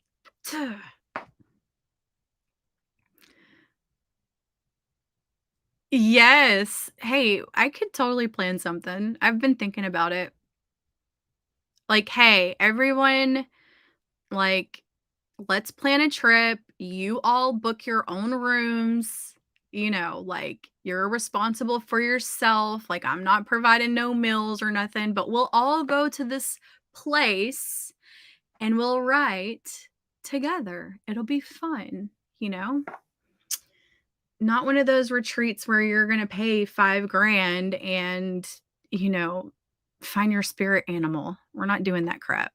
Yes. Hey, I could totally plan something. I've been thinking about it. Like, "Hey, everyone, like, let's plan a trip. You all book your own rooms. Like, you're responsible for yourself. Like, I'm not providing no meals or nothing, but we'll all go to this place and we'll write together. It'll be fun, you know? Not one of those retreats where you're going to pay $5,000 and, you know, find your spirit animal. We're not doing that crap.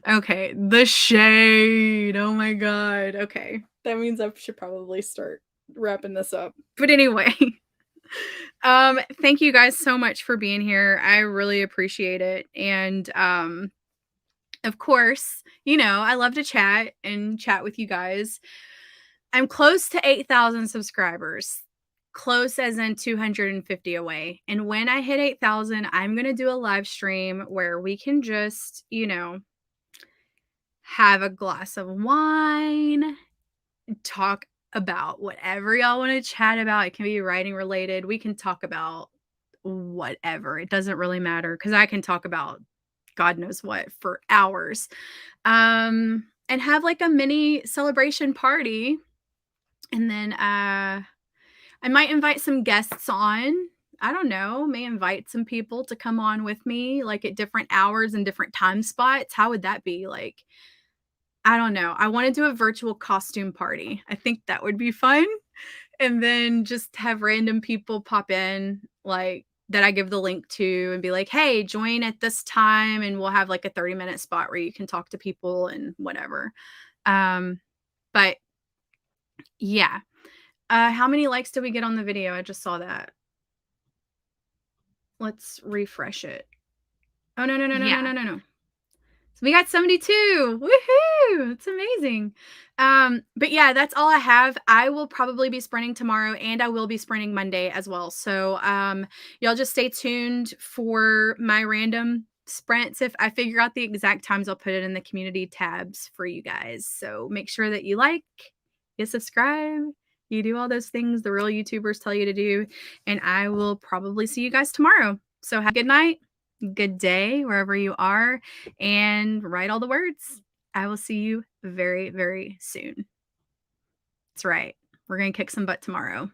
Okay, the shade. Oh my God. Okay, that means I should probably start wrapping this up. But anyway, thank you guys so much for being here. I really appreciate it. And of course, you know, I love to chat with you guys. I'm close to 8,000 subscribers. Close as in 250 away. And when I hit 8,000, I'm going to do a live stream where we can just, you know, have a glass of wine, talk about whatever y'all want to chat about. It can be writing related. We can talk about whatever. It doesn't really matter because I can talk about God knows what for hours. And have like a mini celebration party. And then I might invite some guests on. I don't know, may invite some people to come on with me, like at different hours and different time spots. How would that be? Like, I don't know. I want to do a virtual costume party. I think that would be fun. And then just have random people pop in, like that I give the link to and be like, hey, join at this time. And we'll have like a 30-minute spot where you can talk to people and whatever. But yeah. How many likes did we get on the video? I just saw that. Let's refresh it. Oh, no. So we got 72. Woohoo! It's amazing. But yeah, that's all I have. I will probably be sprinting tomorrow and I will be sprinting Monday as well. So y'all just stay tuned for my random sprints. If I figure out the exact times, I'll put it in the community tabs for you guys. So make sure that you like, you subscribe, you do all those things the real YouTubers tell you to do. And I will probably see you guys tomorrow. So have a good night, good day, wherever you are, and write all the words. I will see you very, very soon. That's right. We're going to kick some butt tomorrow.